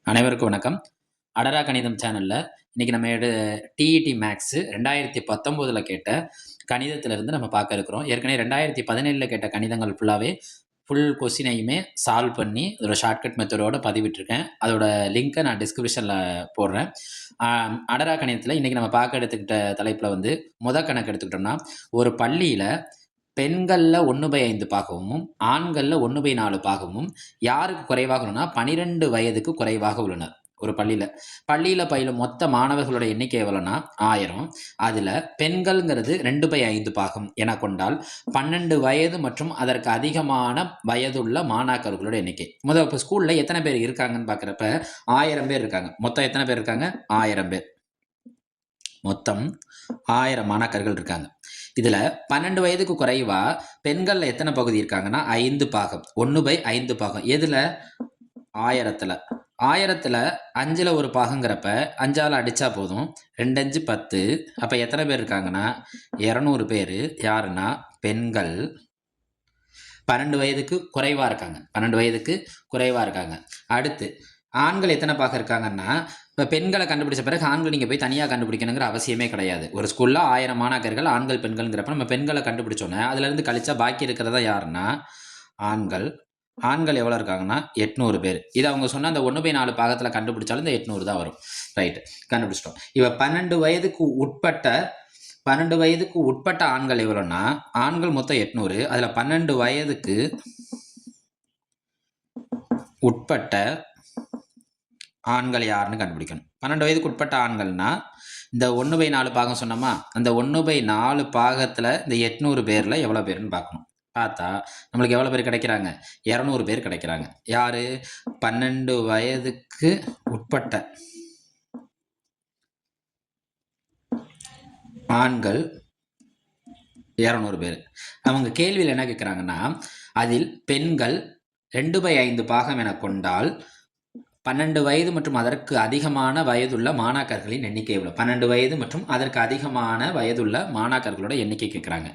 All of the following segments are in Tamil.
அனைவருக்கும் வணக்கம். அடரா கணிதம் சேனல்ல இன்னைக்கு நம்ம டிஇடி மேக்ஸ் 2019ல கேட்ட கணிதத்திலிருந்து நம்ம பார்க்க இருக்கிறோம். ஏற்கனவே 2017ல கேட்ட கணிதங்கள் ஃபுல் கொஸ்டினையுமே சால்வ் பண்ணி அதோட ஷார்ட்கட் மெத்தடோட பதிவிட்டிருக்கேன். அதோட லிங்கை நான் டிஸ்கிரிப்ஷன்ல போடுறேன். அடரா கணிதத்தில் இன்னைக்கு நம்ம பார்க்க எடுத்துக்கிட்ட தலைப்பில் கணக்கு எடுத்துக்கிட்டோம்னா, ஒரு பள்ளியில பெண்கள்ல 1/5 பாகமும் ஆண்கள்ல 1/4 பாகமும் யாருக்கு குறைவாக உள்ளனா 12 வயதுக்கு குறைவாக உள்ளனர். ஒரு பள்ளியில பயிலும் மொத்த மாணவர்களோட எண்ணிக்கை எவ்வளோனா 1000. அதுல பெண்கள்ங்கிறது 2/5 பாகம் என கொண்டால் 12 வயது மற்றும் அதற்கு அதிகமான வயதுள்ள மாணாக்கர்களோட எண்ணிக்கை. இப்போ ஸ்கூல்ல எத்தனை பேர் இருக்காங்கன்னு பார்க்குறப்ப 1000 பேர் இருக்காங்க. மொத்தம் எத்தனை பேர் இருக்காங்க? 1000 பேர். மொத்தம் 1000 மாணாக்கர்கள் இருக்காங்க. இதில் 12 வயதுக்கு குறைவா பெண்களில் எத்தனை பகுதி இருக்காங்கன்னா 5 பாகம். 1/5 பாகம். எதில்? 1000ல் 5ல் ஒரு பாகங்கிறப்ப 5ஆல் அடித்தா போதும். 2 5 10. அப்போ எத்தனை பேர் இருக்காங்கன்னா 200 பேர். யாருன்னா பெண்கள் 12 வயதுக்கு குறைவாக இருக்காங்க. 12 வயதுக்கு குறைவாக இருக்காங்க. அடுத்து ஆண்கள் எத்தனை பாகம் இருக்காங்கன்னா, இப்போ பெண்களை கண்டுபிடிச்ச பிறகு ஆண்கள் நீங்கள் போய் தனியாக கண்டுபிடிக்கணுங்கிற அவசியமே கிடையாது. ஒரு ஸ்கூலில் 1000 மாணாக்கர்கள் ஆண்கள் பெண்கள்ங்கிறப்ப நம்ம பெண்களை கண்டுபிடிச்சோன்னே அதுலேருந்து கழிச்சா பாக்கி இருக்கிறதா யாருன்னா ஆண்கள். ஆண்கள் எவ்வளோ இருக்காங்கன்னா 800 பேர். இது அவங்க சொன்ன அந்த 1/4 பாகத்தில் கண்டுபிடிச்சாலும் இந்த 800 தான் வரும். ரைட்டு, கண்டுபிடிச்சிட்டோம். இப்போ 12 வயதுக்கு உட்பட்ட ஆண்கள் எவ்வளோன்னா, ஆண்கள் மொத்தம் 800. அதில் 12 வயதுக்கு உட்பட்ட ஆண்கள் யாருன்னு கண்டுபிடிக்கணும். 12 வயதுக்கு உட்பட்ட ஆண்கள்னா இந்த 1/4 பாகம் சொன்னோமா, அந்த 1/4 பாகத்தில் இந்த 800 பேரில் எவ்வளோ பேருன்னு பார்க்கணும். பார்த்தா நம்மளுக்கு எவ்வளோ பேர் கிடைக்கிறாங்க? 200 பேர் கிடைக்கிறாங்க. யார்? 12 வயதுக்கு உட்பட்ட ஆண்கள் 200 பேர். அவங்க கேள்வியில் என்ன கேட்குறாங்கன்னா, அதில் பெண்கள் 2/5 பாகம் என கொண்டால் 12 வயது மற்றும் அதற்கு அதிகமான வயதுள்ள மாணாக்கர்களின் எண்ணிக்கை எவ்வளோ? 12 வயது மற்றும் அதற்கு அதிகமான வயதுள்ள மாணாக்கர்களோட எண்ணிக்கை கேட்குறாங்க.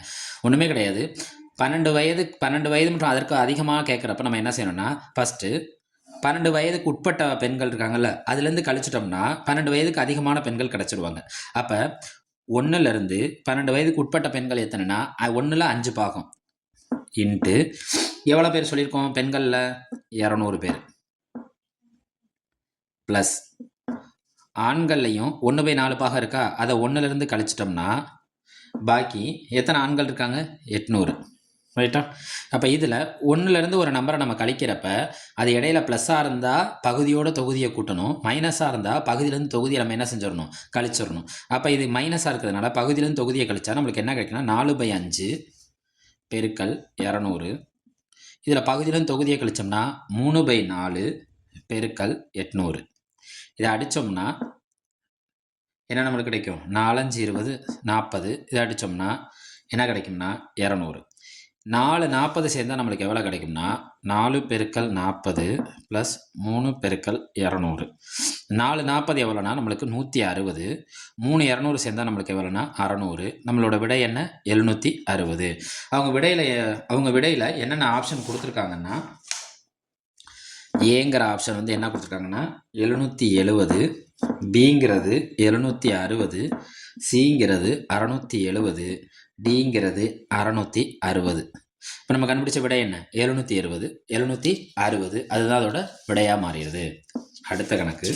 ஒன்றுமே கிடையாது. 12 வயது மற்றும் அதற்கு அதிகமாக கேட்குறப்ப நம்ம என்ன செய்யணும்னா, ஃபஸ்ட்டு 12 வயதுக்கு உட்பட்ட பெண்கள் இருக்காங்கல்ல, அதுலேருந்து கழிச்சிட்டோம்னா 12 வயதுக்கு அதிகமான பெண்கள் கிடச்சிடுவாங்க. அப்போ 1லேருந்து 12 வயதுக்கு உட்பட்ட பெண்கள் எத்தனைனா 1ல் 5 பாகம் இன்ட்டு எவ்வளோ பேர் சொல்லியிருக்கோம்? பெண்களில் 200 பேர் ப்ளஸ் ஆண்கள்லையும் 1/4 பாகம் இருக்கா, அதை 1லேருந்து கழிச்சிட்டோம்னா பாக்கி எத்தனை ஆண்கள் இருக்காங்க? 800. ரைட்டா? அப்போ இதில் 1லேருந்து ஒரு நம்பரை நம்ம கழிக்கிறப்ப அது இடையில ப்ளஸ்ஸாக இருந்தால் பகுதியோட தொகுதியை கூட்டணும், மைனஸாக இருந்தால் பகுதியிலேருந்து தொகுதியை நம்ம என்ன செஞ்சிடணும்? கழிச்சிடணும். அப்போ இது மைனஸாக இருக்கிறதுனால பகுதியிலேருந்து தொகுதியை கழிச்சா நம்மளுக்கு என்ன கிடைக்குன்னா 4/5 பெருக்கல் 200. இதில் பகுதியிலேருந்து தொகுதியை கழிச்சோம்னா 3/4 பெருக்கல் 800. இதை அடித்தோம்னா என்ன நம்மளுக்கு கிடைக்கும்? 4 5 20 40. இதை அடித்தோம்னா என்ன கிடைக்கும்னா 200. 4 40 சேர்ந்தால் நம்மளுக்கு எவ்வளோ கிடைக்கும்னா 4 பெருக்கல் 40 ப்ளஸ் 3 பெருக்கல் 200. 4 40 எவ்வளோனா நம்மளுக்கு 160. 3 200 சேர்ந்தால் நம்மளுக்கு எவ்வளோனா 600. நம்மளோட விடை என்ன? 760. அவங்க விடையில் என்னென்ன ஆப்ஷன் கொடுத்துருக்காங்கன்னா, ஏங்கிற ஆப்ஷன் என்ன கொடுத்துருக்காங்கன்னா 770, பிங்கிறது 760, சிங்கிறது 670, டிங்கிறது 660. இப்போ நம்ம கண்டுபிடிச்ச விடை என்ன? 770. 760 அதுதான் அதோட விடையாக மாறிடுது. அடுத்த கணக்கு,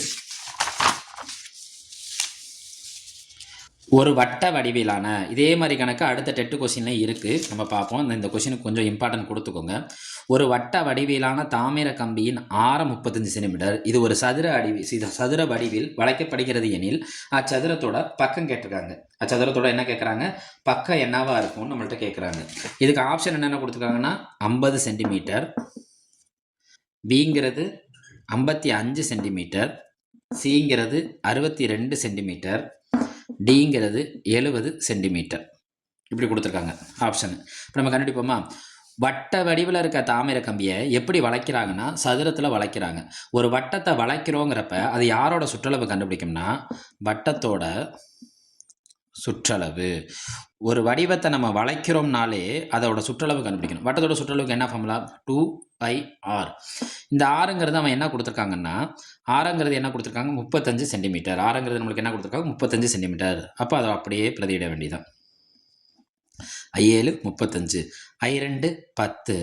ஒரு வட்ட வடிவிலான இதே மாதிரி கணக்கு அடுத்த டெட்டு கொஸ்டின்லேயும் இருக்குது, நம்ம பார்ப்போம். இந்த கொஸ்டினுக்கு கொஞ்சம் இம்பார்ட்டன்ட் கொடுத்துக்கோங்க. ஒரு வட்ட வடிவிலான தாமிர கம்பியின் ஆரம் 35 சென்டிமீட்டர். இது ஒரு சதுர வடிவில் வளைக்கப்படுகிறது எனில் அச்சதுரத்தோட பக்கம் கேட்டிருக்காங்க. அச்சதுரத்தோட என்ன கேட்குறாங்க? பக்கம் என்னவா இருக்கும்னு நம்மள்கிட்ட கேட்குறாங்க. இதுக்கு ஆப்ஷன் என்னென்ன கொடுத்துருக்காங்கன்னா 50 சென்டிமீட்டர், பிங்கிறது 55 சென்டிமீட்டர், சிங்கிறது 62 சென்டிமீட்டர், டிங்கிறது 70 சென்டிமீட்டர். இப்படி கொடுத்துருக்காங்க ஆப்ஷன். இப்போ நம்ம கண்டுபிடிப்போமா? வட்ட வடிவில் இருக்க தாமிர கம்பியை எப்படி வளைக்கிறாங்கன்னா சதுரத்தில் வளைக்கிறாங்க. ஒரு வட்டத்தை வளைக்கிறோங்கிறப்ப அது யாரோட சுற்றளவு கண்டுபிடிக்கும்னா வட்டத்தோட சுற்றளவு. ஒரு வடிவத்தை நம்ம வளைக்கிறோம்னாலே அதோட சுற்றளவு கண்டுபிடிக்கணும். வட்டத்தோட சுற்றளவுக்கு என்ன ஃபார்முலா? 2 by R. இந்த ஆறுங்கிறது அவன் என்ன கொடுத்துருக்காங்கன்னா, ஆறுங்கிறது என்ன கொடுத்துருக்காங்க, 35 சென்டிமீட்டர். ஆறுங்கிறது நம்மளுக்கு என்ன கொடுத்துருக்காங்க, 35 சென்டிமீட்டர். அப்போ அதை அப்படியே பிரதியிட வேண்டியதான். I7 35, I2 10,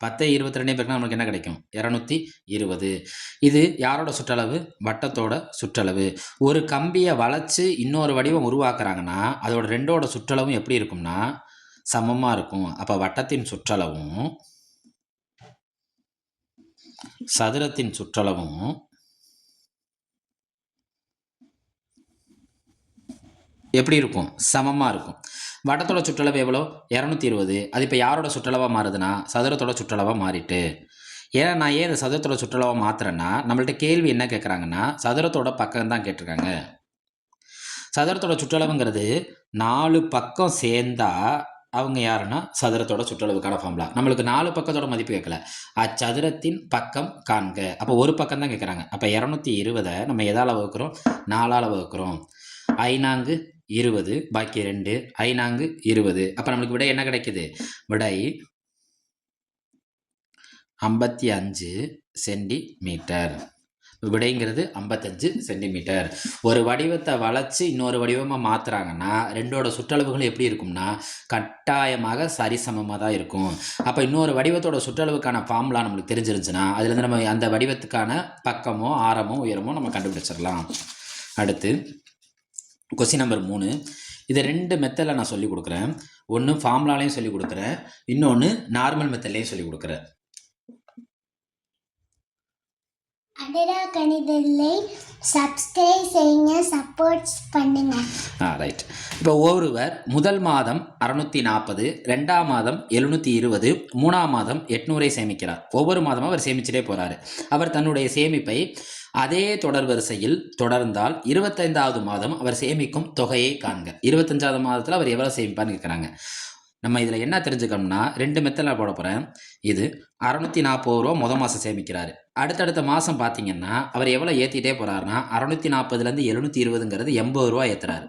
10 22 பேருக்குனா நமக்கு என்ன கிடைக்கும், 220. இது யாரோட சுற்றளவு, வட்டத்தோட சுற்றளவு. ஒரு கம்பியை வளைச்சு இன்னொரு வடிவம் உருவாக்குறாங்கன்னா அதோட ரெண்டோட சுற்றளவும் எப்படி இருக்கும்னா சமமாக இருக்கும். அப்போ வட்டத்தின் சுற்றளவும் சதுரத்தின் சுற்றளவும் எப்படி இருக்கும், சமமாக இருக்கும். வட்டத்தோட சுற்றளவு எவ்வளோ, 220. அது இப்போ யாரோட சுற்றளவாக மாறுதுன்னா சதுரத்தோட சுற்றளவாக மாறிட்டு. ஏன்னா நான் ஏன் இந்த சதுரத்தோட சுற்றளவாக மாற்றுறேன்னா, நம்மள்ட்ட கேள்வி என்ன கேட்குறாங்கன்னா சதுரத்தோட பக்கம் தான் கேட்டிருக்காங்க. சதுரத்தோட சுற்றளவுங்கிறது 4 பக்கம் சேர்ந்தா அவங்க யாருன்னா சதுரத்தோட சுற்றளவுக்கான ஃபார்முலா. நம்மளுக்கு 4 பக்கத்தோட மதிப்பு கேட்கல, அச்சதுரத்தின் பக்கம் காண்க. அப்போ ஒரு பக்கம் தான் கேட்குறாங்க. அப்போ 220 நம்ம எதால் வகுக்கிறோம், 4ஆல் வகுக்கிறோம். 5 20, பாக்கி 2, 5 20. அப்போ நம்மளுக்கு விடை என்ன கிடைக்குது, விடை 55 சென்டிமீட்டர். விடைங்கிறது 55 சென்டிமீட்டர். ஒரு வடிவத்தை வளைச்சு இன்னொரு வடிவமாக மாற்றுறாங்கன்னா ரெண்டோட சுற்றளவுகள் எப்படி இருக்கும்னா கட்டாயமாக சரிசமமாக தான் இருக்கும். அப்போ இன்னொரு வடிவத்தோட சுற்றளவுக்கான ஃபார்முலா நம்மளுக்கு தெரிஞ்சிருந்துச்சுன்னா அதுலேருந்து நம்ம அந்த வடிவத்துக்கான பக்கமோ ஆரமோ உயரமோ நம்ம கண்டுபிடிச்சிடலாம். அடுத்து கொஸ்டின் நம்பர் 3. இது 2 மெத்தடில் நான் சொல்லிக் கொடுக்குறேன். ஒன்று ஃபார்முலாலையும் சொல்லிக் கொடுக்குறேன், இன்னொன்று நார்மல் மெத்தட்லையும் சொல்லிக் கொடுக்குறேன். அடரா கணிதத்தை சப்ஸ்கிரைப் செய்யுங்க, சப்போர்ட் பண்ணுங்க. ரைட். இப்போ ஒருவர் முதல் மாதம் 640, 2ஆம் மாதம் 720, 3ஆம் மாதம் 800 சேமிக்கிறார். ஒவ்வொரு மாதமும் அவர் சேமிச்சுட்டே போகிறாரு. அவர் தன்னுடைய சேமிப்பை அதே தொடர் வரிசையில் தொடர்ந்தால் 25வது மாதம் அவர் சேமிக்கும் தொகையை காண்க. 25வது மாதத்தில் அவர் எவ்வளோ சேமிப்பான்னு கேட்குறாங்க. நம்ம இதில் என்ன தெரிஞ்சுக்கணும்னா 2 மெத்தடில் போட போகிறேன். இது 640 ரூபா முதல் மாதம் சேமிக்கிறாரு. அடுத்தடுத்த மாதம் பார்த்தீங்கன்னா அவர் எவ்வளோ ஏற்றிட்டே போகிறாருன்னா 640லேருந்து 720ங்கிறது 80 ரூபா ஏற்றுறாரு.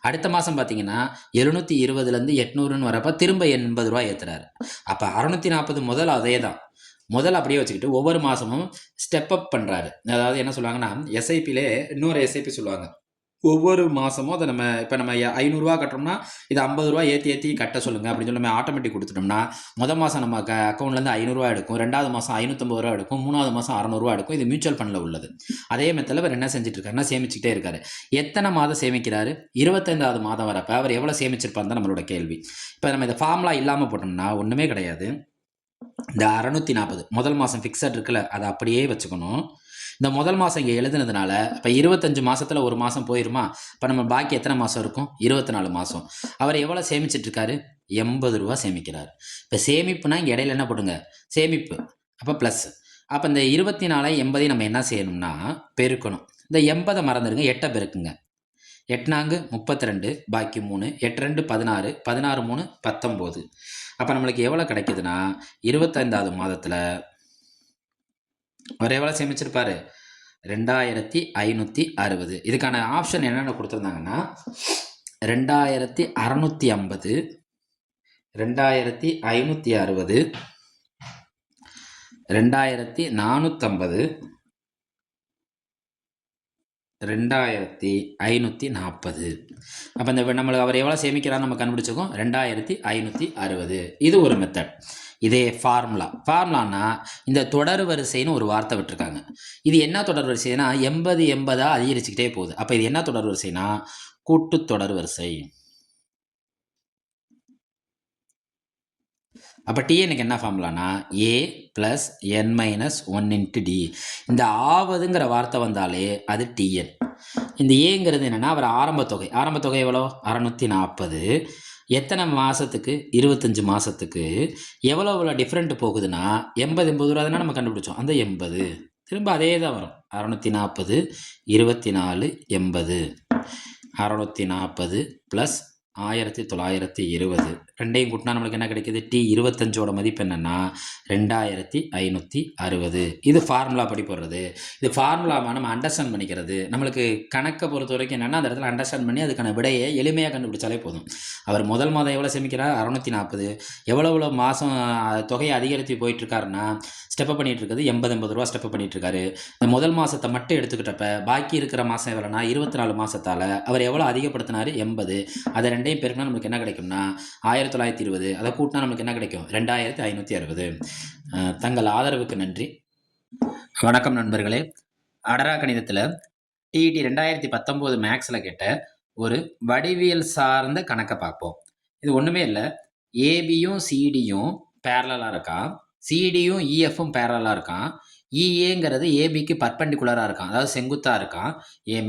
அடுத்த மாதம் பார்த்தீங்கன்னா 720லேருந்து 800ன்னு வரப்போ திரும்ப 80 ரூபா ஏற்றுறாரு. அப்போ 640 முதல் அதே தான், முதல்ல அப்படியே வச்சுக்கிட்டு ஒவ்வொரு மாதமும் ஸ்டெப் அப் பண்ணுறாரு. அதாவது என்ன சொல்லுவாங்கன்னா எஸ்ஐபிலே இன்னொரு எஸ்ஐபி சொல்லுவாங்க. ஒவ்வொரு மாதமும் அதை நம்ம இப்போ நம்ம 500 கட்டுறோம்னா இது 50 ரூபா ஏற்றி கட்ட சொல்லுங்கள் அப்படின்னு சொல்லி நம்ம ஆட்டோமேட்டிக் கொடுத்துட்டோம்னா முதல் மாதம் நம்ம அக்கௌண்ட்லேருந்து 500 எடுக்கும், 2வது மாதம் 550 ரூபா எடுக்கும், 3வது மாதம் 600 எடுக்கும். இது மியூச்சுவல் ஃபண்டில் உள்ளது. அதே மெத்தடில் அவர் என்ன செஞ்சுட்டு இருக்காருன்னா சேமிச்சுக்கிட்டே இருக்காரு. எத்தனை மாதம் சேமிக்கிறாரு, 25வது மாதம் வரப்போ அவர் எவ்வளோ சேமிச்சிருப்பார் தான் நம்மளோட கேள்வி. இப்போ நம்ம இந்த ஃபார்முலா இல்லாமல் போட்டோம்னா ஒன்றுமே கிடையாது. இந்த 640 முதல் மாதம் ஃபிக்ஸட் இருக்குல்ல, அதை அப்படியே வச்சுக்கணும். இந்த முதல் மாதம் இங்கே எழுதுனதுனால இப்போ 25 மாதத்தில் ஒரு மாதம் போயிருமா. இப்போ நம்ம பாக்கி எத்தனை மாதம் இருக்கும், 24 மாதம். அவர் எவ்வளோ சேமிச்சிட்ருக்காரு, 80 ரூபா சேமிக்கிறார். இப்போ சேமிப்புனா இங்கே இடையில என்ன போடுங்க, சேமிப்பு, அப்போ ப்ளஸ். அப்போ இந்த 24 80 நம்ம என்ன செய்யணும்னா பெருக்கணும். இந்த 80 மறந்துடுங்க, 8 பெருக்குங்க. 8 32, பாக்கி 3, 8 2 16, 16 3 19. அப்போ நம்மளுக்கு எவ்வளோ கிடைக்குதுன்னா 25வது மாதத்தில் அவர் எவ்வளோ சேமிச்சிருப்பார், 2560. இதுக்கான ஆப்ஷன் என்னென்ன கொடுத்துருந்தாங்கன்னா 2650, 2560, 2450, 2540. அப்போ இந்த நம்மளுக்கு அவர் எவ்வளோ சேமிக்கிறான்னு நம்ம கண்டுபிடிச்சிருக்கோம், 2560. இது ஒரு மெத்தட். இதே ஃபார்முலானா இந்த தொடர் வரிசைன்னு ஒரு வார்த்தை விட்டுருக்காங்க. இது என்ன தொடர் வரிசைனா 80 80 அதிகரிச்சுக்கிட்டே போகுது. அப்போ இது என்ன தொடர் வரிசைனா கூட்டு தொடர் வரிசை. அப்போ டிஎனுக்கு என்ன ஃபார்முலானா a + n - 1 × d. இந்த ஆவதுங்கிற வார்த்தை வந்தாலே அது டிஎன். இந்த ஏங்கிறது என்னென்னா அவர் ஆரம்பத்தொகை எவ்வளோ, 640. எத்தனை மாதத்துக்கு, 25 மாதத்துக்கு. எவ்வளோ டிஃப்ரெண்ட் போகுதுன்னா 80 ரூபா தானே நம்ம கண்டுபிடிச்சோம், அந்த 80 திரும்ப அதே தான் வரும். 640 24 80, 640 + 1920. ரெண்டையும் கூட்டினா நம்மளுக்கு என்ன கிடைக்குது? டி 25ஓட மதிப்பு என்னென்னா 2560. இது ஃபார்முலா படி போடுறது. இது ஃபார்முலாவை நம்ம அண்டர்ஸ்டாண்ட் பண்ணிக்கிறது. நம்மளுக்கு கணக்கை பொறுத்த வரைக்கும் என்னென்னா அந்த இடத்துல அண்டர்ஸ்டாண்ட் பண்ணி அதுக்கான விடையை எளிமையாக கண்டுபிடிச்சாலே போதும். அவர் முதல் மாதம் எவ்வளோ சேமிக்கிறார்? 640. எவ்வளோ மாதம் தொகையை அதிகரித்து போயிட்டுருக்காருன்னா ஸ்டெப்பப் பண்ணிகிட்டு இருக்குது 80 ரூபா ஸ்டெப்பப் பண்ணிகிட்ருக்காரு. இந்த முதல் மாதத்தை மட்டும் எடுத்துக்கிட்டப்ப பாக்கி இருக்கிற மாதம் எவ்வளோனா 24 மாதத்தால் அவர் எவ்வளோ அதிகப்படுத்தினார்? 80. அதை ரெண்டையும் பெருக்கினா நம்மளுக்கு என்ன கிடைக்கும்னா 1920. அதை கூட்டினா நம்மளுக்கு என்ன கிடைக்கும்? 2560. தங்கள் ஆதரவுக்கு நன்றி. வணக்கம் நண்பர்களே. அடரா கணிதத்தில் டிஇடி 2019 மேக்ஸில் கேட்ட ஒரு வடிவியல் சார்ந்த கணக்கை பார்ப்போம். இது ஒன்றுமே இல்லை. ஏபியும் சிடியும் பேரலாக இருக்கான், சிடியும் இஎஃப்பும் பேரலாக இருக்கான், இஏங்கிறது ஏபிக்கு பர்பண்டிகுலராக இருக்கான், அதாவது செங்குத்தாக இருக்கான்.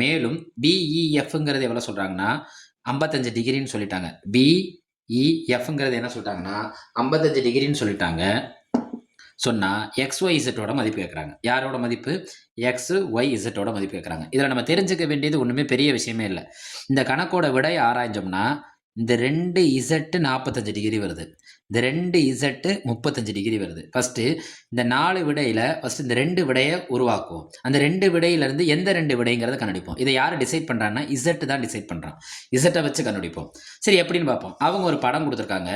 மேலும் பிஇஎஃப்ங்கிறது எவ்வளோ சொல்கிறாங்கன்னா 55 டிகிரின்னு சொல்லிட்டாங்க. பிஇஎஃப்ங்கிறது என்ன சொல்லிட்டாங்கன்னா 55 டிகிரின்னு சொல்லிட்டாங்க. சொன்னால் XYZோட மதிப்பு கேட்குறாங்க. யாரோட மதிப்பு? XYZோட மதிப்பு கேட்குறாங்க. இதில் நம்ம தெரிஞ்சுக்க வேண்டியது ஒன்றுமே பெரிய விஷயமே இல்லை. இந்த கணக்கோட விடை ஆராய்ஞ்சோம்னா இந்த 2Z 45 டிகிரி வருது, இந்த 2Z 35 டிகிரி வருது. ஃபஸ்ட்டு இந்த 4 விடையில் ஃபஸ்ட்டு இந்த 2 விடையை உருவாக்குவோம். அந்த 2 விடையிலேருந்து எந்த 2 விடைங்கிறத கண்டுபிடிப்போம். இதை யார் டிசைட் பண்ணுறான்னா Z தான் டிசைட் பண்ணுறான். Z வச்சு கண்டுபிடிப்போம். சரி, எப்படின்னு பார்ப்போம். அவங்க ஒரு படம் கொடுத்துருக்காங்க.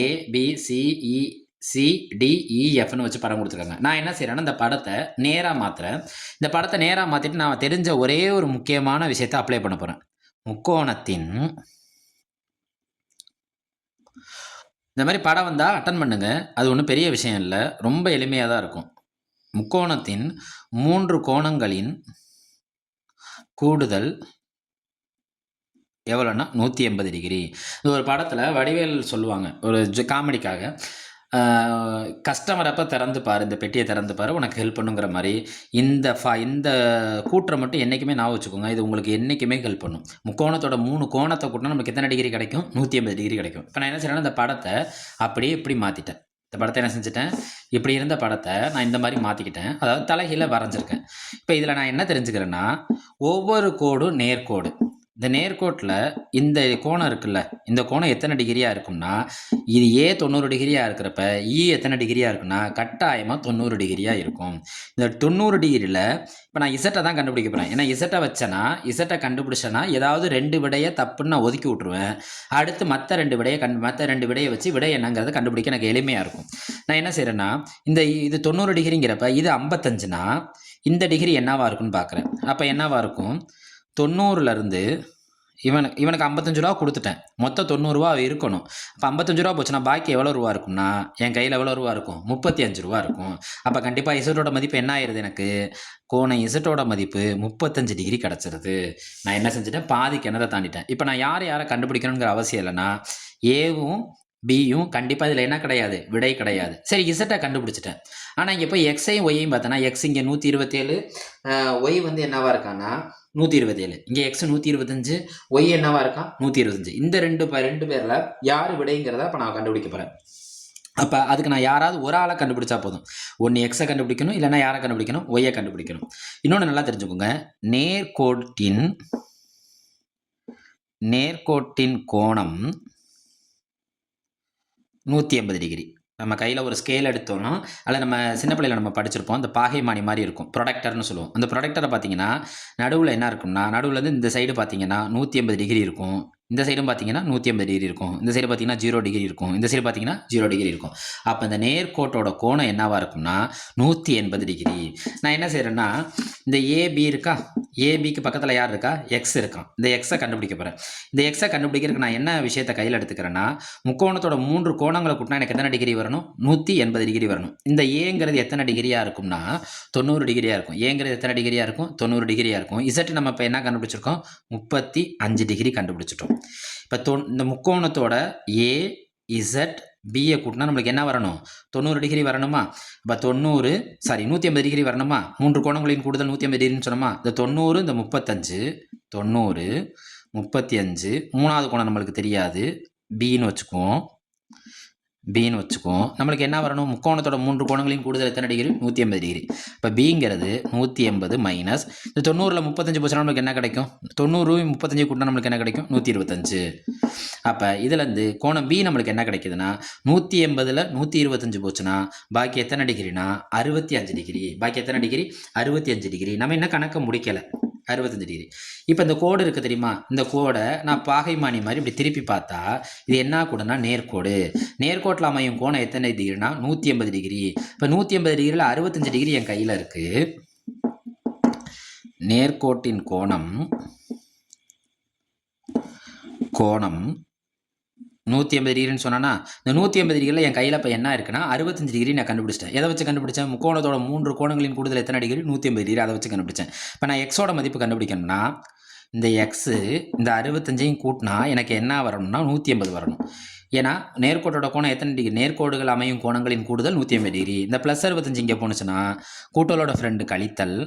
ABCECDEFன்னு வச்சு படம் கொடுத்துருக்காங்க. நான் என்ன செய்கிறேன்னா இந்த படத்தை நேராக மாற்றுறேன். இந்த படத்தை நேராக மாற்றிட்டு நான் தெரிஞ்ச ஒரே ஒரு முக்கியமான விஷயத்தை அப்ளை பண்ண போகிறேன். முக்கோணத்தின் இந்த மாதிரி படம் வந்தால் அட்டன் பண்ணுங்க. அது ஒன்றும் பெரிய விஷயம் இல்லை, ரொம்ப எளிமையாக தான் இருக்கும். முக்கோணத்தின் 3 கோணங்களின் கூடுதல் எவ்வளோன்னா 180 டிகிரி. இது ஒரு படத்தில் வடிவேல் சொல்லுவாங்க, ஒரு காமெடிக்காக, கஸ்டமர் அப்போ திறந்து பாரு, இந்த பெட்டியை திறந்து பாரு, உனக்கு ஹெல்ப் பண்ணுங்கிற மாதிரி. இந்த கூட்டுற மட்டும் என்றைக்குமே நான் வச்சுக்கோங்க, இது உங்களுக்கு என்றைக்குமே ஹெல்ப் பண்ணும். முக்கோணத்தோட 3 கோணத்தை கூட்டினா நமக்கு எத்தனை டிகிரி கிடைக்கும்? 180 டிகிரி கிடைக்கும். இப்போ நான் என்ன செய்யறேன்னா இந்த படத்தை அப்படியே இப்படி மாற்றிட்டேன். இந்த படத்தை என்ன செஞ்சுட்டேன்? இப்படி இருந்த படத்தை நான் இந்த மாதிரி மாற்றிக்கிட்டேன், அதாவது தலைகீழ வரைஞ்சிருக்கேன். இப்போ இதில் நான் என்ன தெரிஞ்சுக்கிறேன்னா ஒவ்வொரு கோடும் நேர்கோடு. இந்த நேர்கோட்டில் இந்த கோணம் இருக்குல்ல, இந்த கோணம் எத்தனை டிகிரியாக இருக்கும்னா இது 90 டிகிரியாக இருக்கிறப்ப எத்தனை டிகிரியாக இருக்குன்னா கட்டாயமாக 90 டிகிரியாக இருக்கும். இந்த 90 டிகிரியில் இப்போ நான் இசட்டை தான் கண்டுபிடிக்க போகிறேன். ஏன்னா இசட்டை வச்சேன்னா, இசட்டை கண்டுபிடிச்சேன்னா ஏதாவது 2 விடையை தப்புன்னு நான் ஒதுக்கி விட்ருவேன். அடுத்து மற்ற 2 விடையை வச்சு விடை என்னங்கிறத கண்டுபிடிக்க எனக்கு எளிமையாக இருக்கும். நான் என்ன செய்கிறேன்னா இது 90 டிகிரிங்கிறப்ப இது 55னா இந்த டிகிரி என்னவாக இருக்குன்னு பார்க்குறேன். அப்போ என்னவாக இருக்கும்? 90லேருந்து இவனுக்கு 55 ரூபா கொடுத்துட்டேன், மொத்தம் 90 ரூபா இருக்கணும். அப்போ 55 ரூபா போச்சுன்னா பாக்கி எவ்வளோ ரூபா இருக்கும்னா என் கையில் எவ்வளோ ரூபா இருக்கும்? 35 ரூபா இருக்கும். அப்போ கண்டிப்பாக இசட்டோட மதிப்பு என்ன ஆயிடுது? எனக்கு கோணம் இசட்டோட மதிப்பு 35 டிகிரி கிடச்சிருது. நான் என்ன செஞ்சுட்டேன்? பாதி கிணறை தாண்டிட்டேன். இப்போ நான் யாரை கண்டுபிடிக்கணுங்கிற அவசியம் இல்லைன்னா ஏவும் பியும் கண்டிப்பாக இதில் என்ன கிடையாது? விடை கிடையாது. சரி, இசட்டை கண்டுபிடிச்சிட்டேன். ஆனால் இங்கே போய் எக்ஸையும் ஒய்யையும் பார்த்தோன்னா எக்ஸ் இங்கே 127, ஒய் வந்து என்னவா இருக்கான்னா 127, இங்கே எக்ஸ் 125, ஒய் என்னவா இருக்கான்? 125. இந்த ரெண்டு பேரில் யார் விடைங்கிறத இப்போ நான் கண்டுபிடிக்க போகிறேன். அப்போ அதுக்கு நான் யாராவது ஒரு ஆளை கண்டுபிடிச்சா போதும். ஒன்று எக்ஸை கண்டுபிடிக்கணும், இல்லைன்னா யாரை கண்டுபிடிக்கணும்? ஒய்யை கண்டுபிடிக்கணும். இன்னொன்று நல்லா தெரிஞ்சுக்கோங்க, நேர்கோட்டின் கோணம் 180 டிகிரி. நம்ம கையில் ஒரு ஸ்கேல் எடுத்தோம்னா அதில் நம்ம சின்ன பிள்ளையில் நம்ம படிச்சிருப்போம், அந்த பாகைமானி மாதிரி இருக்கும், ப்ரொடக்டர்னு சொல்லுவோம். அந்த ப்ரொடக்டரை பார்த்தீங்கன்னா நடுவில் என்ன இருக்கும்னா, நடுவில் இந்த சைடு பார்த்தீங்கன்னா 180 டிகிரி இருக்கும், இந்த சைடும் பார்த்தீங்கன்னா 180 டிகிரி இருக்கும், இந்த சைடு பார்த்தீங்கன்னா 0 டிகிரி இருக்கும், இந்த சைடு பார்த்தீங்கன்னா 0 டிகிரி இருக்கும். அப்போ இந்த நேர்கோட்டோட கோணம் என்னவாக இருக்கும்னா 180 டிகிரி. நான் என்ன செய்கிறேன்னா இந்த ஏபி இருக்கா, ஏபிக்கு பக்கத்தில் யார் இருக்கா? எக்ஸ் இருக்கான். இந்த எக்ஸை கண்டுபிடிக்க போகிறேன். இந்த எக்ஸை கண்டுபிடிக்கிறதுக்கு நான் என்ன விஷயத்தை கையில் எடுத்துக்கிறேன்னா, முக்கோணத்தோட 3 கோணங்களை கூட்டினா எனக்கு எத்தனை டிகிரி வரணும்? 180 டிகிரி வரணும். இந்த ஏங்கிறது எத்தனை டிகிரியாக இருக்கும்னா 90 டிகிரியாக இருக்கும். ஏங்கிறது எத்தனை டிகிரியாக இருக்கும்? 90 டிகிரியாக இருக்கும். இசட் நம்ம இப்போ என்ன கண்டுபிடிச்சிருக்கோம்? 35 டிகிரி கண்டுபிடிச்சிட்டோம். இப்போ இந்த முக்கோணத்தோட ஏ இசட் பிஏ கூட்டினா நம்மளுக்கு என்ன வரணும்? 90 டிகிரி வரணுமா? இப்போ 180 டிகிரி வரணுமா? 3 கோணங்களின் கூடுதல் 180 டிகிரின்னு சொன்னோமா? இந்த 90, இந்த 35, 90, 35, மூணாவது கோணம் நம்மளுக்கு தெரியாது, பின்னு வச்சுக்குவோம். பின்னு வச்சுக்குவோம். நம்மளுக்கு என்ன வரணும்? முக்கோணத்தோட 3 கோணங்களின் கூடுதல் எத்தனை டிகிரி? 180 டிகிரி. இப்போ பிங்கிறது 180 மைனஸ் இந்த 90ல் 35 போச்சுன்னா நம்மளுக்கு என்ன கிடைக்கும்? 90 35 கூட்டினா நம்மளுக்கு என்ன கிடைக்கும்? 125. அப்போ இதுலேருந்து கோணம் பி நம்மளுக்கு என்ன கிடைக்குதுன்னா 180ல் 125 போச்சுன்னா பாக்கி எத்தனை டிகிரினா 65 டிகிரி. பாக்கி எத்தனை டிகிரி? 65 டிகிரி. நம்ம என்ன கணக்கை முடிக்கலை, 65 டிகிரி. இப்போ இந்த கோடு இருக்குது தெரியுமா? இந்த கோடை நான் பாகைமானி மாதிரி இப்படி திருப்பி பார்த்தா இது என்ன கூடனா நேர்கோடு. நேர்கோட்டில் அமையும் கோணம் எத்தனை டிகிரினா 180 டிகிரி. இப்போ 180 டிகிரியில் 65 டிகிரி என் கையில் இருக்குது. நேர்கோட்டின் கோணம் 180 டிகிரின்னு சொன்னா இந்த 180 டிகிரியில் என் கையில் இப்போ என்ன இருக்குன்னா 65 டிகிரி நான் கண்டுபிடிச்சிட்டேன். எதை வச்சு கண்டுபிடிச்சேன்? முக்கோணத்தோட 3 கோணங்களின் கூடுதல் எத்தனை டிகிரி? 180 டிகிரி. அதை வச்சு கண்டுபிடிச்சேன். இப்போ நான் எக்ஸோட மதிப்பு கண்டுபிடிக்கணும்னா இந்த எக்ஸு இந்த 65ஐயும் கூட்டினா எனக்கு என்ன வரணும்னா 180 வரணும். ஏன்னா நேர்கோட்டோட கோணம் எத்தனை டிகிரி? நேர்கோடுகள் அமையும் கோணங்களின் கூடுதல் 180 டிகிரி. இந்த ப்ளஸ் 65 இங்கே போணுச்சுன்னா கூட்டலோட ஃப்ரெண்டு கழித்தல்.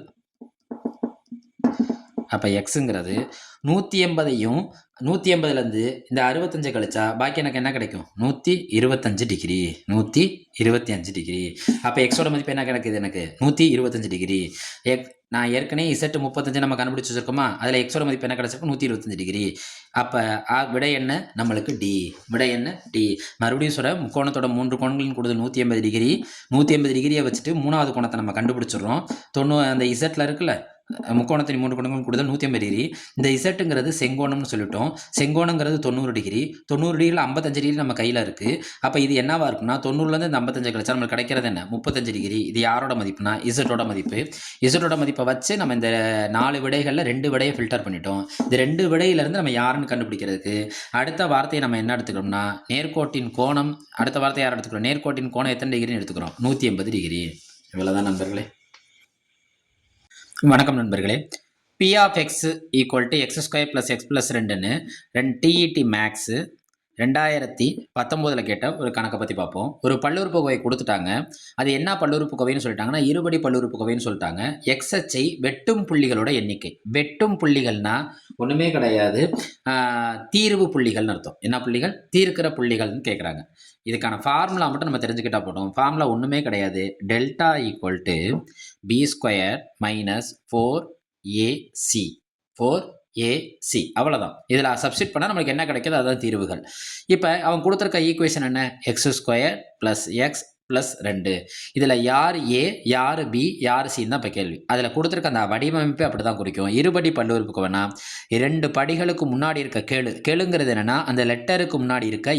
அப்போ எக்ஸுங்கிறது 180ஐயும் 180லேருந்து இந்த 65 கழிச்சா பாக்கி எனக்கு என்ன கிடைக்கும்? 125 டிகிரி. 125 டிகிரி. அப்போ எக்ஸோட மதிப்பு என்ன கிடைக்குது? எனக்கு 125 டிகிரி. நான் ஏற்கனவே இசட்டு 35 நம்ம கண்டுபிடிச்சி வச்சிருக்கோமா? அதில் எக்ஸோட மதிப்பு என்ன கிடைச்சிருக்கும்? 125 டிகிரி. அப்போ விடை என்ன? நம்மளுக்கு டி. விடை என்ன? டி. மறுபடியும் சொல்ல, முக்கோணத்தோட 3 கோணங்களின் கூடுதல் 180 டிகிரி. 180 டிகிரியை வச்சுட்டு 3வது கோணத்தை நம்ம கண்டுபிடிச்சிடுறோம். அந்த இசட்டில் இருக்குல்ல, முக்கோணத்தின் 3 கோணங்களும் கூடுதல் 180 டிகிரி. இந்த இசட்டுங்கிறது செங்கோணம்னு சொல்லிட்டோம். செங்கோணங்கிறது 90 டிகிரி. 90 டிகிரியில் 55 டிகிரி நம்ம கையில் இருக்குது. அப்போ இது என்னவா இருக்குன்னா 90லேருந்து இந்த 55 கழிச்சா நம்மளுக்கு கிடைக்கிறது என்ன? 35 டிகிரி. இது யாரோட மதிப்புனா இசட்டோட மதிப்பு. இசட்டோட மதிப்பை வச்சு நம்ம இந்த 4 விடைகளில் 2 விடையை ஃபில்டர் பண்ணிட்டோம். இந்த 2 விடையிலேருந்து நம்ம யாருன்னு கண்டுபிடிக்கிறதுக்கு அடுத்த வார்த்தையை நம்ம என்ன எடுத்துக்கிறோம்னா நேர்கோட்டின் கோணம். அடுத்த வார்த்தையை யார் எடுத்துக்கிறோம்? நேர்கோட்டின் கோணம் எத்தனை டிகிரின்னு எடுத்துக்கிறோம்? 180 டிகிரி. இவ்வளோதான் நண்பர்களே. வணக்கம் நண்பர்களே. P of x equal to x square plus x plus 2ன்னு டிஇடி மேக்ஸு 2019 கேட்ட ஒரு கணக்கை பற்றி பார்ப்போம். ஒரு பல்லுறுப்புக்கோவை கொடுத்துட்டாங்க. அது என்ன பல்லுறுப்புக்கோவைன்னு சொல்லிட்டாங்கன்னா இருபடி பல்லுறுப்புக்கோவைன்னு சொல்லிட்டாங்க. எக்ஸ்ஹெச்ஐ வெட்டும் புள்ளிகளோட எண்ணிக்கை. வெட்டும் புள்ளிகள்னா ஒன்றுமே கிடையாது, தீர்வு புள்ளிகள்னு அர்த்தம். என்ன புள்ளிகள்? தீர்க்கிற புள்ளிகள்னு கேட்குறாங்க. இதுக்கான ஃபார்முலா மட்டும் நம்ம தெரிஞ்சுக்கிட்டா போதும். ஃபார்முலா ஒன்றுமே கிடையாது. Delta equal to b square minus 4ஏசி. 4ஏசி அவ்வளோதான். இதில் சப்ஸ்டிட் பண்ணால் நம்மளுக்கு என்ன கிடைக்கிது? அதான் தீர்வுகள். இப்போ அவன் கொடுத்துருக்க ஈக்குவேஷன் என்ன? X square plus x plus 2. இதில் யார் ஏ, யார் பி, யார் சின்னு தான் இப்போ கேள்வி. அதில் கொடுத்துருக்க அந்த வடிவமைப்பே அப்படி தான் குறிக்கும். இருபடி பல்லுறுப்புக்கோவைனா 2 படிகளுக்கு முன்னாடி இருக்க கேளுங்கிறது என்னென்னா அந்த லெட்டருக்கு முன்னாடி இருக்க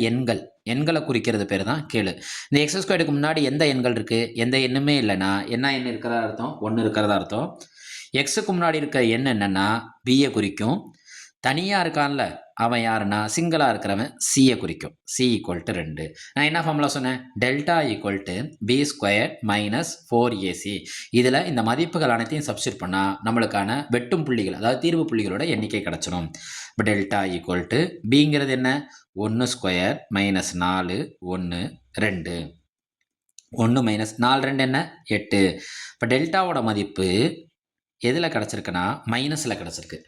எண்களை குறிக்கிறது பேர் தான் கேளு. இந்த எக்ஸ் ஸ்கொயருக்கு முன்னாடி எந்த எண்கள் இருக்குது? எந்த எண்ணுமே இல்லைன்னா என்ன எண் இருக்கிறதா அர்த்தம்? 1 இருக்கிறதா அர்த்தம். எக்ஸுக்கு முன்னாடி இருக்க எண் என்னென்னா பியை குறிக்கும். தனியாக இருக்கான்ல அவன் யாருன்னா சிங்கிளாக இருக்கிறவன் சியை குறிக்கும். C equal to 2. நான் என்ன ஃபார்முலா சொன்னேன்? Delta equal to b square minus 4ஏசி. இதில் இந்த மதிப்புகள் அனைத்தையும் சப்ஸ்டிட் பண்ணால் நம்மளுக்கான வெட்டும் புள்ளிகள், அதாவது தீர்வு புள்ளிகளோட எண்ணிக்கை கிடச்சிடும். இப்போ டெல்டா ஈக்குவல் டு பிங்கிறது என்ன? 1 ஸ்கொயர் மைனஸ் 4 1 2. 1 மைனஸ் 4 2 என்ன? 8. இப்போ டெல்டாவோட மதிப்பு எதில் கிடச்சிருக்குன்னா மைனஸில் கிடச்சிருக்கு.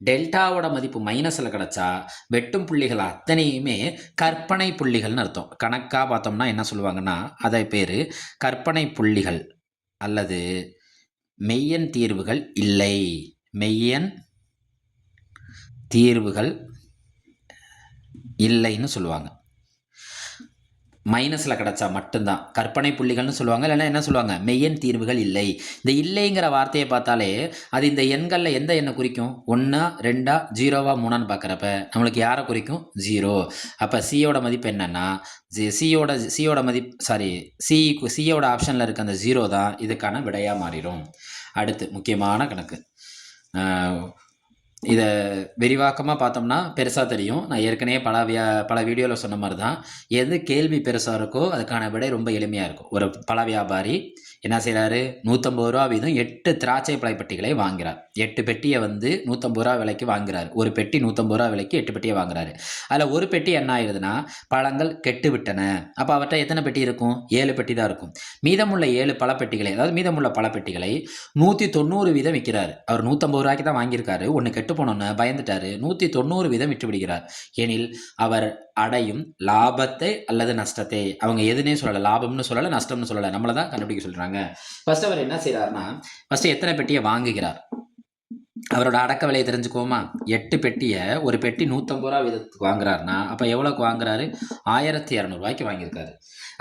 டெல்டாவோட மதிப்பு மைனஸில் கிடச்சா வெட்டும் புள்ளிகள் அத்தனையுமே கற்பனை புள்ளிகள்னு அர்த்தம். கணக்காக பார்த்தோம்னா என்ன சொல்லுவாங்கன்னா அதை பேர் கற்பனை புள்ளிகள் அல்லது மெய்யன் தீர்வுகள் இல்லை. மெய்யன் தீர்வுகள் இல்லைன்னு சொல்லுவாங்க. மைனஸில் கிடச்சா மட்டும்தான் கற்பனை புள்ளிகள்னு சொல்லுவாங்க. இல்லைன்னா என்ன சொல்லுவாங்க? மெய்யன் தீர்வுகள் இல்லை. இந்த இல்லைங்கிற வார்த்தையை பார்த்தாலே அது இந்த எண்களில் எந்த எண்ணை குறிக்கும்? 1 2 0 3ன்னு பார்க்குறப்ப நம்மளுக்கு யாரை குறிக்கும்? 0. அப்போ சியோட மதிப்பு என்னென்னா சியோட மதிப்பு சியோட ஆப்ஷனில் இருக்க அந்த 0 தான் இதுக்கான விடையாக மாறிடும். அடுத்து முக்கியமான கணக்கு. இதை விரிவாக்கமாக பார்த்தோம்னா பெருசாக தெரியும். நான் ஏற்கனவே பல வீடியோவில் சொன்ன மாதிரி தான், எது கேள்வி பெருசாக இருக்கோ அதுக்கான விடை ரொம்ப எளிமையாக இருக்கும். ஒரு பழ வியாபாரி என்ன செய்கிறாரு? 150 ரூபா வீதம் 8 திராட்சை பழ பெட்டிகளை வாங்குகிறார். 8 பெட்டியை 150 ரூபா விலைக்கு வாங்குறாரு. ஒரு பெட்டி 150 ரூபா விலைக்கு 8 பெட்டியை வாங்குறாரு. அதில் ஒரு பெட்டி என்ன ஆயிடுதுன்னா பழங்கள் கெட்டு விட்டன. அப்போ அவர்கிட்ட எத்தனை பெட்டி இருக்கும்? 7 பெட்டி தான் இருக்கும். மீதமுள்ள 7 பழப்பெட்டிகளை, அதாவது மீதமுள்ள பழப்பெட்டிகளை 190 வீதம் விற்கிறாரு. அவர் 150 ரூபாய்க்கு தான் வாங்கியிருக்காரு. ஒன்று கெட்டு போனோன்னு பயந்துட்டாரு. 190% விட்டு விடுகிறார். எனில் அவர் அடையும் லாபத்தை அல்லது நஷ்டத்தை அவங்க எதுனே சொல்லலை, லாபம்னு சொல்லலை, நஷ்டம்னு சொல்லலை, நம்மளை தான் கண்டுபிடிக்க சொல்கிறாங்க. ஃபர்ஸ்ட் அவர் என்ன செய்கிறாருன்னா, ஃபர்ஸ்ட் எத்தனை பெட்டியை வாங்குகிறார், அவரோட அடக்க விலையை தெரிஞ்சுக்குவோமா? 8 பெட்டியை, ஒரு பெட்டி 150 ரூபா வீதத்துக்கு வாங்குறாருன்னா அப்போ எவ்வளோக்கு வாங்குறாரு? 1200 வாங்கியிருக்காரு.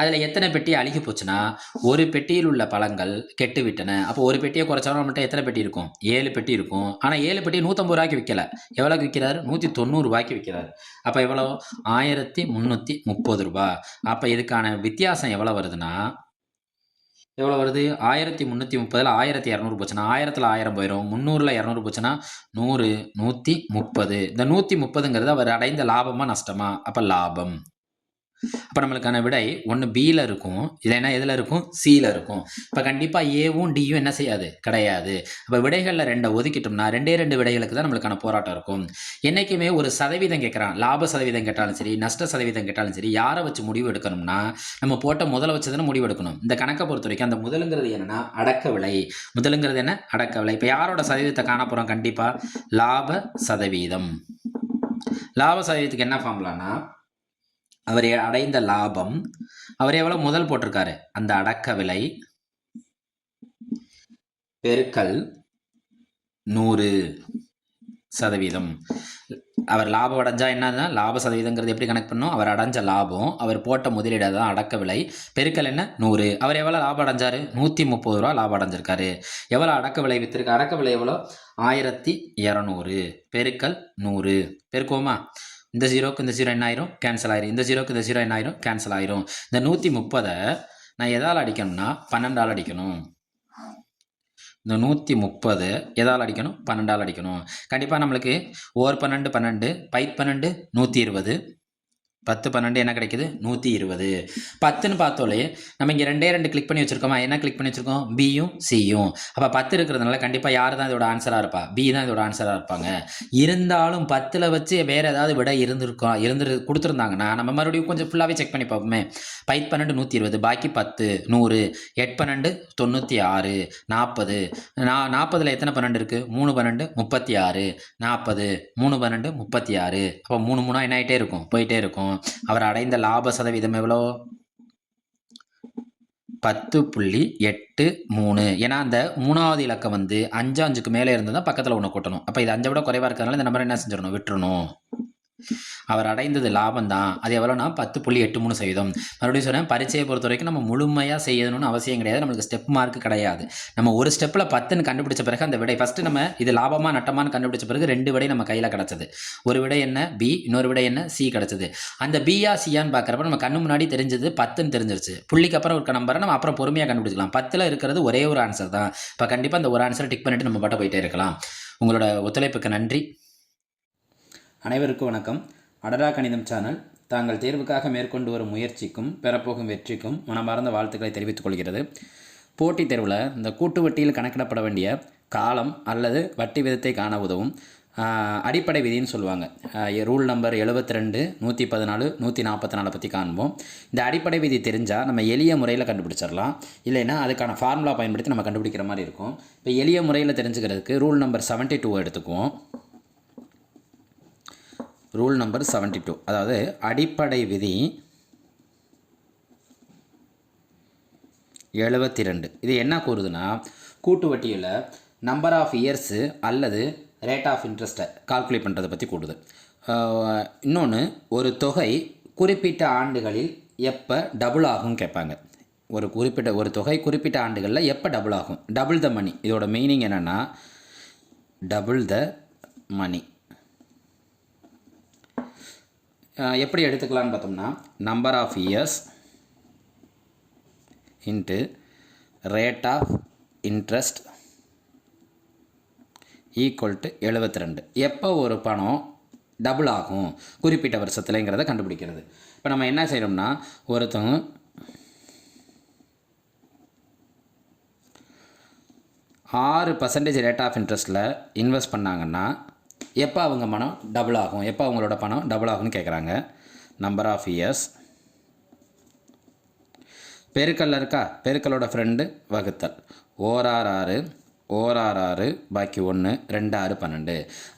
அதில் எத்தனை பெட்டி அழுகி போச்சுன்னா, ஒரு பெட்டியில் உள்ள பழங்கள் கெட்டு விட்டன. அப்போ ஒரு பெட்டியை குறைச்சாலும் நம்மகிட்ட எத்தனை பெட்டி இருக்கும்? 7 பெட்டி இருக்கும். ஆனால் 7 பெட்டி 150 ரூபாய்க்கு விற்கல. எவ்வளோக்கு விற்கிறாரு? 190 ரூபாய்க்கு விற்கிறாரு. அப்போ எவ்வளோ? 1330 ரூபா. அப்போ இதுக்கான வித்தியாசம் எவ்வளோ வருதுன்னா, எவ்வளோ வருது? 1330ல் 1200 போச்சுன்னா 1000ல் 1000 போயிடும். 300ல் 200 போச்சுன்னா 100, 130. இந்த 130ங்கிறது அவர் அடைந்த லாபமா நஷ்டமா? அப்போ லாபம். அப்போ நம்மளுக்கான விடை ஒன்று பியில் இருக்கும், இல்லைன்னா எதில் இருக்கும்? சியில் இருக்கும். இப்போ கண்டிப்பாக ஏவும் டியும் என்ன செய்யாது? கிடையாது. அப்போ விடைகளில் 2 ஒதுக்கிட்டோம்னா 2 விடைகளுக்கு தான் நம்மளுக்கான போராட்டம் இருக்கும். என்றைக்குமே ஒரு சதவீதம் கேட்குறான், லாப சதவீதம் கேட்டாலும் சரி, நஷ்ட சதவீதம் கேட்டாலும் சரி, யாரை வச்சு முடிவு எடுக்கணும்னா நம்ம போட்ட முதல்ல வச்சு தானே முடிவு எடுக்கணும். இந்த கணக்கை பொறுத்த வரைக்கும் அந்த முதலுங்கிறது என்னென்னா அடக்க விலை. முதலுங்கிறது என்ன? அடக்க விலை. இப்போ யாரோட சதவீதத்தை காண போகிறோம்? கண்டிப்பாக லாப சதவீதம். லாப சதவீதத்துக்கு என்ன ஃபார்முலானா, அவர் அடைந்த லாபம், அவர் எவ்வளோ முதல் போட்டிருக்காரு, அந்த அடக்க விலை பெருக்கல் 100%. அவர் லாபம் அடைஞ்சா என்னன்னா, லாப சதவீதங்கிறது எப்படி கணக்கு பண்ணணும்? அவர் அடைஞ்ச லாபம், அவர் போட்ட முதலீடு தான் அடக்க விலை, பெருக்கல் என்ன? 100. அவர் எவ்வளோ லாபம் அடைஞ்சாரு? 130 ரூபா லாபம் அடைஞ்சிருக்காரு. எவ்வளோ அடக்க விலை வித்திருக்கு? அடக்க விலை எவ்வளோ? 1200 பெருக்கல் 100. பெருக்குவோமா? இந்த ஜீரோக்கு இந்த ஜீரோ என்ன ஆயிரும்? கேன்சல் ஆயிரும். இந்த ஜீரோக்கு இந்த ஜீரோ என்ன ஆயிரும்? கேன்சல் ஆயிரும். இந்த 130 நான் எதால் அடிக்கணும்னா 12ஆல் அடிக்கணும். இந்த 130 எதால் அடிக்கணும்? 12ஆல் அடிக்கணும். கண்டிப்பாக நம்மளுக்கு ஓர் 12 12, பை 12 120, 10 12 என்ன கிடைக்குது? 120. 10ன்னு பார்த்தோலே நம்ம இங்கே 2 கிளிக் பண்ணி வச்சுருக்கோமா? என்ன கிளிக் பண்ணி வச்சுருக்கோம்? பியும் சியும். அப்போ 10 இருக்கிறதுனால கண்டிப்பாக யார் தான் இதோட ஆன்சராக இருப்பா? பி தான் இதோட ஆன்சராக இருப்பாங்க. இருந்தாலும் 10ல் வச்சு வேறு ஏதாவது விட கொடுத்துருந்தாங்கன்னா நம்ம மறுபடியும் கொஞ்சம் ஃபுல்லாகவே செக் பண்ணி பார்ப்போமே. 12 120, பாக்கி 10 100, 8 12 96, 40. 40ல் எத்தனை 12 இருக்குது? 3 12 36, 40, 3 12 36. அப்போ 3 3 என்ன ஆகிட்டே இருக்கும்? போயிட்டே இருக்கும். அவர் அடைந்த லாப சதவீதம் எவ்வளோ? 10.83. ஏன்னா அந்த 3வது இலக்கம் வந்து 5 5க்கு மேலே இருந்து தான் பக்கத்தில் ஒன்று கூட்டணும். அப்போ இது 5 விட குறைவாக இருக்கிறதுனால இந்த நம்பர் என்ன செஞ்சிடணும்? விட்டுறணும். அவர் அடைந்தது லாபம் தான். அது எவ்வளோனா 10.83%. மறுபடியும் சொன்னேன், பரீட்சையை பொறுத்த வரைக்கும் நம்ம முழுமையாக செய்யணும்னு அவசியம் கிடையாது. நம்மளுக்கு ஸ்டெப் மார்க் கிடையாது. நம்ம ஒரு ஸ்டெப்பில் 10ன்னு கண்டுபிடிச்ச பிறகு அந்த விடை ஃபஸ்ட்டு நம்ம இது லாபமாக நட்டமானு கண்டுபிடிச்ச பிறகு 2 விடை நம்ம கையில் கிடச்சது. ஒரு விடை என்ன? பி, இன்னொரு விடை என்ன? சி கிடச்சது. அந்த பியா சியான்னு பார்க்குறப்ப நம்ம கண்ணு முன்னாடி தெரிஞ்சது 10ன்னு தெரிஞ்சிருச்சு. புள்ளிக்கு அப்புறம் இருக்க நம்பரை நம்ம அப்புறம் பொறுமையாக கண்டுபிடிச்சிக்கலாம். 10ல் இருக்கிறது ஒரே ஒரு ஆன்சர் தான். இப்போ கண்டிப்பாக அந்த ஒரு ஆன்சரை டிக் பண்ணிவிட்டு நம்ம பாட்ட போயிட்டே இருக்கலாம். உங்களோட ஒத்துழைப்புக்கு நன்றி. அனைவருக்கும் வணக்கம். அடரா கணிதம் சேனல் தாங்கள் தேர்வுக்காக மேற்கொண்டு வரும் முயற்சிக்கும் பெறப்போகும் வெற்றிக்கும் மனமார்ந்த வாழ்த்துக்களை தெரிவித்துக் கொள்கிறது. போட்டித் தேர்வில் இந்த கூட்டு வட்டியில் கணக்கிடப்பட வேண்டிய காலம் அல்லது வட்டி விதத்தை காண உதவும் அடிப்படை விதின்னு சொல்லுவாங்க. ரூல் நம்பர் 72, 114, 144 பற்றி காண்போம். இந்த அடிப்படை விதி தெரிஞ்சால் நம்ம எளிய முறையில் கண்டுபிடிச்சிடலாம். இல்லைன்னா அதுக்கான ஃபார்முலா பயன்படுத்தி நம்ம கண்டுபிடிக்கிற மாதிரி இருக்கும். இப்போ எளிய முறையில் தெரிஞ்சுக்கிறதுக்கு ரூல் நம்பர் 72 எடுத்துக்குவோம். ரூல் நம்பர் 72, அதாவது அடிப்படை விதி 72. இது என்ன கூறுதுன்னா, கூட்டு வட்டியில் நம்பர் ஆஃப் இயர்ஸு அல்லது ரேட் ஆஃப் இன்ட்ரெஸ்ட்டை கால்குலேட் பண்ணுறதை பற்றி கூடுது. இன்னொன்று, ஒரு தொகை குறிப்பிட்ட ஆண்டுகளில் எப்போ டபுள் ஆகும் கேட்பாங்க. ஒரு தொகை குறிப்பிட்ட ஆண்டுகளில் எப்போ டபுள் ஆகும்? Double the money. இதோட மீனிங் என்னென்னா, டபுள் த மணி எப்படி எடுத்துக்கலான்னு பார்த்தோம்னா, number of years into rate of interest equal to 72. எப்போ ஒரு பணம் டபுள் ஆகும் குறிப்பிட்ட வருஷத்துலங்கிறத கண்டுபிடிக்கிறது. இப்போ நம்ம என்ன செய்யணும்னா, ஒருத்தவங்க 6% ரேட் ஆஃப் இன்ட்ரெஸ்ட்டில் இன்வெஸ்ட் பண்ணாங்கன்னா எப்போ அவங்க பணம் டபுள் ஆகும், எப்போ அவங்களோட பணம் டபுள் ஆகும்னு கேட்குறாங்க. நம்பர் ஆஃப் இயர்ஸ் பெருக்கல்ல இருக்கா, பெருக்கலோட ஃப்ரெண்டு வகுத்தல். 6 6 ஓர் 6 பாக்கி 1 2 6 12.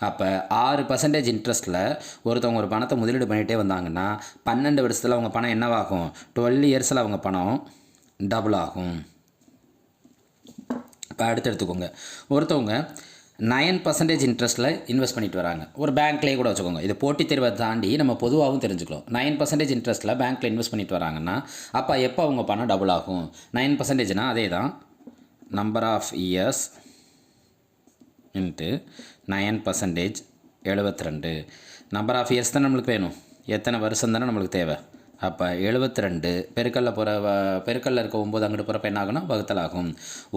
அப்போ 6% இன்ட்ரெஸ்ட்டில் ஒருத்தவங்க ஒரு பணத்தை முதலீடு பண்ணிகிட்டே வந்தாங்கன்னா 12 வருஷத்தில் அவங்க பணம் என்னவாகும்? 12 இயர்ஸில் அவங்க பணம் டபுள் ஆகும். இப்போ அடுத்து எடுத்துக்கோங்க, ஒருத்தவங்க 9% இன்ட்ரெஸ்ட்டில் இன்வெஸ்ட் பண்ணிட்டு வராங்க. ஒரு பேங்க்லேயே கூட வச்சுக்கோங்க, இது போட்டித் தேர்வை தாண்டி நம்ம பொதுவாகவும் தெரிஞ்சுக்கலாம். 9% இன்ட்ரெஸ்ட்டில் பேங்க்கில் இன்வெஸ்ட் பண்ணிட்டு வராங்கன்னா அப்போ எப்போ அவங்க பணம் டபுள் ஆகும்? 9%னால் அதே தான், number of years into 9% 72. Number of years தான் நம்மளுக்கு வேணும், எத்தனை வருஷம் தானே நம்மளுக்கு தேவை. அப்போ 72 பெருக்கல்ல இருக்க 9 அங்கிட்டு போகிறப்ப என்ன ஆகும்னா வகுத்தல் ஆகும்.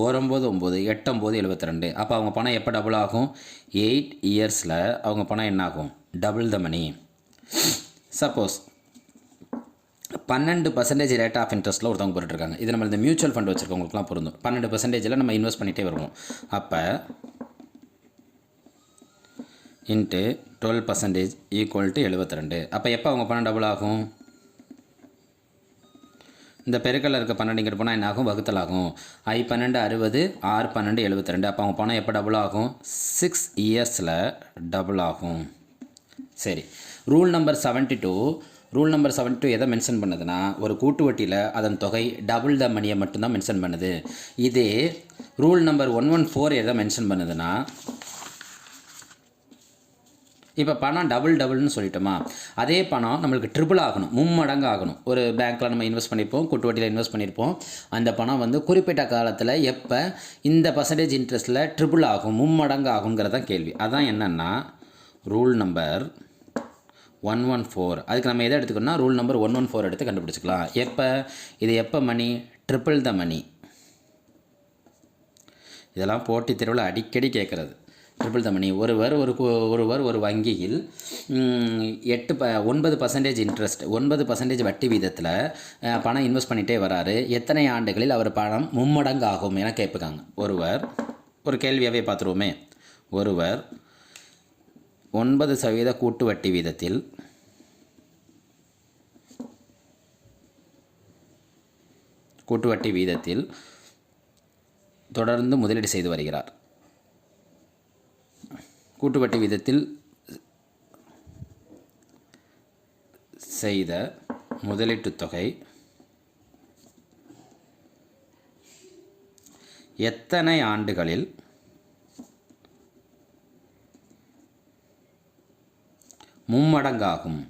9 9 8 9 72. அப்போ அவங்க பணம் எப்போ டபுள் ஆகும்? 8 இயர்ஸில் அவங்க பணம் என்ன ஆகும்? Double the money. Suppose 12% rate of இன்ட்ரெஸ்ட்டில் ஒருத்தவங்க போட்டுருக்காங்க. இது நம்ம இந்த மியூச்சுவல் ஃபண்ட் வச்சுருக்கவங்களுக்குலாம் பொருந்தும். 12%ல் நம்ம இன்வெஸ்ட் பண்ணிகிட்டே வருவோம். அப்போ இன்ட்டு 12% ஈக்குவல் டு 72. அப்போ எப்போ அவங்க பணம் டபுள் ஆகும்? இந்த பெருக்கல்ல இருக்க 12 இங்கிட்டு போனால் என்ன ஆகும்? வகுத்தல் ஆகும். I12 60, R12 72. அப்போ அவங்க பணம் எப்போ டபுள் ஆகும்? 6 இயர்ஸில் டபுள் ஆகும். சரி, ரூல் நம்பர் 72 எதை மென்ஷன் பண்ணுதுன்னா, ஒரு கூட்டு வட்டியில் அதன் தொகை டபுள் த மணியை மட்டும்தான் மென்ஷன் பண்ணுது. இதே ரூல் நம்பர் 114 எதை மென்ஷன் பண்ணுதுன்னா, இப்போ பணம் டபுள்னு சொல்லிட்டோமா, அதே பணம் நம்மளுக்கு ட்ரிபிள் ஆகணும், மும்மடங்கு ஆகணும். ஒரு பேங்க்கில் நம்ம இன்வெஸ்ட் பண்ணியிருப்போம், கூட்டு வட்டியில் இன்வெஸ்ட் பண்ணியிருப்போம். அந்த பணம் வந்து குறிப்பிட்ட காலத்தில் எப்போ இந்த பர்சன்டேஜ் இன்ட்ரெஸ்ட்டில் ட்ரிபிள் ஆகும், மும்மடங்கு ஆகுங்கிறதான் கேள்வி. அதான் என்னென்னா ரூல் நம்பர் 114. அதுக்கு நம்ம எதை எடுத்துக்கணும்னா ரூல் நம்பர் 114 எடுத்து கண்டுபிடிச்சிக்கலாம். இது எப்போ மணி? ட்ரிபிள் த மணி. இதெல்லாம் போட்டித் தேர்வில் அடிக்கடி கேட்குறது. ட்ரிபிள் த மணி. ஒருவர் ஒரு வங்கியில் 9% இன்ட்ரெஸ்ட், 9% வட்டி வீதத்தில் பணம் இன்வெஸ்ட் பண்ணிகிட்டே வராரு. எத்தனை ஆண்டுகளில் அவர் பணம் மும்மடங்கு ஆகும் என கேட்புக்காங்க. ஒரு கேள்வியாகவே பார்த்துருவோமே. ஒருவர் 9% கூட்டு வட்டி வீதத்தில் தொடர்ந்து முதலீடு செய்து வருகிறார். கூட்டு வட்டி வீதத்தில் செய்த முதலீட்டுத் தொகை எத்தனை ஆண்டுகளில் மும்மடங்காகும்?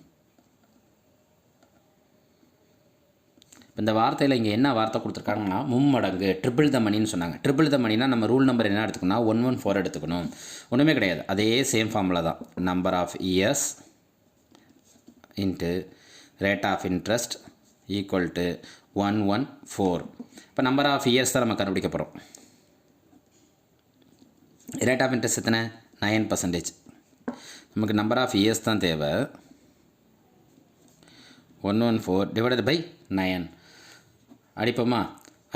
இந்த வார்த்தையில் இங்கே என்ன வார்த்தை கொடுத்துருக்காங்கன்னா மும்மடங்கு, ட்ரிபிள் த மணின்னு சொன்னாங்க. ட்ரிபிள் த மணினா நம்ம ரூல் நம்பர் என்ன எடுத்துக்கணும்? 114 எடுத்துக்கணும். ஒன்றுமே கிடையாது, அதே சேம் ஃபார்முலா தான். Number of years into rate of interest equal to 114. இப்போ நம்பர் ஆஃப் இயர்ஸ் தான் நம்ம கண்டுபிடிக்க போகிறோம். ரேட் ஆஃப் இன்ட்ரெஸ்ட் எத்தனை? 9%. நமக்கு நம்பர் ஆஃப் இயர்ஸ் தான் தேவை. 114 டிவைடட் பை 9. அடிப்போமா?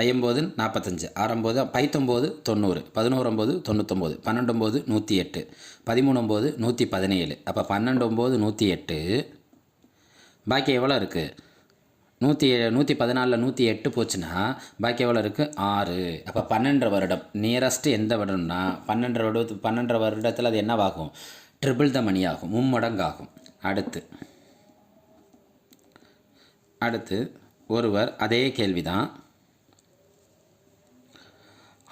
59 45, 69 59 90, 11 99, 12 108, 13 117. அப்போ 12 108. பாக்கி எவ்வளோ இருக்குது? 114ல் 108 போச்சுன்னா பாக்கி எவ்வளோ இருக்குது? 6. அப்போ 12 வருடம். நியரஸ்ட்டு எந்த வருடம்னா 12 வருடத்தில் அது என்னவாகும்? ட்ரிபிள் த மணி ஆகும், மும்மடங்கு ஆகும். அடுத்து ஒருவர் அதே கேள்வி தான்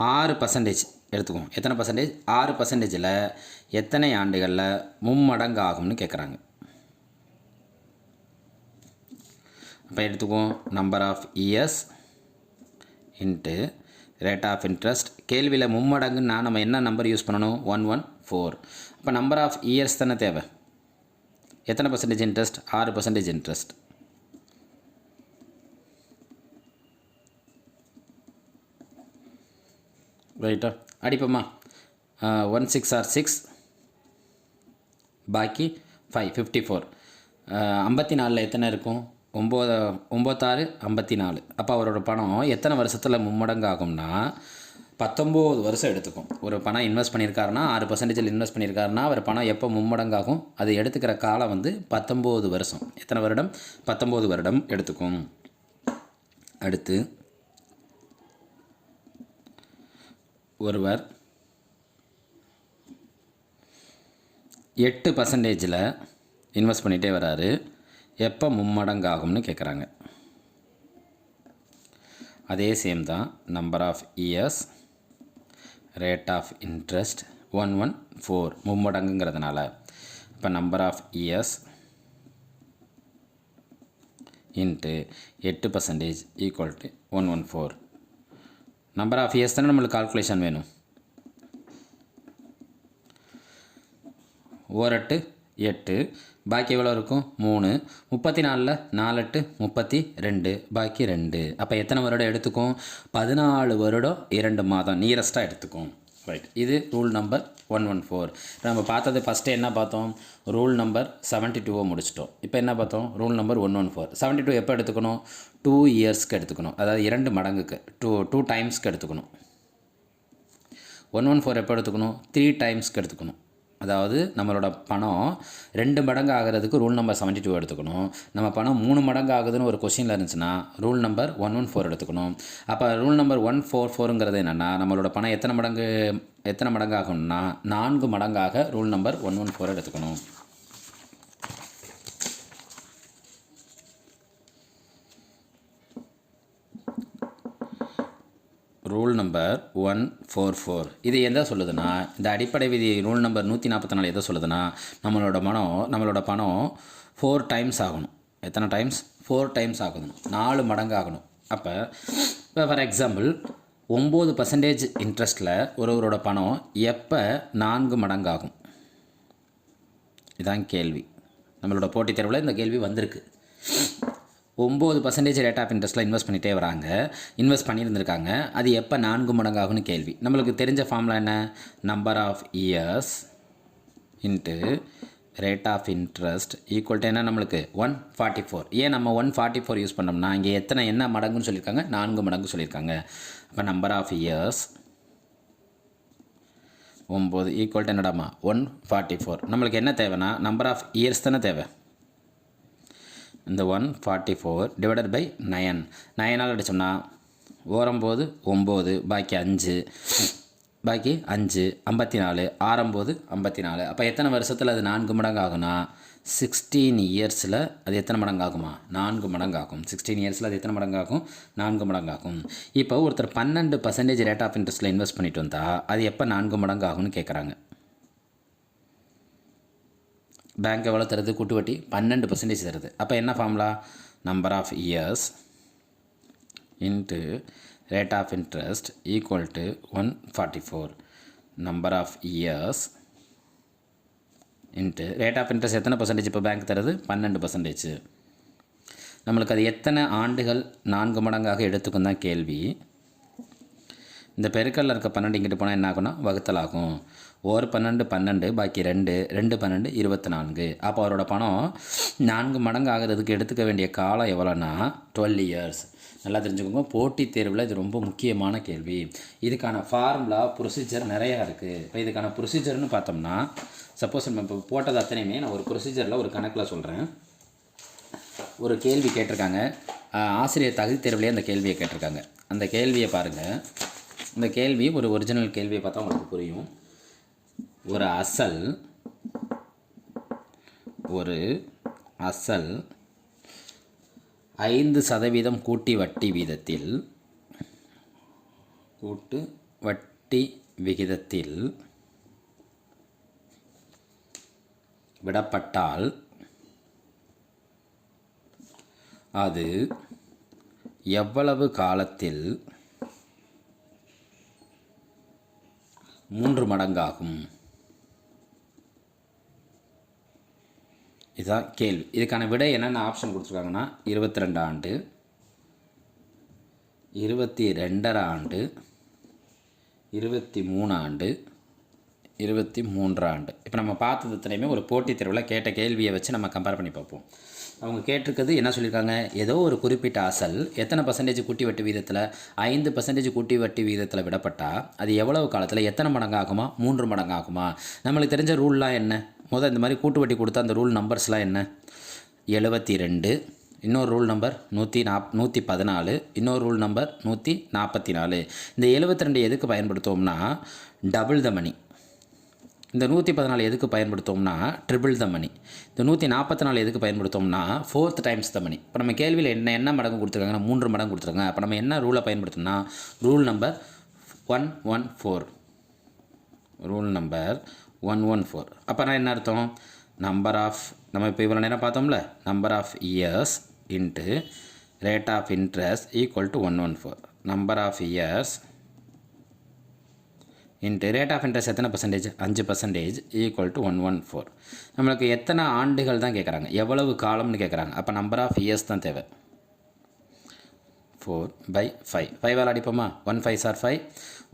6% எடுத்துக்குவோம். எத்தனை பர்சன்டேஜ்? 6%ல் எத்தனை ஆண்டுகளில் மும்மடங்கு ஆகும்னு கேட்குறாங்க. அப்போ எடுத்துக்குவோம் number of years into rate of interest. கேள்வியில் மும்மடங்குன்னா நம்ம என்ன நம்பர் யூஸ் பண்ணணும்? 114. அப்போ நம்பர் ஆஃப் இயர்ஸ் தானே தேவை. எத்தனை பர்சன்டேஜ் இன்ட்ரெஸ்ட்? 6% இன்ட்ரெஸ்ட். ரைட்டா? அடிப்போமா? 1 6 ஆர் 6, பாக்கி 5 54. 54ல் எத்தனை இருக்கும்? 9 9 54. அப்போ அவரோட பணம் எத்தனை வருஷத்தில் மும்மடங்கு ஆகும்னா 19 வருஷம் எடுத்துக்கும். ஒரு பணம் இன்வெஸ்ட் பண்ணியிருக்காருன்னா 6%ல் இன்வெஸ்ட் பண்ணியிருக்காருன்னா அவர் பணம் எப்போ மும்மடங்காகும்? அது எடுத்துக்கிற காலம் வந்து 19 வருஷம். எத்தனை வருடம்? 19 வருடம் எடுத்துக்கும். அடுத்து ஒருவர் 8% இன்வெஸ்ட் பண்ணிகிட்டே வராரு. எப்போ மும்மடங்கு ஆகும்னு கேட்குறாங்க. அதே சேம் தான். Number of years, rate of interest 114 மும்மடங்குங்கிறதுனால. இப்போ number of years into 8% equal to 114. Number of years தானே நம்மளுக்கு கால்குலேஷன் வேணும். 1 8, பாக்கி எவ்வளோ இருக்கும் 3. 34 4 8 32, பாக்கி 2. அப்போ எத்தனை வருடம் எடுத்துக்கும்? 14 வருடம் 2 மாதம் நியரஸ்ட்டாக எடுத்துக்கும். ரைட், இது ரூல் நம்பர் 114. நம்ம பார்த்தது ஃபஸ்ட்டு என்ன பார்த்தோம்? ரூல் நம்பர் 72 முடிச்சிட்டோம். இப்போ என்ன பார்த்தோம்? Rule number 114. 72 எப்போ எடுத்துக்கணும்? 2 இயர்ஸ்க்கு எடுத்துக்கணும். அதாவது 2 மடங்குக்கு, 2 டைம்ஸ்க்கு எடுத்துக்கணும். 114 எப்போ எடுத்துக்கணும்? 3 டைம்ஸ்க்கு எடுத்துக்கணும். அதாவது நம்மளோட பணம் 2 மடங்கு ஆகிறதுக்கு ரூல் நம்பர் 72 எடுத்துக்கணும். நம்ம பணம் 3 மடங்கு ஆகுதுன்னு ஒரு கொஸ்டினில் இருந்துச்சுன்னா ரூல் நம்பர் 114 எடுத்துக்கணும். அப்போ ரூல் நம்பர் 144ங்கிறது என்னென்னா, நம்மளோட பணம் எத்தனை மடங்கு ஆகும்னா 4 மடங்காக ரூல் நம்பர் 114 எடுத்துக்கணும். ரூல் நம்பர் 144 இது எதை சொல்லுதுன்னா, இந்த அடிப்படை விதி ரூல் நம்பர் 144 எதை சொல்லுதுன்னா, நம்மளோட பணம் 4 டைம்ஸ் ஆகணும். எத்தனை டைம்ஸ்? 4 டைம்ஸ் ஆகணும். 4 மடங்கு ஆகணும். அப்போ ஃபார் எக்ஸாம்பிள் 9% இன்ட்ரெஸ்ட்டில் ஒருவரோட பணம் எப்போ 4 மடங்கு ஆகும்? இதான் கேள்வி. நம்மளோட போட்டித் தேர்வில் இந்த கேள்வி வந்திருக்கு. 9% ரேட் ஆஃப் இன்ட்ரெஸ்ட்டில் இன்வெஸ்ட் பண்ணியிருந்திருக்காங்க. அது எப்போ 4 மடங்கு ஆகும்னு கேள்வி. நம்மளுக்கு தெரிஞ்ச ஃபார்முலா என்ன? Number of years into rate of interest equal to என்ன நம்மளுக்கு 144. ஏன் நம்ம 144 யூஸ் பண்ணோம்னா இங்கே என்ன மடங்குன்னு சொல்லியிருக்காங்க? 4 மடங்கு சொல்லியிருக்காங்க. அப்போ number of years 9 equal to என்னடாமா 144. நம்மளுக்கு என்ன தேவைன்னா நம்பர் ஆஃப் இயர்ஸ் தானே தேவை. இந்த 144 டிவைடட் பை 9. 9ஆல் அடித்தோம்னா 9 9, பாக்கி 5, 54, 6 54. அப்போ எத்தனை வருஷத்தில் அது 4 மடங்கு ஆகும்னா 16 இயர்ஸில் அது எத்தனை மடங்கு ஆகுமா? 4 மடங்கு ஆகும். 16 இயர்ஸில் அது எத்தனை மடங்கு ஆகும்? 4 மடங்கு ஆகும். இப்போ ஒருத்தர் 12% ரேட் ஆஃப் இன்ட்ரெஸ்ட்டில் இன்வெஸ்ட் பண்ணிட்டு வந்தால் அது எப்போ 4 மடங்கு ஆகும்னு கேட்குறாங்க. பேங்க் எவ்வளோ தருது? கூட்டு வட்டி 12% தருது. அப்போ என்ன formula? Number of years into rate of interest equal to 144. Number of years into rate of interest எத்தனை பர்சன்டேஜ் இப்போ பேங்க் தருது? 12%. நம்மளுக்கு அது எத்தனை ஆண்டுகள் 4 மடங்காக எடுத்துக்கும் தான் கேள்வி. இந்த பெருக்கல்ல இருக்க 12 இங்கிட்டு போனால் என்ன ஆகும்னா வகுத்தல் ஆகும். 12 12, பாக்கி 2 12 24. அப்போ அவரோட பணம் 4 மடங்கு ஆகிறதுக்கு எடுத்துக்க வேண்டிய காலம் எவ்வளோன்னா 12 இயர்ஸ். நல்லா தெரிஞ்சுக்கோங்க, போட்டித் தேர்வில் இது ரொம்ப முக்கியமான கேள்வி. இதுக்கான ஃபார்முலா ப்ரொசீஜர் நிறையா இருக்குது. இப்போ இதுக்கான ப்ரொசீஜர்னு பார்த்தோம்னா, சப்போஸ் நம்ம இப்போ போட்டது அத்தனையுமே நான் ஒரு ப்ரொசீஜரில் ஒரு கணக்கில் சொல்கிறேன். ஒரு கேள்வி கேட்டிருக்காங்க, ஆசிரியர் தகுதி தேர்வுலேயே அந்த கேள்வியை கேட்டிருக்காங்க. அந்த கேள்வியை பாருங்கள். இந்த கேள்வி ஒரு ஒரிஜினல் கேள்வியை பார்த்தா உங்களுக்கு புரியும். ஒரு அசல் 5% கூட்டு வட்டி விகிதத்தில் விடப்பட்டால் அது எவ்வளவு காலத்தில் 3 மடங்காகும்? இதுதான் கேள்வி. இதுக்கான விடை என்னென்ன ஆப்ஷன் கொடுத்துருக்காங்கன்னா 22 ஆண்டு, 22.5 ஆண்டு, 23 ஆண்டு, 23 ஆண்டு. இப்போ நம்ம பார்த்தது இத்தனையுமே ஒரு போட்டித் தேர்வில் கேட்ட கேள்வியை வச்சு நம்ம கம்பேர் பண்ணி பார்ப்போம். அவங்க கேட்டிருக்கிறது என்ன சொல்லியிருக்காங்க? ஏதோ ஒரு குறிப்பிட்ட அசல் எத்தனை பர்சன்டேஜ் கூட்டி வட்டி வீதத்தில் 5% கூட்டி வட்டி வீதத்தில் விடப்பட்டால் அது எவ்வளவு காலத்தில் எத்தனை மடங்கு ஆகுமா? 3 மடங்கு ஆகுமா? நம்மளுக்கு தெரிஞ்ச ரூல்லாம் என்ன? இந்த மாதிரி கூட்டு வட்டி கொடுத்தா அந்த ரூல் நம்பர்ஸ்லாம் என்ன? 72, இன்னொரு ரூல் நம்பர் 114, இன்னொரு ரூல் நம்பர் 144. இந்த 72 எதுக்கு பயன்படுத்துவோம்னா டபுள் த மணி. இந்த 114 எதுக்கு பயன்படுத்தோம்னா ட்ரிபிள் த மணி. இந்த 144 எதுக்கு பயன்படுத்தோம்னா 4th டைம்ஸ் த மணி. இப்போ நம்ம கேள்வியில் என்ன மடங்கு கொடுத்துருக்காங்கன்னா 3 மடங்கு கொடுத்துருக்காங்க. அப்போ நம்ம என்ன ரூலை பயன்படுத்தணும்னா ரூல் நம்பர் 114. Rule number 114. அப்போனா என்ன அர்த்தம்? நம்பர் ஆஃப், நம்ம இப்போ இவ்வளோ நேரம் பார்த்தோம்ல, number of years into rate of interest equal to 114. Number of years into rate of interest எத்தனை பர்சன்டேஜ்? 5% equal to 114. நம்மளுக்கு எத்தனை ஆண்டுகள் தான் கேட்குறாங்க, எவ்வளவு காலம்னு கேட்குறாங்க. அப்போ நம்பர் ஆஃப் இயர்ஸ் தான் தேவை. 4/5. 5 அடிப்போமா? 1 5 சார் 5,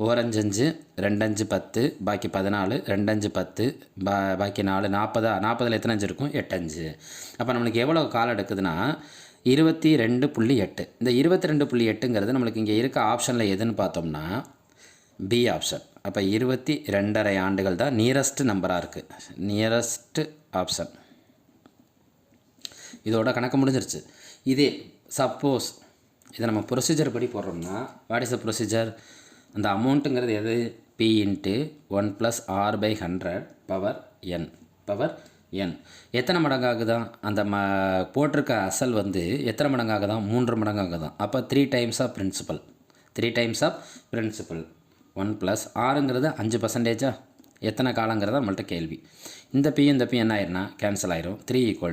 1 5 5, 2 5 10, பாக்கி 14, 2 5 10, பாக்கி 4 40. 40 எத்தனை 5 இருக்கும்? 8 5. அப்போ நம்மளுக்கு எவ்வளோ காலம் எடுக்குதுன்னா 22.8. இந்த 22.8ங்கிறது நம்மளுக்கு இங்கே இருக்க ஆப்ஷனில் எதுன்னு பார்த்தோம்னா பி ஆப்ஷன். அப்போ 22.5 ஆண்டுகள் தான் நியரஸ்ட் நம்பராக இருக்குது. Nearest option. இதோட கணக்கு முடிஞ்சிருச்சு. இதே சப்போஸ் இதை நம்ம ப்ரொசீஜர் படி போடுறோம்னா வாட் இஸ் த ப்ரொசீஜர்? அந்த அமௌண்ட்டுங்கிறது எது? B into 1 + r/100 power n. Power n எத்தனை மடங்காகுதான்? அந்த போட்டிருக்க அசல் வந்து எத்தனை மடங்காகுதான்? 3 மடங்காகுதான். அப்போ 3 times of principal. 3 times of principal. 1 + rங்கிறது 5%. எத்தனை காலங்கிறத நம்மள்ட்ட கேள்வி. இந்த பி என்ன ஆயிருன்னா கேன்சல் ஆயிரும். 3 =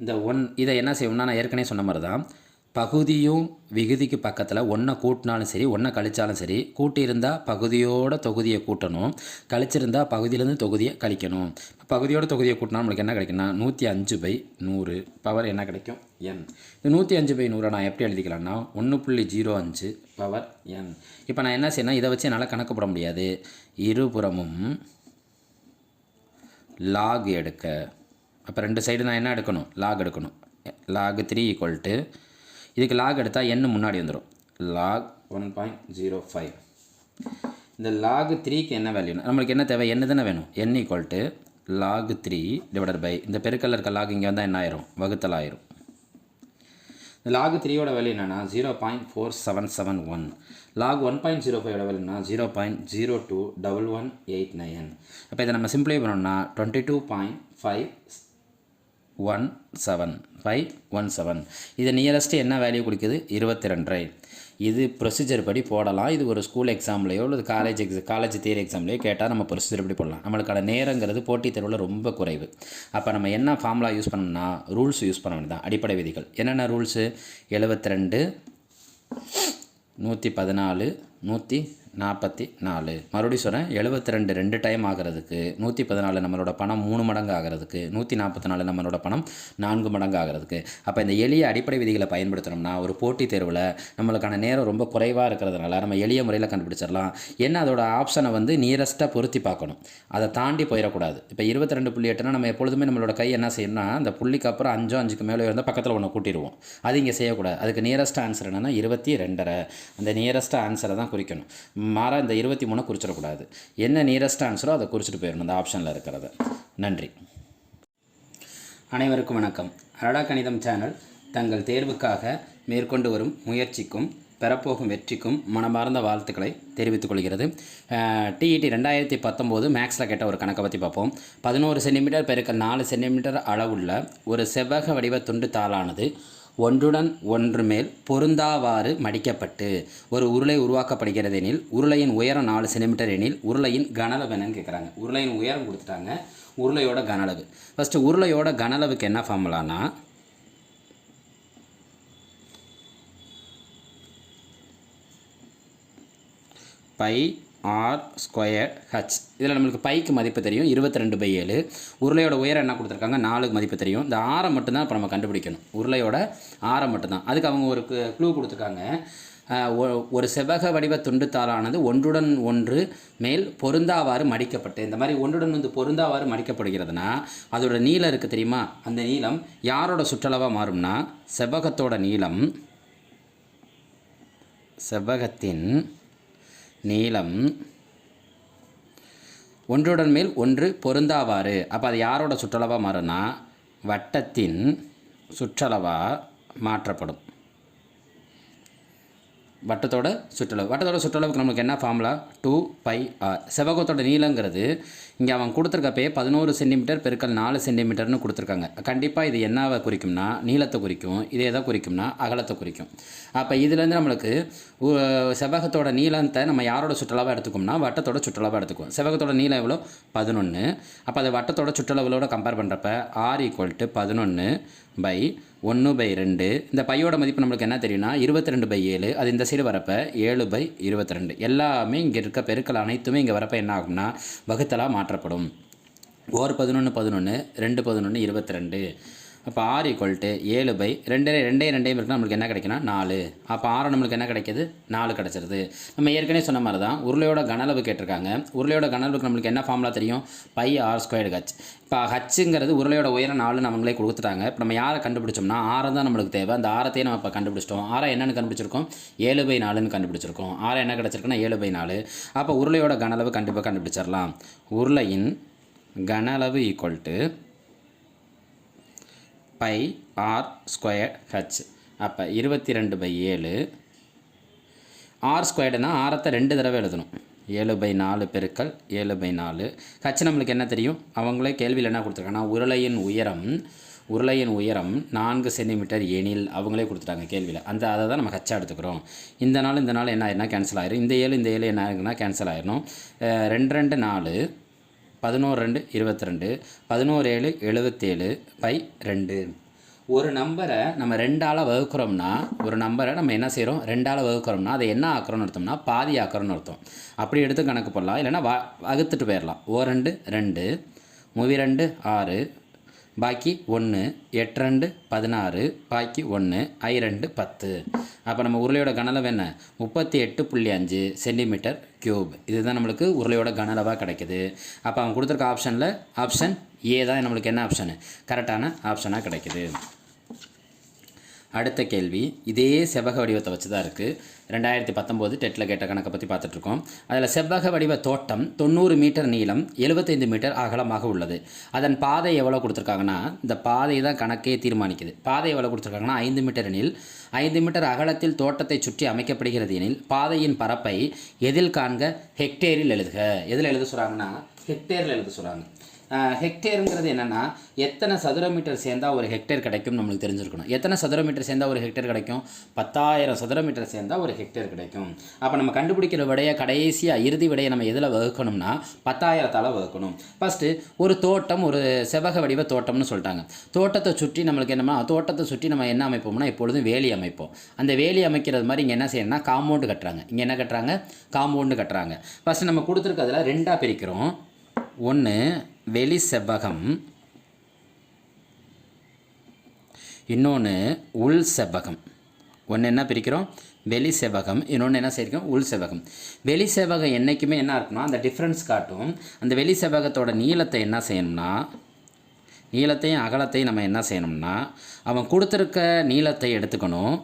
இந்த 1. இதை என்ன செய்வோம்னா நான் ஏற்கனவே சொன்ன மாதிரி தான், பகுதியும் விகுதிக்கு பக்கத்தில் 1 கூட்டினாலும் சரி 1 கழித்தாலும் சரி, கூட்டியிருந்தால் பகுதியோட தொகுதியை கூட்டணும், கழிச்சிருந்தால் பகுதியிலேருந்து தொகுதியை கழிக்கணும். பகுதியோட தொகுதியை கூட்டினா நம்மளுக்கு என்ன கிடைக்குன்னா 105/100 பவர் என்ன கிடைக்கும்? என். இந்த 105/100 நான் எப்படி எழுதிக்கலாம்னா 1.05 பவர் என். இப்போ நான் என்ன செய்யணும், இதை வச்சு என்னால் கணக்கு போட முடியாது. இருபுறமும் லாக் எடுக்க. அப்போ 2 சைடு நான் என்ன எடுக்கணும்? லாக் எடுக்கணும். லாக் 3 = இதுக்கு லாக் எடுத்தால் என்ன முன்னாடி வந்துடும்? லாக் 1.05. இந்த லாக் 3க்கு என்ன வேல்யூனா நம்மளுக்கு என்ன தேவை? என்ன தானே வேணும்? n = லாக் 3 இந்த பெருக்கல்ல இருக்க லாக் இங்கே வந்தால் என்ன ஆயிரும்? வகுத்தல் ஆயிரும். இந்த லாக் 3யோட வேல்யூ என்னென்னா 0.4771. லாக் 1.05ஓட வேல்யூனா 0.021189. அப்போ இதை நம்ம சிம்பிளை பண்ணோம்னா 22.517. இது நியரஸ்ட்டு என்ன வேல்யூ கொடுக்குது? 22. இது ப்ரொசீஜர் படி போடலாம். இது ஒரு ஸ்கூல் எக்ஸாம்லையோ இல்லை காலேஜ் தியரி எக்ஸாம்லையோ கேட்டால் நம்ம ப்ரொசீஜர் படி போடலாம். நம்மளுக்கான நேரங்கிறது போட்டித் தேர்வில் ரொம்ப குறைவு. அப்போ நம்ம என்ன ஃபார்முலா யூஸ் பண்ணணும்னா ரூல்ஸ் யூஸ் பண்ண வேண்டியதான். அடிப்படை விதிகள் என்னென்ன ரூல்ஸு? 72, 114, 144. மறுபடியும் சொல்கிறேன், 72 2 டைம் ஆகிறதுக்கு, 114 நம்மளோட பணம் 3 மடங்கு ஆகிறதுக்கு, 144 நம்மளோட பணம் 4 மடங்கு ஆகிறதுக்கு. அப்போ இந்த எளிய அடிப்படை விதிகளை பயன்படுத்தினோம்னா ஒரு போட்டித் தேர்வில் நம்மளுக்கான நேரம் ரொம்ப குறைவாக இருக்கிறதுனால நம்ம எளிய முறையில் கண்டுபிடிச்சிடலாம். என்ன அதோட ஆப்ஷனை வந்து நியரஸ்ட்டாக பொருத்தி பார்க்கணும், அதை தாண்டி போயிடக்கூடாது. இப்போ 22.8னா நம்ம எப்பொழுதுமே நம்மளோட கை என்ன செய்யணும்னா அந்த புள்ளிக்கு அப்புறம் 5க்கு மேலே இருந்தால் பக்கத்தில் ஒன்று கூட்டிடுவோம். அது இங்கே செய்யக்கூடாது. அதுக்கு நியரஸ்ட் ஆன்சர் என்னென்னா 22.5. அந்த நியரஸ்ட் ஆன்சரை தான் குறிக்கணும். மாறா இந்த 23 குறிச்சிடக்கூடாது. என்ன நியரஸ்ட் ஆன்சரோ அதை குறிச்சிட்டு போயிடணும் அந்த ஆப்ஷனில் இருக்கிறத. நன்றி. அனைவருக்கும் வணக்கம். அடடா கணிதம் சேனல் தங்கள் தேர்வுக்காக மேற்கொண்டு வரும் முயற்சிக்கும் பெறப்போகும் வெற்றிக்கும் மனமார்ந்த வாழ்த்துக்களை தெரிவித்துக் கொள்கிறது. டிஇடி 2019 மேக்ஸில் கேட்ட ஒரு கணக்கை பற்றி பார்ப்போம். 11 சென்டிமீட்டர் × 4 சென்டிமீட்டர் அளவுள்ள ஒரு செவ்வக வடிவ துண்டு தாளானது ஒன்றுடன் ஒன்று மேல் பொருந்தாவாறு மடிக்கப்பட்டு ஒரு உருளை உருவாக்கப்படுகிறது எனில் உருளையின் உயரம் 4 சென்டிமீட்டர் எனில் உருளையின் கனளவு என்னன்னு கேட்குறாங்க. உருளையின் உயரம் கொடுத்துட்டாங்க, உருளையோட கனளவு. ஃபஸ்ட்டு உருளையோட கனளவுக்கு என்ன ஃபார்முலானா πr²h. இதில் நம்மளுக்கு பைக்கு மதிப்பு தெரியும் 22/7. உருளையோட உயரம் என்ன கொடுத்துருக்காங்க? 4 மதிப்பு தெரியும். இந்த ஆரம் மட்டும்தான் இப்போ நம்ம கண்டுபிடிக்கணும். உருளையோட ஆரம் மட்டும்தான். அதுக்கு அவங்க ஒரு க்ளூ கொடுத்துருக்காங்க. ஒரு செவ்வக வடிவ துண்டுத்தாளானது ஒன்றுடன் ஒன்று மேல் பொருந்தாவாறு மடிக்கப்பட்டு, இந்த மாதிரி ஒன்றுடன் வந்து பொருந்தாவாறு மடிக்கப்படுகிறதுனா அதோட நீளம் இருக்குது தெரியுமா? அந்த நீளம் யாரோட சுற்றளவாக மாறும்னா செவ்வகத்தோட நீளம், செவ்வகத்தின் நீளம் ஒன்றுடன் மேல் ஒன்று பொருந்தாவாறு. அப்போ அது யாரோட சுற்றளவாக மாறும்னா வட்டத்தின் சுற்றளவாக மாற்றப்படும். வட்டத்தோட சுற்றளவுக்கு நமக்கு என்ன ஃபார்முலா 2πr. செவ்வகத்தோட நீளங்கிறது இங்கே அவன் கொடுத்துருக்கப்பே 11 சென்டிமீட்டர் பெருக்கல் 4 சென்டிமீட்டர்னு கொடுத்துருக்காங்க. கண்டிப்பாக இது என்னவை குறிக்கும்னா நீளத்தை குறிக்கும், இது எதை குறிக்கும்னா அகலத்தை குறிக்கும். அப்போ இதுலேருந்து நம்மளுக்கு செவ்வகத்தோட நீளத்தை நம்ம யாரோட சுற்றளவாக எடுத்துக்கோம்னா வட்டத்தோட சுற்றளவாக எடுத்துக்குவோம். செவ்வகத்தோட நீளம் எவ்வளோ 11. அப்போ அதை வட்டத்தோட சுற்றளவுகளோட கம்பேர் பண்ணுறப்ப r = 11/1/2. இந்த பையோட மதிப்பு நம்மளுக்கு என்ன தெரியும்னா 22/7. அது இந்த சைடு வரப்போ 7/22. எல்லாமே இங்கே இருக்க பெருக்கள் அனைத்துமே இங்கே வரப்போ என்ன ஆகும்னா வகுத்தலாக மாற்றப்படும். 1 11 2 11 22. அப்போ r = 7/2. இருக்குன்னா நம்மளுக்கு என்ன கிடைக்குன்னா 4. அப்போ r நம்மளுக்கு என்ன கிடைக்கிது 4 கிடச்சிருது. நம்ம ஏற்கனவே சொன்ன மாதிரி தான் உருளையோட கனளவு கேட்டிருக்காங்க. உருளையோட கனளவுக்கு நம்மளுக்கு என்ன ஃபார்முலா தெரியும் πr²h. இப்போ ஹச்சுங்கிறது உருளையோட உயரம் 4 அவங்களே கொடுத்துட்டாங்க. இப்போ நம்ம யாரை கண்டுபிடிச்சோம்னா ஆரம் தான் நம்மளுக்கு தேவை. அந்த ஆரத்தையே நம்ம இப்போ கண்டுபிடிச்சிட்டோம். ஆரம் என்னென்னு கண்டுபிடிச்சிருக்கோம் 7/4ன்னு கண்டுபிடிச்சிருக்கோம். ஆரம் என்ன கிடச்சிருக்குன்னா 7/4. அப்போ உருளையோட கனளவு கண்டிப்பாக கண்டுபிடிச்சிடலாம். உருளையின் கனளவு = πr²h. அப்போ 22/7. r²னா ஆரத்தை 2 தடவை எழுதணும். 7/4 பெருக்கல் 7/4. ஹச் நம்மளுக்கு என்ன தெரியும், அவங்களே கேள்வியில் என்ன கொடுத்துருக்காங்கன்னா உருளையின் உயரம் 4 சென்டிமீட்டர் எனில் அவங்களே கொடுத்துட்டாங்க கேள்வியில். அதை தான் நம்ம ஹச்சா எடுத்துக்கிறோம். இந்த நாள் என்ன ஆயிருன்னா கேன்சல் ஆயிரும். இந்த 7 என்ன ஆயிருக்குன்னா கேன்சல் ஆயிடணும். 2 2 4 11 2 22 11 7 77/2. ஒரு நம்பரை நம்ம 2ஆல் வகுக்கிறோம்னா நம்ம என்ன செய்கிறோம் 2ஆல் வகுக்கிறோம்னா அதை என்ன ஆக்குறோம்னு அர்த்தம்னா பாதி ஆக்குறோம்னு அர்த்தம். அப்படி எடுத்து கணக்கு போடலாம். இல்லைன்னா வகுத்துட்டு போயிடலாம். 2 2 2 6 பாக்கி 1 8 2 16 பாக்கி 1 2 10. அப்போ நம்ம உருளையோட கனளவு என்ன 38.5 சென்டிமீட்டர் கியூப். இதுதான் நம்மளுக்கு உருளையோட கனளவாக கிடைக்குது. அப்போ அவன் கொடுத்துருக்க ஆப்ஷனில் ஆப்ஷன் ஏ தான் நம்மளுக்கு என்ன ஆப்ஷனு கரெக்டான ஆப்ஷனாக கிடைக்குது. அடுத்த கேள்வி இதே செவ்வக வடிவத்தை வச்சு தான் இருக்குது. 2019 டெட்டில் கேட்ட கணக்கை பற்றி பார்த்துட்ருக்கோம். அதில் செவ்வக வடிவ தோட்டம் 90 மீட்டர் நீளம் 75 மீட்டர் அகலமாக உள்ளது. அதன் பாதை எவ்வளோ கொடுத்துருக்காங்கன்னா இந்த பாதை தான் கணக்கே தீர்மானிக்குது. பாதை எவ்வளோ கொடுத்துருக்காங்கன்னா 5 மீட்டர் எனில் 5 மீட்டர் அகலத்தில் தோட்டத்தை சுற்றி அமைக்கப்படுகிறது எனில் பாதையின் பரப்பை எதில் காண்க ஹெக்டேரில் எழுதுக. எதில் எழுத சொல்கிறாங்கன்னா ஹெக்டேரில் எழுத சொல்கிறாங்க. ஹெக்டேருங்கிறது என்னென்னா எத்தனை சதுர மீட்டர் சேர்ந்தால் ஒரு ஹெக்டேர் கிடைக்கும் நம்மளுக்கு தெரிஞ்சிருக்கணும். எத்தனை சதுர மீட்டர் சேர்ந்தால் ஒரு ஹெக்டேர் கிடைக்கும் 10,000 சதுர மீட்டர் சேர்ந்தால் ஒரு ஹெக்டேர் கிடைக்கும். அப்போ நம்ம கண்டுபிடிக்கிற விடையை கடைசியாக இறுதி விடையை நம்ம எதில் வகுக்கணும்னா 10,000ஆல் வகுக்கணும். ஃபஸ்ட்டு ஒரு தோட்டம் ஒரு செவ்வக வடிவ தோட்டம்னு சொல்லிட்டாங்க. தோட்டத்தை சுற்றி நம்மளுக்கு என்னமா தோட்டத்தை சுற்றி நம்ம என்ன அமைப்போம்னா எப்பொழுதும் வேலி அமைப்போம். அந்த வேலி அமைக்கிறது மாதிரி இங்கே என்ன செய்யணும்னா காம்பவுண்டு கட்டுறாங்க. இங்கே என்ன கட்டுறாங்க காம்பவுண்டு கட்டுறாங்க. ஃபஸ்ட்டு நம்ம கொடுத்துருக்கிறதுல 2ஆக பிரிக்கிறோம். ஒன்று வெளி செவ்வகம், இன்னொன்று உள் செவ்வகம். ஒன்று என்ன பிரிக்கிறோம் வெளி செவ்வகம், இன்னொன்று என்ன செய்கிறோம் உள் செவ்வகம். வெளி செவ்வகம் என்றைக்குமே என்ன இருக்குன்னா அந்த டிஃப்ரென்ஸ் காட்டும். அந்த வெளி செவ்வகத்தோட நீளத்தை என்ன செய்யணும்னா நீளத்தையும் அகலத்தையும் நம்ம என்ன செய்யணும்னா அவன் கொடுத்துருக்க நீளத்தை எடுத்துக்கணும்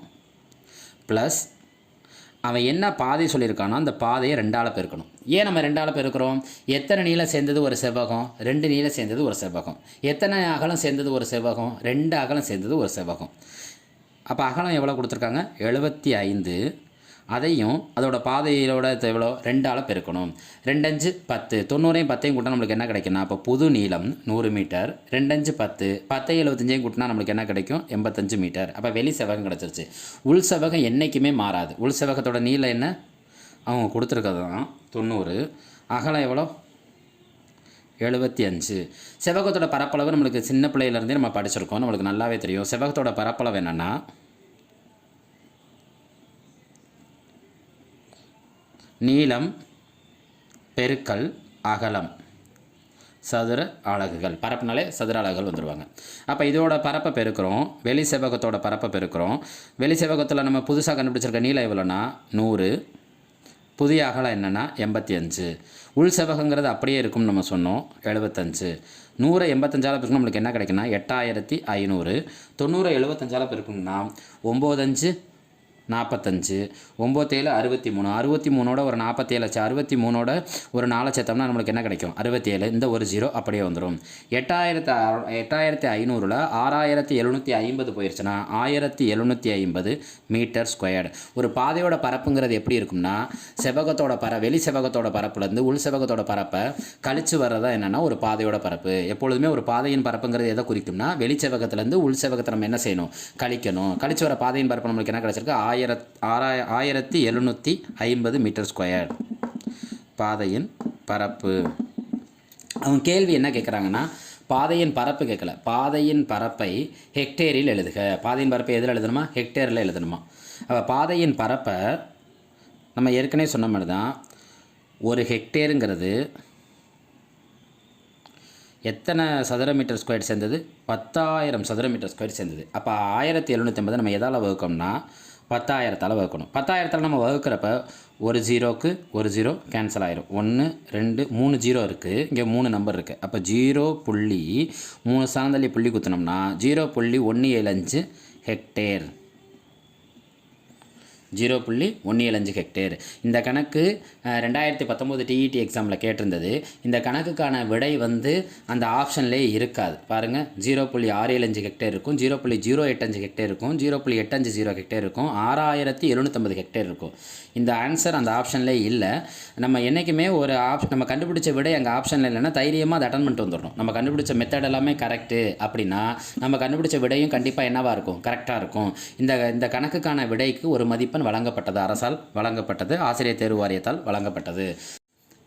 ப்ளஸ் அவன் என்ன பாதை சொல்லியிருக்கானோ அந்த பாதையை 2ஆல் பெருக்கணும். ஏன் நம்ம 2ஆல் பெருக்கிறோம் எத்தனை நீளம் சேர்ந்தது ஒரு செவ்வகம் 2 நீளம் சேர்ந்தது ஒரு செவ்வகம். எத்தனை அகலம் சேர்ந்தது ஒரு செவ்வகம் 2 அகலம் சேர்ந்தது ஒரு செவ்வகம். அப்போ அகலம் எவ்வளோ கொடுத்துருக்காங்க 75. அதையும் அதோட பாதையோட எவ்வளோ 2ஆல் பெருக்கணும். 2 5 10 90 10 கூட்டினா நம்மளுக்கு என்ன கிடைக்கும்னா அப்போ புது நீளம் 100 மீட்டர். 2 5 10 10 75 கூட்டினா நம்மளுக்கு என்ன கிடைக்கும் 85 மீட்டர். அப்போ வெளி செவ்வகம் கிடச்சிருச்சு. உள் செவ்வகம் என்றைக்குமே மாறாது. உள் செவ்வகத்தோட நீளம் என்ன அவங்க கொடுத்துருக்கிறது தான் 90. அகலம் எவ்வளோ 75. செவ்வகத்தோட பரப்பளவு நம்மளுக்கு சின்ன பிள்ளையிலேருந்தே நம்ம படிச்சிருக்கோம். நம்மளுக்கு நல்லாவே தெரியும். செவ்வகத்தோட பரப்பளவு என்னென்னா நீளம் பெருக்கல் அகலம் சதுர அலகுகள். பரப்புனாலே சதுர அலகுகள் வந்துடுவாங்க. அப்போ இதோட பரப்பை பெருக்கிறோம். வெளி செவ்வகத்தோட பரப்பை பெருக்கிறோம். வெளி செவ்வகத்தில் நம்ம புதுசாக கண்டுபிடிச்சிருக்க நீளம் எவ்வளோன்னா 100. புதிய அகலம் என்னென்னா 85. உள் செவ்வகங்கிறது அப்படியே இருக்கும்னு நம்ம சொன்னோம் 75. 100 85ஆல் பெருக்கணும் நம்மளுக்கு என்ன கிடைக்குன்னா 8500. 90 75ஆல் பெருக்கணும்னா 9 5 45, 9 7 63, 63ஓட ஒரு 47 63ஓட ஒரு 4 சேர்த்தோம்னா நம்மளுக்கு என்ன கிடைக்கும் 67. இந்த ஒரு 0 அப்படியே வந்துடும். 8500ல் 6750 போயிடுச்சுன்னா 1750 மீட்டர் ஸ்கொயர்டு. ஒரு பாதையோட பரப்புங்கிறது எப்படி இருக்கும்னா செவ்வகத்தோட வெளி செவ்வகத்தோட பரப்புலேருந்து உள் செவ்வகத்தோட பரப்பை கழிச்சு வர்றதா என்னென்னா ஒரு பாதையோட பரப்பு. எப்பொழுதுமே ஒரு பாதையின் பரப்புங்கிறது எதை குறிக்கும்னா வெளி செவ்வகத்துலேருந்து உள் செவ்வகத்தை நம்ம என்ன செய்யணும், கழிக்கணும். கழிச்சு வர பாதையின் பரப்பு நம்மளுக்கு என்ன கிடச்சிருக்கு 1750 மீட்டர் ஸ்கொயர் பாதையின் பரப்பு. அவங்க கேள்வி என்ன கேட்குறாங்கன்னா பாதையின் பரப்பு கேட்கல, பாதையின் பரப்பை ஹெக்டேரில் எழுதுக. பாதையின் பரப்பை எதில் எழுதணுமா, ஹெக்டேரில் எழுதணுமா. அப்போ பாதையின் பரப்பை நம்ம ஏற்கனவே சொன்ன மாதிரி தான், ஒரு ஹெக்டேருங்கிறது எத்தனை சதுர மீட்டர் ஸ்கொயர் சேர்ந்தது, 10,000 சதுர மீட்டர் ஸ்கொயர் சேர்ந்தது. அப்போ 1750 நம்ம எதால் வகுக்கோம்னா 10,000ஆல் வகுக்கணும். 10,000ஆல் நம்ம வகுக்கிறப்ப ஒரு 0க்கு ஒரு 0 கேன்சல் ஆயிரும். 1 2 3 0 இருக்குது, இங்கே 3 நம்பர் இருக்குது. அப்போ 0.3 சார்ந்தள்ளி புள்ளி குத்தினோம்னா 0.175 ஹெக்டேர், 0.175 ஹெக்டேர். இந்த கணக்கு 2019 டிஇடி எக்ஸாமில் கேட்டிருந்தது. இந்த கணக்குக்கான விடை அந்த ஆப்ஷன்லேயே இருக்காது பாருங்கள். 0.675 ஹெக்டேர் இருக்கும், 0.085 ஹெக்டேர் இருக்கும், 0.850 ஹெக்டேர் இருக்கும், 6750 ஹெக்டேர் இருக்கும். இந்த ஆன்சர் அந்த ஆப்ஷன்லேயே இல்லை. நம்ம என்றைக்குமே ஒரு நம்ம கண்டுபிடிச்ச விடை அங்கே ஆப்ஷனில் இல்லைன்னா தைரியமாக அதை அட்டன் பண்ணிட்டு வந்துடணும். நம்ம கண்டுபிடிச்ச மெத்தட் எல்லாமே கரெக்டு அப்படின்னா நம்ம கண்டுபிடிச்ச விடையும் கண்டிப்பாக என்னவாக இருக்கும், கரெக்டாக இருக்கும். இந்த கணக்குக்கான விடைக்கு ஒரு மதிப்பெண் வழங்கப்பட்டது, அரசால் வழங்கப்பட்டது, ஆசிரியர் தேர்வு வாரியத்தால் வழங்கப்பட்டது.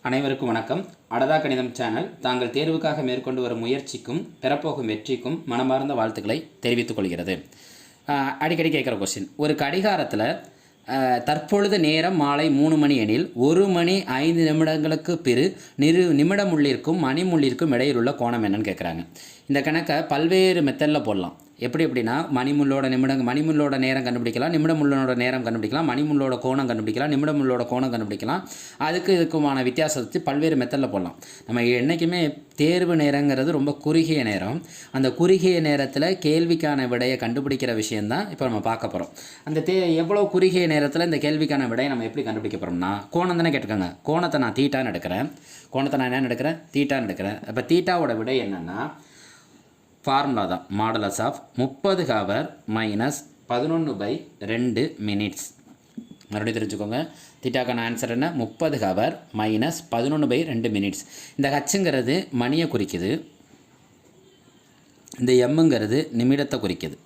அனைவருக்கும் வணக்கம். அடதா கணிதம் சேனல் தாங்கள் தேர்வுக்காக மேற்கொண்டு வரும் முயற்சிக்கும் பெறப்போகும் வெற்றிக்கும் மனமார்ந்த வாழ்த்துக்களை தெரிவித்துக் கொள்கிறது. அடிக்கடி கேட்குற கொஸ்டின், ஒரு கடிகாரத்தில் தற்பொழுது நேரம் மாலை 3 மணி எனில் 1 மணி 5 நிமிடங்களுக்கு நிமிடம் உள்ளிற்கும் மணி முள்ளிற்கும் இடையில் உள்ள கோணம் என்னன்னு கேட்குறாங்க. இந்த கணக்கை பல்வேறு மெத்தடில் போடலாம். எப்படின்னா மணிமுள்ளோட நேரம் கண்டுபிடிக்கலாம், நிமிடமுள்ளோட நேரம் கண்டுபிடிக்கலாம், மணிமுள்ளோட கோணம் கண்டுபிடிக்கலாம், நிமிடமுள்ளோட கோணம் கண்டுபிடிக்கலாம். இதுக்குமான வித்தியாசத்தை பல்வேறு மெத்தடில் போடலாம். நம்ம என்றைக்குமே தேர்வு நேரங்கிறது ரொம்ப குறுகிய நேரம். அந்த குறுகிய நேரத்தில் கேள்விக்கான விடையை கண்டுபிடிக்கிற விஷயந்தான் இப்போ நம்ம பார்க்க போகிறோம். அந்த எவ்வளோ குறுகிய நேரத்தில் இந்த கேள்விக்கான விடையை நம்ம எப்படி கண்டுபிடிக்க போகிறோம்னா, கோணம் தானே கேட்டிருக்காங்க. கோணத்தை நான் தீட்டான்னு எடுக்கிறேன். என்ன எடுக்கிறேன், தீட்டான்னு எடுக்கிறேன். அப்போ தீட்டாவோட விடை என்னென்னா ஃபார்முலா தான், modulus of 30 hour minus 11/2 minutes. மறுபடியும் தெரிஞ்சுக்கோங்க, தீட்டாக்கான ஆன்சர் என்ன, 30 ஹவர் மைனஸ் 11/2 மினிட்ஸ். இந்த ஹச்சுங்கிறது மணியை குறிக்குது, இந்த எம்முங்கிறது நிமிடத்தை குறிக்குது.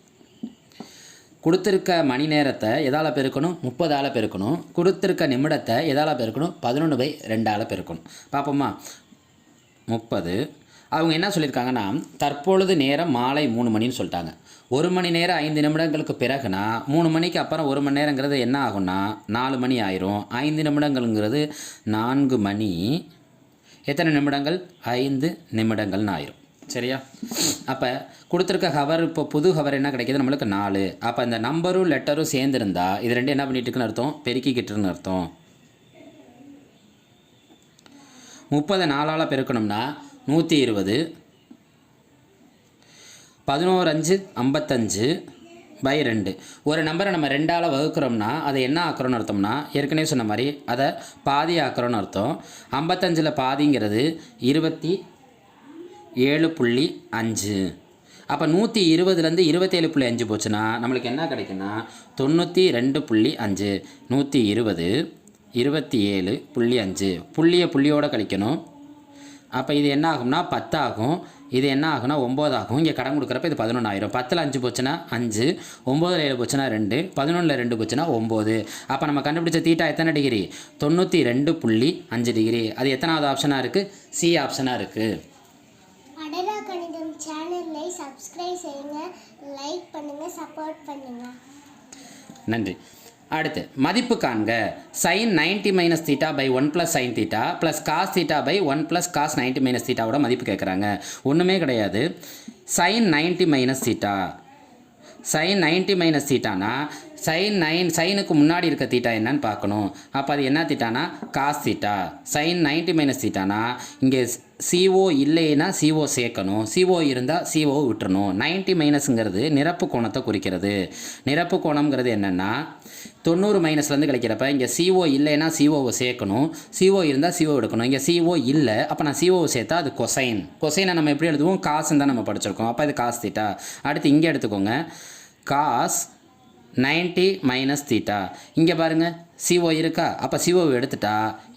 கொடுத்துருக்க மணி நேரத்தை எதால் பெருக்கணும், 30ஆல் பெருக்கணும். கொடுத்துருக்க நிமிடத்தை எதால் பெருக்கணும், 11/2ஆல் பெருக்கணும். பார்ப்போமா, 30. அவங்க என்ன சொல்லியிருக்காங்கன்னா தற்பொழுது நேரம் மாலை 3 மணின்னு சொல்லிட்டாங்க. 1 மணி நேரம் 5 நிமிடங்களுக்கு பிறகுனா 3 மணிக்கு அப்புறம் 1 மணி நேரங்கிறது என்ன ஆகும்னா 4 மணி ஆயிரும். 5 நிமிடங்கள்ங்கிறது 4 மணி, எத்தனை நிமிடங்கள், 5 நிமிடங்கள்னு ஆயிரும். சரியா? அப்போ கொடுத்துருக்க ஹவர், இப்போ புது ஹவர் என்ன கிடைக்கிது நம்மளுக்கு 4. அப்போ இந்த நம்பரும் லெட்டரும் சேர்ந்துருந்தா இது ரெண்டு என்ன பண்ணிட்டுருக்குன்னு அர்த்தம், பெருக்கிக்கிட்டுன்னு அர்த்தம். 30 4ஆல் பெருக்கணும்னா 120, 11×5 55/2. ஒரு நம்பரை நம்ம 2ஆல் வகுக்கிறோம்னா அதை என்ன ஆக்குறோன்னு அர்த்தம்னா, ஏற்கனவே சொன்ன மாதிரி அதை பாதி ஆக்குறோன்னு அர்த்தம். 55ல் பாதிங்கிறது 27.5. அப்போ 120லேருந்து 27.5 போச்சுன்னா நம்மளுக்கு என்ன கிடைக்குன்னா 92.5. 120 27.5 புள்ளியோடு கழிக்கணும். அப்போ இது என்ன ஆகும்னா 10 ஆகும், இது என்ன ஆகும்னா 9 ஆகும். இங்கே கடன் கொடுக்குறப்ப இது 11 ஆயிரும். 10ல் 5 போச்சுன்னா 5, 9ல் 7 போச்சுன்னா 2, 11ல் 2 போச்சுன்னா 9. அப்போ நம்ம கண்டுபிடிச்ச தீட்டா எத்தனை டிகிரி, 92.5 டிகிரி. அது எத்தனாவது ஆப்ஷனாக இருக்குது, சி ஆப்ஷனாக இருக்குது. அடடா கணிதம் சேனலை சப்ஸ்கிரைப் செய்யுங்க, லைக் பண்ணுங்கள், சப்போர்ட் பண்ணுங்கள். நன்றி. அடுத்து மதிப்பு காண்க. sin 90 minus theta by 1 + sin theta plus cos theta by 1 + cos 90 minus தீட்டாவோட மதிப்பு கேட்குறாங்க. ஒன்றுமே கிடையாது. sin 90 minus theta, sin 90 minus தீட்டானா சைனுக்கு முன்னாடி இருக்க தீட்டா என்னன்னு பார்க்கணும். அப்போ அது என்ன தீட்டானா காஸ் தீட்டா. சைன் 90 மைனஸ் தீட்டானா இங்கே சிஓ இல்லைன்னா சிஓ சேர்க்கணும், சிஓ இருந்தால் சிஓ விட்டுறணும். 90 மைனஸுங்கிறது நிரப்பு கோணத்தை குறிக்கிறது. நிரப்பு கோணம்ங்கிறது என்னென்னா 90 மைனஸ்லேருந்து கிடைக்கிறப்ப இங்கே சிஓ இல்லைன்னா சிஓவை சேர்க்கணும், சிஓ இருந்தால் சிஓ எடுக்கணும். இங்கே சிஓ இல்லை, அப்போ நான் சிஓவை சேர்த்தா அது கொசைனை நம்ம எப்படி எழுதுவோம், காசுன்னு தான் நம்ம படிச்சிருக்கோம். அப்போ இது காஸ் தீட்டா. அடுத்து இங்கே எடுத்துக்கோங்க, காஸ் 90 மைனஸ் தீட்டா. இங்கே பாருங்கள் சிஓ இருக்கா, அப்போ சிஓவை எடுத்துட்டா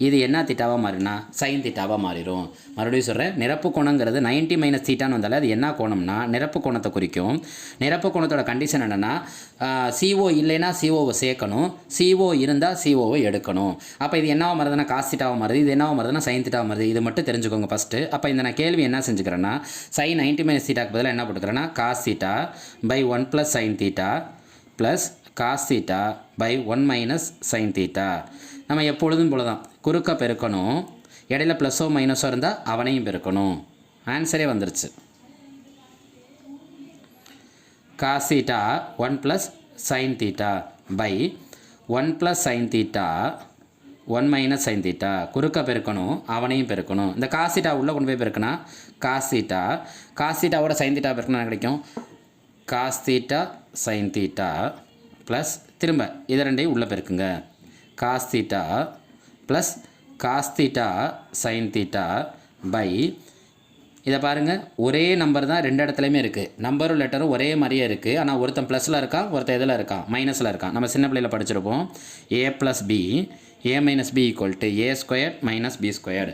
இது என்ன தீட்டாவாக மாறினா சைன் தீட்டாவாக மாறிடும். மறுபடியும் சொல்கிறேன், நிரப்பு கோணங்கிறது 90 மைனஸ் தீட்டான்னு வந்தாலே அது என்ன கோணம்னா நிரப்பு கோணத்தை குறிக்கும். நிரப்பு கோணத்தோட கண்டிஷன் என்னென்னா சிஓ இல்லைன்னா சிஓவை சேர்க்கணும், சிஓ இருந்தால் சிஓவை எடுக்கணும். அப்போ இது என்னவாக மாறுதுன்னா காஸ் தீட்டாவாக மாறுது, இது என்னவாக மாறுதுன்னா சைன் தீட்டாவாக மாறுது. இது மட்டும் தெரிஞ்சுக்கோங்க ஃபஸ்ட்டு. அப்போ இந்த நான் கேள்வி என்ன செஞ்சுக்கிறேன்னா சைன் 90 மைனஸ் தீட்டாக்கு பதிலாக என்ன போட்டுக்கிறேன்னா cos theta by 1 plus sine theta plus cos theta by 1 minus sine theta. நம்ம எப்பொழுதும் போல தான் குறுக்க பெருக்கணும், இடையில ப்ளஸ்ஸோ மைனஸோ இருந்தால் அவனையும் பெருக்கணும். ஆன்சரே வந்துருச்சு. Cos theta 1 plus sine theta by 1 plus sine theta 1 minus sine theta. குறுக்க பெருக்கணும், அவனையும் பெருக்கணும். இந்த காஸ் தீட்டா உள்ளே கொண்டு போய் பெருக்கினா காஸ் தீட்டாவோட சைன் தீட்டா பெருக்கினா கிடைக்கும் cos theta sine theta plus திரும்ப இதை ரெண்டையும் உள்ளே பெருக்குங்க, cos theta plus cos theta sine theta by இதை பாருங்கள் ஒரே நம்பர் தான் ரெண்டு இடத்துலையுமே இருக்குது, நம்பரும் லெட்டரும் ஒரே மாதிரியே இருக்குது. ஆனால் ஒருத்தன் ப்ளஸில் இருக்கான், ஒருத்தன் எதில் இருக்கான் மைனஸில் இருக்கான். நம்ம சின்ன பிள்ளையில் படிச்சிருப்போம் A plus B A minus B equal to A square minus B square.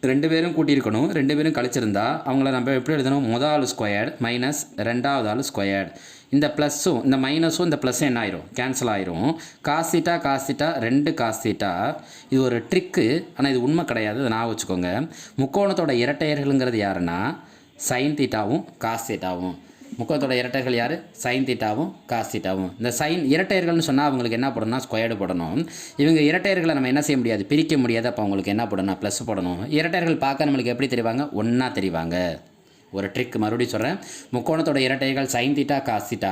ரெண்டு பேரும் கூட்டியிருக்கணும், ரெண்டு பேரும் கழிச்சிருந்தா அவங்கள நம்ம எப்படி எழுதணும், முதல் ஆள் ஸ்கொயர் மைனஸ் ரெண்டாவது ஆள் ஸ்கொயர். இந்த ப்ளஸ்ஸும் இந்த மைனஸும் இந்த ப்ளஸ்ஸும் என்ன ஆயிரும் கேன்சல் ஆயிரும். காஸ் தீட்டா ரெண்டு காஸ் தீட்டா. இது ஒரு ட்ரிக்கு, ஆனால் இது உண்மை கிடையாது, அதை நான் வச்சுக்கோங்க. முக்கோணத்தோட இரட்டையர்கள்ங்கிறது யாருன்னா சைன் தீட்டாவும் காஸ் தீட்டாவும். முக்கோணத்தோட இரட்டைகள் யார், சைன் தீட்டாவும் காஸ் தீட்டாவும். இந்த சைன் இரட்டையர்கள்னு சொன்னால் அவங்களுக்கு என்ன போடணும்னா ஸ்கொயர்டு போடணும். இவங்க இரட்டையர்களை நம்ம என்ன செய்ய முடியாது, பிரிக்க முடியாது. அப்போ அவங்களுக்கு என்ன போடணும், ப்ளஸ் போடணும். இரட்டையர்கள் பார்க்க நம்மளுக்கு எப்படி தெரிவாங்க, ஒன்றா தெரிவாங்க. ஒரு ட்ரிக் மறுபடியும் சொல்கிறேன், முக்கோணத்தோட இரட்டைகள் சைன் தீட்டா காஸ் தீட்டா.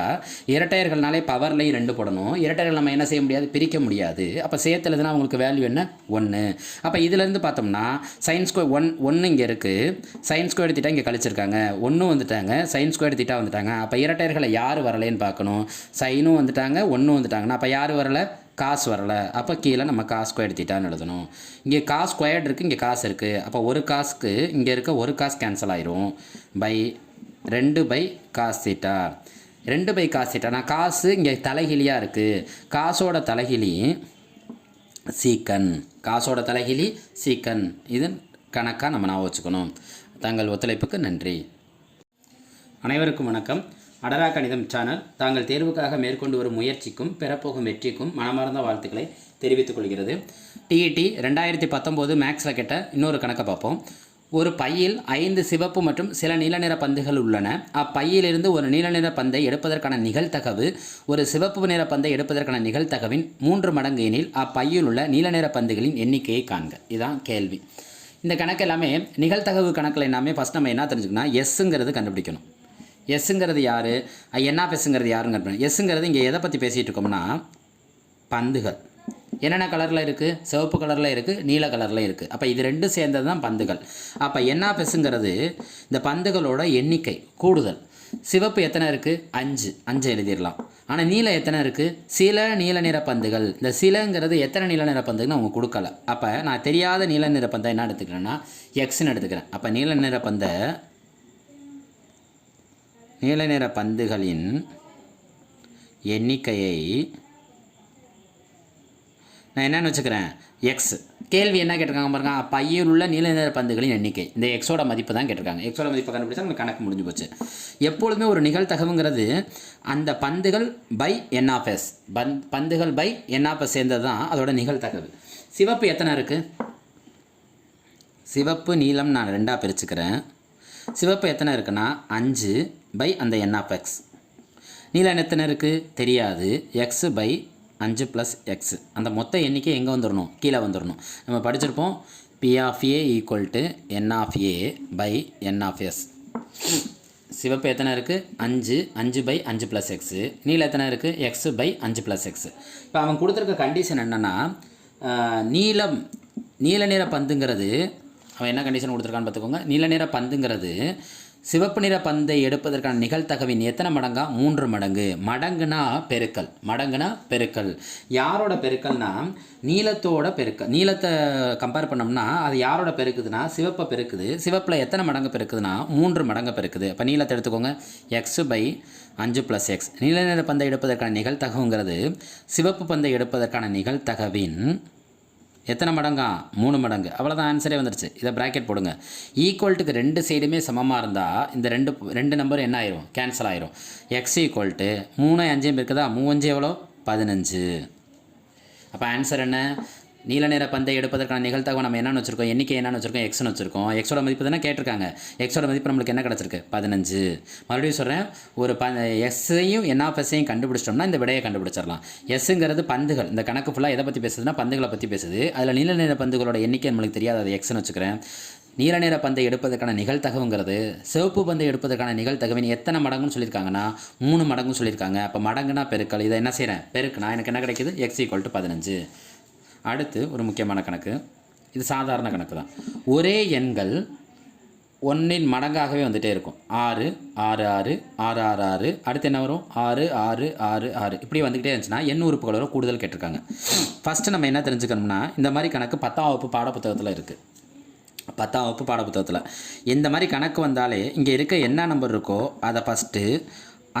இரட்டையர்கள்னாலே பவர்லையும் 2 போடணும். இரட்டையர்கள் நம்ம என்ன செய்ய முடியாது, பிரிக்க முடியாது. அப்போ சேர்த்துலதுன்னா அவங்களுக்கு வேல்யூ என்ன 1. அப்போ இதுலேருந்து பார்த்தோம்னா சைன் ஸ்கொயர் 1 இங்கே இருக்குது, சைன் ஸ்கொயர் தீட்டா இங்கே கழிச்சிருக்காங்க, 1 வந்துட்டாங்க, சைன் ஸ்கொயர் தீட்டா வந்துட்டாங்க. அப்போ இரட்டையர்களை யார் வரலைன்னு பார்க்கணும், சைனும் வந்துட்டாங்க 1 வந்துட்டாங்கன்னா அப்போ யார் வரலை, காசு வரலை. அப்போ கீழே நம்ம காஸ் ஸ்கொயர் தீட்டான்னு எழுதணும். இங்கே காஸ் ஸ்கொயர்டு இருக்குது, இங்கே காசு இருக்குது. அப்போ ஒரு காசுக்கு இங்கே இருக்க ஒரு காசு கேன்சல் ஆயிரும் by 2 by cos theta. 2 by cos theta. நான் காசு இங்கே தலைகிலியாக இருக்குது, காசோட தலைகிலி சீக்கன், காசோட தலைகிலி சீக்கன். இது கணக்காக நம்ம நான் வச்சுக்கணும். தங்கள் ஒத்துழைப்புக்கு நன்றி. அனைவருக்கும் வணக்கம். அடரா கணிதம் சேனல் தாங்கள் தேர்வுக்காக மேற்கொண்டு வரும் முயற்சிக்கும் பெறப்போகும் வெற்றிக்கும் மனமார்ந்த வாழ்த்துக்களை தெரிவித்துக் கொள்கிறது. டிஇடி 2019 மேக்ஸில் கேட்ட இன்னொரு கணக்கை பார்ப்போம். ஒரு பையில் 5 சிவப்பு மற்றும் சில நீல நிற பந்துகள் உள்ளன. அப்பையிலிருந்து ஒரு நீல நிற பந்தை எடுப்பதற்கான நிகழ்தகவு ஒரு சிவப்பு நிற பந்தை எடுப்பதற்கான நிகழ்தகவின் 3 மடங்கு எனில் அப்பையில் உள்ள நீல நிற பந்துகளின் எண்ணிக்கையை காண்க. இதுதான் கேள்வி. இந்த கணக்கு எல்லாமே நிகழ்தகவு கணக்கில் எல்லாமே ஃபஸ்ட் நம்ம என்ன தெரிஞ்சுக்கணும், எஸ்ஸுங்கிறது கண்டுபிடிக்கணும். எஸ்ஸுங்கிறது யார், என்ஆஃப்எஸ்ஸுங்கிறது யாருங்க. எஸ்ஸுங்கிறது இங்கே எதை பற்றி பேசிகிட்டு இருக்கோம்னா பந்துகள். என்னென்ன கலரில் இருக்குது, சிவப்பு கலரில் இருக்குது, நீல கலரில் இருக்குது. அப்போ இது ரெண்டும் சேர்ந்தது தான் பந்துகள். அப்போ என்ஆஃப்எஸ்ஸுங்கிறது இந்த பந்துகளோட எண்ணிக்கை கூடுதல். சிவப்பு எத்தனை இருக்குது, 5 எழுதிடலாம். ஆனால் நீல எத்தனை இருக்குது, சில நீல நிற பந்துகள். இந்த சிலங்கிறது எத்தனை நீல நிற பந்துன்னு அவங்க கொடுக்கல. அப்போ நான் தெரியாத நீல நிற பந்தை என்ன எடுத்துக்கிறேன்னா எக்ஸ்ன்னு எடுத்துக்கிறேன். அப்போ நீல நிற பந்தை நீல நிற பந்துகளின் எண்ணிக்கையை நான் என்னென்னு வச்சுக்கிறேன் எக்ஸ். கேள்வி என்ன கேட்டிருக்காங்க பாருங்க, பையில் உள்ள நீல நிற பந்துகளின் எண்ணிக்கை. இந்த எக்ஸோட மதிப்பு தான் கேட்டிருக்காங்க. எக்ஸோட மதிப்பை கண்டுபிடிச்சா நம்ம கணக்கு முடிஞ்சு போச்சு. எப்பொழுதுமே ஒரு நிகழ்தகவுங்கிறது அந்த பந்துகள் பை என்ஆஃப்எஸ், பந்துகள் பை என்ஆஃப்எஸ் சேர்ந்தது தான் அதோட நிகழ்தகவு. சிவப்பு எத்தனை இருக்குது, சிவப்பு நீலம் நான் 2ஆக பிரிச்சுக்கிறேன். சிவப்பு எத்தனை இருக்குன்னா 5 பை அந்த என்ஆஃப்எக்ஸ். நீலம் எத்தனை இருக்குது தெரியாது, எக்ஸு பை 5 + எக்ஸு. அந்த மொத்த எண்ணிக்கை எங்கே வந்துடணும், கீழே வந்துடணும். நம்ம படிச்சிருப்போம் P of A = N of A by N of S. சிவப்பு எத்தனை இருக்குது 5, 5/5 + எக்ஸு. நீல எத்தனை இருக்குது x/5 + எக்ஸு. இப்போ அவன் கொடுத்துருக்க கண்டிஷன் என்னென்னா நீல நிற பந்துங்கிறது அவன் என்ன கண்டிஷன் கொடுத்துருக்கான்னு பார்த்துக்கோங்க. நீல நிற பந்துங்கிறது சிவப்பு நிற பந்தை எடுப்பதற்கான நிகழ்தகவின் எத்தனை மடங்கா 3 மடங்கு. மடங்குனா பெருக்கல். யாரோட பெருக்கல்னா நீலத்தோட பெருக்கல். நீலத்தை கம்பேர் பண்ணோம்னா அது யாரோட பெருக்குதுன்னா சிவப்பை பெருக்குது. சிவப்பில் எத்தனை மடங்கு பெருக்குதுன்னா 3 மடங்கு பெருக்குது. அப்போ நீலத்தை எடுத்துக்கோங்க x/5 + எக்ஸ். நீல நிற பந்தை எடுப்பதற்கான நிகழ்தகவுங்கிறது சிவப்பு பந்தை எடுப்பதற்கான நிகழ்தகவின் எத்தனை மடங்கா 3 மடங்கு. அவ்வளோதான், ஆன்சரே வந்துடுச்சு. இதை ப்ராக்கெட் போடுங்க. ஈக்குவல்ட்டுக்கு 2 சைடுமே சமமாக இருந்தால் இந்த ரெண்டு நம்பர் என்ன ஆயிரும், கேன்சல் ஆயிரும். x = 3 5 இருக்குதா, 3 5 எவ்வளோ 15. அப்போ ஆன்சர் என்ன, நீல நிற பந்தை எடுப்பதற்கான நிகழ்தகவு நம்ம என்னென்னு வச்சுருக்கோம், எண்ணிக்கை என்னென்னு வச்சுருக்கோம், எக்ஸ்னு வச்சுருக்கோம். எக்ஸோட மதிப்பு தானே கேட்டிருக்காங்க. எக்ஸோட மதிப்பு நம்மளுக்கு என்ன கிடச்சிருக்கு 15. மறுபடியும் சொல்கிறேன், ஒரு எஸ்ஸையும் என்ஆஃப்எஸ்ஸையும் கண்டுபிடிச்சிட்டோம்னா இந்த விடையை கண்டுபிடிச்சிடலாம். எஸ்ஸுங்கிறது பந்துகள். இந்த கணக்கு ஃபுல்லாக எதை பற்றி பேசுதுன்னா பந்துகளை பற்றி பேசுது. அதில் நீல நிற பந்துகளோட எண்ணிக்கை நம்மளுக்கு தெரியாது, அது எக்ஸ்னு வச்சுக்கிறேன். நீல நிற பந்தை எடுப்பதற்கான நிகழ்தகவுங்கிறது சிவப்பு பந்தை எடுப்பதற்கான நிகழ்தகவின் எத்தனை மடங்குன்னு சொல்லியிருக்காங்கன்னா 3 மடங்குன்னு சொல்லியிருக்காங்க. அப்போ மடங்குனா பெருக்கல். இதை என்ன செய்கிறேன், பெருக்குனா எனக்கு என்ன கிடைக்குது, x = 15. அடுத்து ஒரு முக்கியமான கணக்கு. இது சாதாரண கணக்கு தான். ஒரே எண்கள் 1 மடங்காகவே வந்துகிட்டே இருக்கும். 6 6 6 6 6 6. அடுத்து என்ன வரும் 6 6 6 6. இப்படி வந்துக்கிட்டே இருந்துச்சுன்னா எண் உறுப்புகளோட கூடுதல் கேட்டிருக்காங்க. ஃபஸ்ட்டு நம்ம என்ன தெரிஞ்சுக்கணும்னா இந்த மாதிரி கணக்கு 10ஆம் வகுப்பு பாடப்புத்தகத்தில் இருக்குது. 10ஆம் வகுப்பு பாடப்புத்தகத்தில் இந்த மாதிரி கணக்கு வந்தாலே இங்கே இருக்க என்ன நம்பர் இருக்கோ அதை ஃபஸ்ட்டு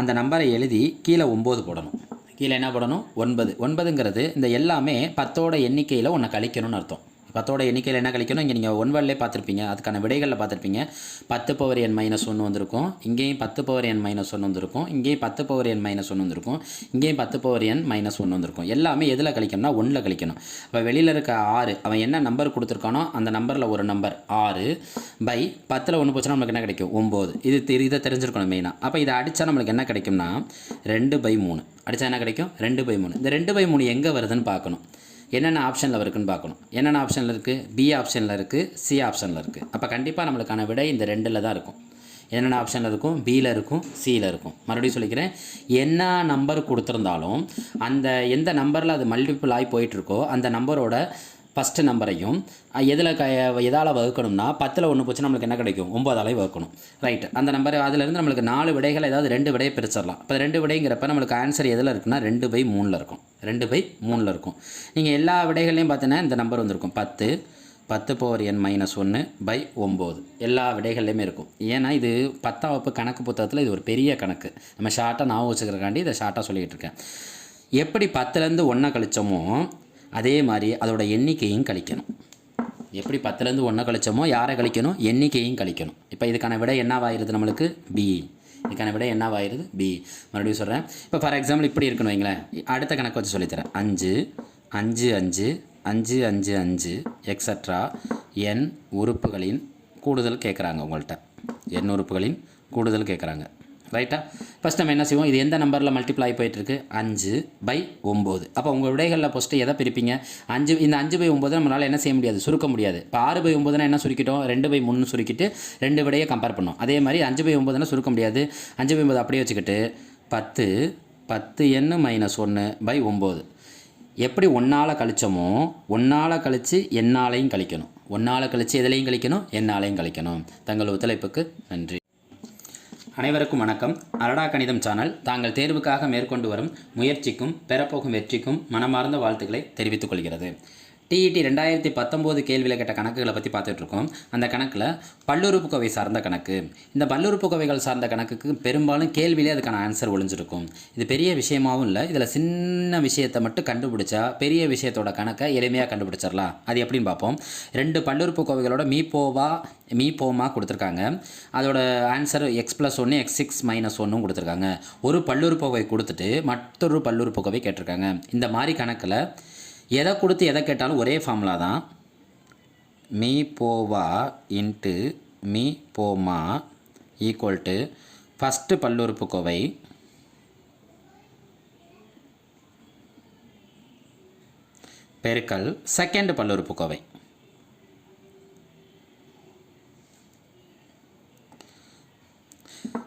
அந்த நம்பரை எழுதி கீழே 9 போடணும். கீழே என்ன போடணும் 9. 9ங்கிறது இந்த எல்லாமே 10ஓட எண்ணிக்கையில் ஒன்று கழிக்கணும்னு அர்த்தம். 10ஓட எண்ணிக்கையில் என்ன கழிக்கணும், இங்கே நீங்கள் 1 பார்த்துருப்பீங்க, அதுக்கான விடைகளில் பார்த்துருப்பீங்க. 10^n-1 வந்திருக்கும், இங்கேயும் 10^n-1 வந்திருக்கும், இங்கேயும் 10^n-1 வந்திருக்கும், இங்கேயும் 10^n-1 வந்திருக்கும். எல்லாமே எதில் கழிக்கணும்னா 1ல் கழிக்கணும். இப்போ வெளியில் இருக்க 6 அவன் என்ன நம்பர் கொடுத்துருக்கானோ அந்த நம்பரில் ஒரு நம்பர் 6/10ல் 1 போச்சுன்னா நம்மளுக்கு என்ன கிடைக்கும் 9. இதை தெரிஞ்சிருக்கணும் மெயினாக. அப்போ இதை அடித்தா நம்மளுக்கு என்ன கிடைக்கும்னா 2/3. அடித்தா என்ன கிடைக்கும் 2/3. இந்த 2/3 எங்கே வருதுன்னு பார்க்கணும். என்னென்ன ஆப்ஷனில் இருக்குன்னு பார்க்கணும். என்னென்ன ஆப்ஷனில் இருக்குது, பி ஆப்ஷனில் இருக்குது, சி ஆப்ஷனில் இருக்குது. அப்போ கண்டிப்பாக நம்மளுக்கான விடை இந்த 2ல் தான் இருக்கும். என்னென்ன ஆப்ஷனில் இருக்கும், பியில் இருக்கும், சியில் இருக்கும். மறுபடியும் சொல்லிக்கிறேன், என்ன நம்பர் கொடுத்துருந்தாலும் அந்த எந்த நம்பரில் அது மல்டிபிள் ஆகி போயிட்டுருக்கோ அந்த நம்பரோட ஃபஸ்ட்டு நம்பரையும் எதால் வகுக்கணும்னா 10ல் 1 போச்சு நம்மளுக்கு என்ன கிடைக்கும் 9ஆல் வகுக்கணும். ரைட், அந்த நம்பர் அதிலேருந்து நம்மளுக்கு 4 விடைகள் ஏதாவது 2 விடையை பிரிச்சிடலாம். இப்போ 2 விடைங்கிறப்ப நம்மளுக்கு ஆன்சர் எதில் இருக்குன்னா 2/3 இருக்கும். 2/3 இருக்கும். நீங்கள் எல்லா விடைகள்லையும் பார்த்தீங்கன்னா இந்த நம்பர் வந்திருக்கும் 10^n-1/9 எல்லா விடைகள்லையுமே இருக்கும். ஏன்னா இது 10ஆம் வகுப்பு கணக்கு புத்தகத்தில் இது ஒரு பெரிய கணக்கு. நம்ம ஷார்ட்டாக ஞாபகம் வச்சுக்கிறக்காண்டி இதை ஷார்ட்டாக சொல்லிகிட்டு இருக்கேன். எப்படி 10லேருந்து 1 கழிச்சோமோ அதே மாதிரி அதோட எண்ணிக்கையும் கழிக்கணும். எப்படி 10லேருந்து 1 கழிச்சோமோ யாரை கழிக்கணும், எண்ணிக்கையும் கழிக்கணும். இப்போ இதுக்கான விடை என்னவாயிருது நம்மளுக்கு பி. இதுக்கான விடை என்னவாயிருது பி. மறுபடியும் சொல்கிறேன், இப்போ ஃபார் எக்ஸாம்பிள் இப்படி இருக்குன்னு வைங்களேன். அடுத்த கணக்கு வச்சு சொல்லித்தரேன். 5 5 5 5 5 5 எக்ஸட்ரா n உறுப்புகளின் கூடுதல் கேட்குறாங்க உங்கள்கிட்ட. n உறுப்புகளின் கூடுதல் கேட்குறாங்க. ரைட்டா? ஃபஸ்ட் நம்ம என்ன செய்வோம், இது எந்த நம்பரில் மல்டிப்ளை ஆகி போயிட்டுருக்கு 5/9. அப்போ உங்கள் விடைகளில் ஃபஸ்ட்டு எதை பிரிப்பீங்க 5. இந்த 5/9 நம்மளால் என்ன செய்ய முடியாது, சுருக்க முடியாது. இப்போ 6/9 என்ன சுருக்கிட்டோம் 2/3 சுருக்கிட்டு 2 விடையை கம்பேர் பண்ணோம். அதே மாதிரி 5/9 சுருக்க முடியாது. 5/9 அப்படியே வச்சுக்கிட்டு 10(n-1/9) எப்படி 1ஆல் கழிச்சோமோ 1ஆல் கழித்து எண்ணாலையும் கழிக்கணும். 1ஆல் கழித்து எதுலையும் கழிக்கணும், எண்ணாலையும் கழிக்கணும். தங்கள் ஒத்துழைப்புக்கு நன்றி. அனைவருக்கும் வணக்கம். அரடா கணிதம் சேனல் தாங்கள் தேர்வுக்காக மேற்கொண்டு வரும் முயற்சிக்கும் பெறப்போகும் வெற்றிக்கும் மனமார்ந்த வாழ்த்துக்களை தெரிவித்துக் கொள்கிறது. TET 2019 கேள்வியில் கேட்ட கணக்குகளை பற்றி பார்த்துட்ருக்கோம். அந்த கணக்கில் பல்லுறுப்புக்கோவை சார்ந்த கணக்கு. இந்த பல்லுறுப்புக்கோவைகள் சார்ந்த கணக்குக்கு பெரும்பாலும் கேள்வியிலே அதுக்கான ஆன்சர் ஒளிஞ்சிருக்கும். இது பெரிய விஷயமாகவும் இல்லை. இதில் சின்ன விஷயத்தை மட்டும் கண்டுபிடிச்சா பெரிய விஷயத்தோட கணக்கை எளிமையாக கண்டுபிடிச்சிடலாம். அது எப்படின்னு பார்ப்போம். 2 பல்லுறுப்புக்கோவைகளோட மீ போமா கொடுத்துருக்காங்க. அதோட ஆன்சர் x+1 x6-1 கொடுத்துருக்காங்க. ஒரு பல்லுறுப்புக்கோவை கொடுத்துட்டு மற்றொரு பல்லுறுப்புக்கோவை கேட்டிருக்காங்க. இந்த மாதிரி கணக்கில் எதை கொடுத்து எதை கேட்டாலும் ஒரே ஃபார்முலா தான். மீ போவா இன்ட்டு மீ போமா ஈக்குவல் டு ஃபஸ்ட்டு பல்லுறுப்புக்கோவை பெருக்கல் செகண்ட் பல்லுறுப்புக்கோவை.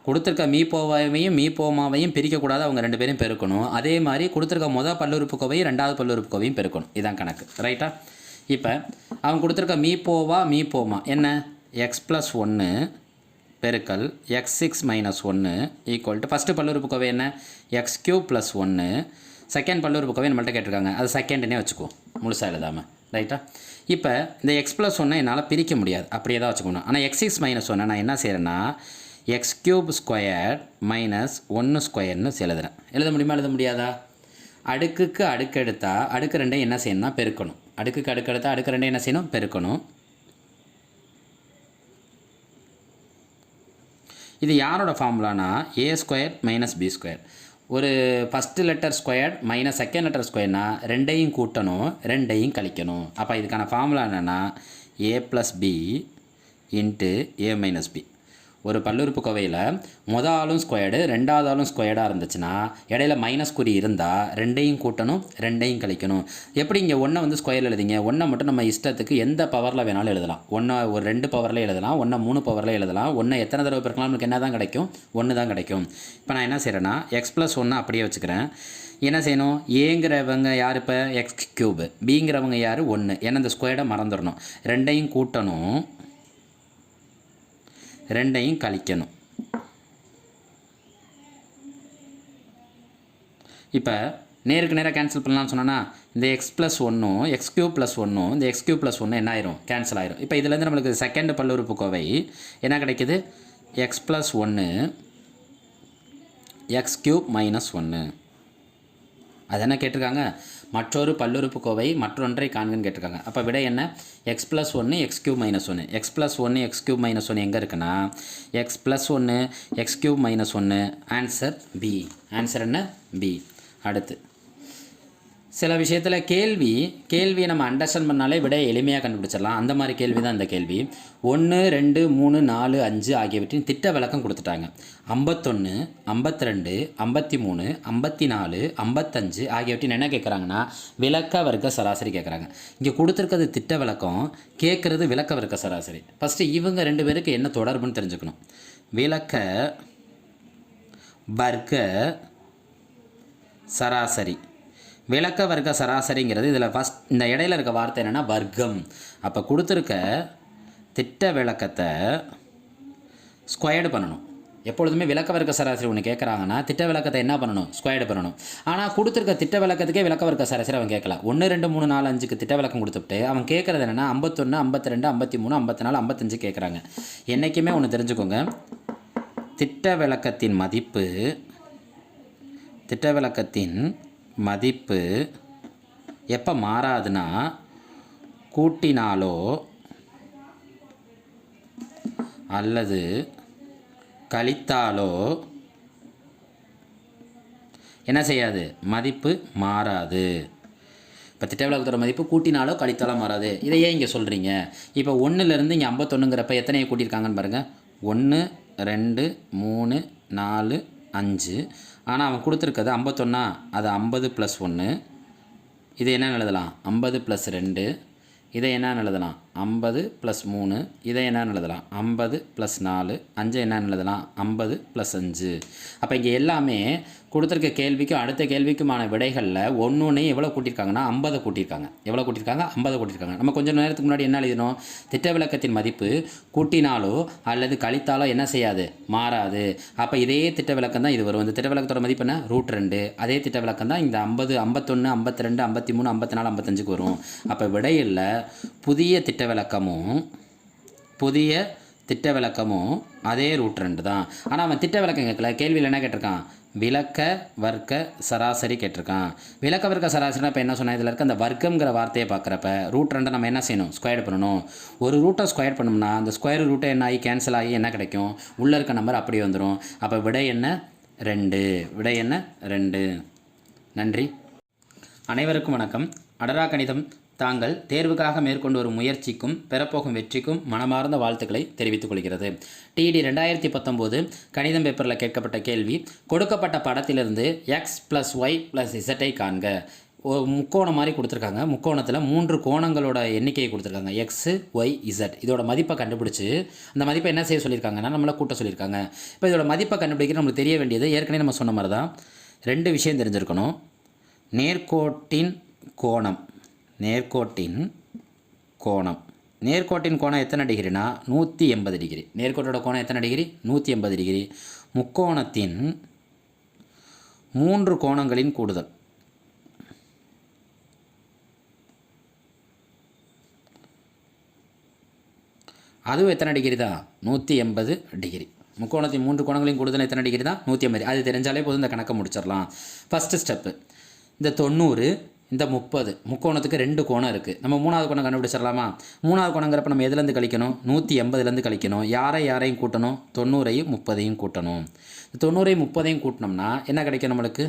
கொடுத்துருக்க மீப்போவையும் மீப்போமாவையும் பிரிக்கக்கூடாது, அவங்க ரெண்டு பேரும் பெருக்கணும். அதே மாதிரி கொடுத்துருக்க மொதல் பல்லுறுப்புக்கோவையும் ரெண்டாவது பல்லுறுப்புக்கோவையும் பெருக்கணும். இதான் கணக்கு, ரைட்டா? இப்போ அவங்க கொடுத்துருக்க மீப்போவா மீப்போமா என்ன, x+1 பெருக்கல் x6 - 1 ஈக்குவல் டு ஃபஸ்ட்டு பல்லுறுப்புக்கோவை என்ன, x³ + 1. செகண்ட் பல்லுறுப்புக்கோவை நம்மள்ட்ட கேட்டிருக்காங்க, அது செகண்டுன்னே வச்சுக்கோ, முழுசாக எழுதாமல், ரைட்டா? இப்போ இந்த x+1 என்னால் பிரிக்க முடியாது, அப்படியே தான் வச்சுக்கணும். ஆனால் x6 - 1 நான் என்ன செய்கிறேன்னா x³ - 1² எழுதுறேன். எழுத முடியுமா எழுத முடியாதா? அடுக்குக்கு அடுக்கு எடுத்தால் அடுக்கு ரெண்டையும் என்ன செய்யணும்னா பெருக்கணும். அடுக்குக்கு அடுக்கு எடுத்தால் அடுக்கு ரெண்டையும் என்ன செய்யணும், பெருக்கணும். இது யாரோட ஃபார்முலானா a² - b². ஒரு first letter squared minus second letter ஸ்கொயர்னா ரெண்டையும் கூட்டணும், ரெண்டையும் கழிக்கணும். அப்போ இதுக்கான ஃபார்முலா என்னென்னா a + b × a - b. ஒரு பல்லுறுப்புக்கோவையில் மொதல் ஆளும் ஸ்கொயர்டு ரெண்டாவது ஆளும் ஸ்கொயர்டாக இருந்துச்சுன்னா இடையில மைனஸ் குறி இருந்தால் ரெண்டையும் கூட்டணும், ரெண்டையும் கழிக்கணும். எப்படி இங்கே ஒன்றை வந்து ஸ்கொயர் எழுதிங்க, ஒன்றை மட்டும் நம்ம இஷ்டத்துக்கு எந்த பவரில் வேணாலும் எழுதலாம். ஒன்றை ஒரு 2 பவரில் எழுதலாம், ஒன்றை 3 பவரில் எழுதலாம். ஒன்றை எத்தனை தடவை பெருக்கலாம், நமக்கு என்ன தான் கிடைக்கும், 1 தான் கிடைக்கும். இப்போ நான் என்ன செய்கிறேன்னா x+1 அப்படியே வச்சுக்கிறேன். என்ன செய்யணும், ஏங்கிறவங்க யார், இப்போ x³, பிங்கிறவங்க யார் 1. ஏன்னா இந்த ஸ்கொயர்டை மறந்துடணும். ரெண்டையும் கூட்டணும், ரெண்டையும் கழிக்கணும். இப்போ நேருக்கு நேராக கேன்சல் பண்ணலாம்னு சொன்னோன்னா இந்த x+1 x³ + 1 இந்த x³ + 1 என்ன ஆயிரும், கேன்சல் ஆயிரும். இப்போ இதுலேருந்து நம்மளுக்கு செகண்ட் பல்லுறுப்புக்கோவை என்ன கிடைக்குது, x+1 x³ - 1. அது என்ன கேட்டிருக்காங்க, மற்றொரு பல்லுறுப்புக்கோவை மற்றொன்றை காண்கன்னு கேட்டிருக்காங்க. அப்போ விடை என்ன, x+1 x³ - 1. x+1 x³ - 1 எங்கே இருக்குன்னா x+1 x³ - 1. Answer B. Answer என்ன, பி. அடுத்து சில விஷயத்தில் கேள்வியை நம்ம அண்டர்ஸ்டாண்ட் பண்ணாலே விட எளிமையாக கண்டுபிடிச்சிடலாம். அந்த மாதிரி கேள்வி தான் இந்த கேள்வி. 1 2 3 4 5 ஆகியவற்றின் திட்ட விளக்கம் கொடுத்துட்டாங்க. 51 52 53 54 55 ஆகியவற்றின் என்ன கேட்குறாங்கன்னா விளக்க வர்க்க சராசரி கேட்குறாங்க. இங்கே கொடுத்துருக்கிறது திட்ட விளக்கம், கேட்குறது விளக்க வர்க்க சராசரி. ஃபஸ்ட்டு இவங்க ரெண்டு பேருக்கு என்ன தொடர்புன்னு தெரிஞ்சுக்கணும். விளக்க வர்க்க சராசரி, விளக்க வர்க்க சராசரிங்கிறது இதில் ஃபஸ்ட் இந்த இடையில இருக்க வார்த்தை என்னென்னா வர்க்கம். அப்போ கொடுத்துருக்க திட்ட விளக்கத்தை ஸ்கொயர்டு பண்ணணும். எப்பொழுதுமே விளக்க வர்க்க சராசரி ஒன்று கேட்குறாங்கன்னா திட்ட விளக்கத்தை என்ன பண்ணணும், ஸ்கொயர்டு பண்ணணும். ஆனால் கொடுத்துருக்க திட்ட விளக்கத்துக்கே விளக்க வர்க்க சராசரி அவன் கேட்கல. 1 2 3 4 5க்கு திட்ட விளக்கம் கொடுத்துட்டு அவன் கேட்குறது என்னென்னா 51 52 53 54 55 கேட்குறாங்க. என்றைக்குமே ஒன்று தெரிஞ்சுக்கோங்க, திட்ட விளக்கத்தின் மதிப்பு எப்போ மாறாதுன்னா கூட்டினாலோ அல்லது கழித்தாலோ என்ன செய்யாது, மதிப்பு மாறாது. இப்போ திட்ட விளக்கத்தோட மதிப்பு கூட்டினாலோ கழித்தாலோ மாறாது. இதை ஏன் இங்கே சொல்கிறீங்க? இப்போ 1லேருந்து இங்கே 51ங்கிறப்ப எத்தனையை கூட்டியிருக்காங்கன்னு பாருங்கள். 1 2 3 4 5. ஆனால் அவன் கொடுத்துருக்கிறது 51, அது 50 + 1. இது என்ன எழுதலாம், 50 + 2. இதை என்ன எழுதலாம், 50 + 3. இதை என்ன எழுதலாம், 50 + 4. 5 என்ன எழுதலாம், 50 + 5. அப்போ இங்கே எல்லாமே கொடுத்துருக்க கேள்விக்கும் அடுத்த கேள்விக்குமான விடைகளில் ஒன்றையும் எவ்வளோ கூட்டியிருக்காங்கன்னா 50 கூட்டியிருக்காங்க. எவ்வளோ கூட்டியிருக்காங்க, 50 கூட்டியிருக்காங்க. நம்ம கொஞ்சம் நேரத்துக்கு முன்னாடி என்ன எழுதினோம், திட்ட விளக்கத்தின் மதிப்பு கூட்டினாலோ அல்லது கழித்தாலோ என்ன செய்யாது, மாறாது. அப்போ இதே திட்ட விளக்கம் தான் இது வரும். இந்த திட்ட விளக்கத்தோட மதிப்பு என்ன, √2. அதே திட்ட விளக்கம் தான் இந்த 50 51 52 53 54 55க்கு வரும். அப்போ விடையில் புதிய திட்ட விளக்கமும் அதே √2 தான். ஆனால் அவன் திட்ட விளக்கம் கேட்கல, கேள்வியில் என்ன கேட்டிருக்கான், விளக்க வர்க்க சராசரி கேட்டிருக்கான். விளக்க வர்க்க சராசரினா இப்போ என்ன சொன்னால் இதில் இருக்க அந்த வர்க்கங்கிற வார்த்தையை பார்க்குறப்ப √2 நம்ம என்ன செய்யணும், ஸ்கொயர் பண்ணணும். ஒரு ரூட்டை ஸ்கொயர் பண்ணோம்னா அந்த ஸ்கொயர் ரூட்டை என்ன ஆகி கேன்சல் ஆகி என்ன கிடைக்கும், உள்ளே இருக்க நம்பர் அப்படியே வந்துடும். அப்போ விடை என்ன, 2. நன்றி. அனைவருக்கும் வணக்கம். அடரா கணிதம் தாங்கள் தேர்வுக்காக மேற்கொண்டு வரும் முயற்சிக்கும் பெறப்போகும் வெற்றிக்கும் மனமார்ந்த வாழ்த்துக்களை தெரிவித்துக் கொள்கிறது. டிஇடி 2019 கணிதம் பேப்பரில் கேட்கப்பட்ட கேள்வி, கொடுக்கப்பட்ட படத்திலிருந்து x + y + z காண்க. ஒரு முக்கோணம் மாதிரி கொடுத்துருக்காங்க. முக்கோணத்தில் 3 கோணங்களோட எண்ணிக்கையை கொடுத்துருக்காங்க. X, y, z. இதோட மதிப்பை கண்டுபிடிச்சி அந்த மதிப்பை என்ன செய்ய சொல்லியிருக்காங்கன்னா நம்மளை கூட்ட சொல்லியிருக்காங்க. இப்போ இதோட மதிப்பை கண்டுபிடிக்க நம்மளுக்கு தெரிய வேண்டியது ஏற்கனவே நம்ம சொன்ன மாதிரி தான் 2 விஷயம் தெரிஞ்சிருக்கணும். நேர்கோட்டின் கோணம். நேர்கோட்டின் கோணம். நேர்கோட்டின் கோணம் எத்தனை டிகிரினா 180 டிகிரி. நேர்கோட்டோட கோணம் எத்தனை டிகிரி 180 டிகிரி. முக்கோணத்தின் 3 கோணங்களின் கூடுதல். அதுவும் எத்தனை டிகிரி தான் 180 டிகிரி. முக்கோணத்தின் 3 கோணங்களையும் கூடுதல் எத்தனை டிகிரி தான் 180. அது தெரிஞ்சாலே போதும் இந்த கணக்கை முடிச்சிடலாம். ஃபஸ்ட்டு ஸ்டெப்பு இந்த 90 இந்த 30 முக்கோணத்துக்கு 2 கோணம் இருக்குது. நம்ம 3வது கோணம் கண்டுபிடிச்சிடலாமா? 3வது கோணங்கிறப்ப நம்ம எதுலேருந்து கழிக்கணும் 180லேருந்து கழிக்கணும். யாரையும் கூட்டணும் 90ஐயும் 30ஐயும் கூட்டணும். 90ஐயும் 30ஐயும் கூட்டினோம்னா என்ன கிடைக்கும் நம்மளுக்கு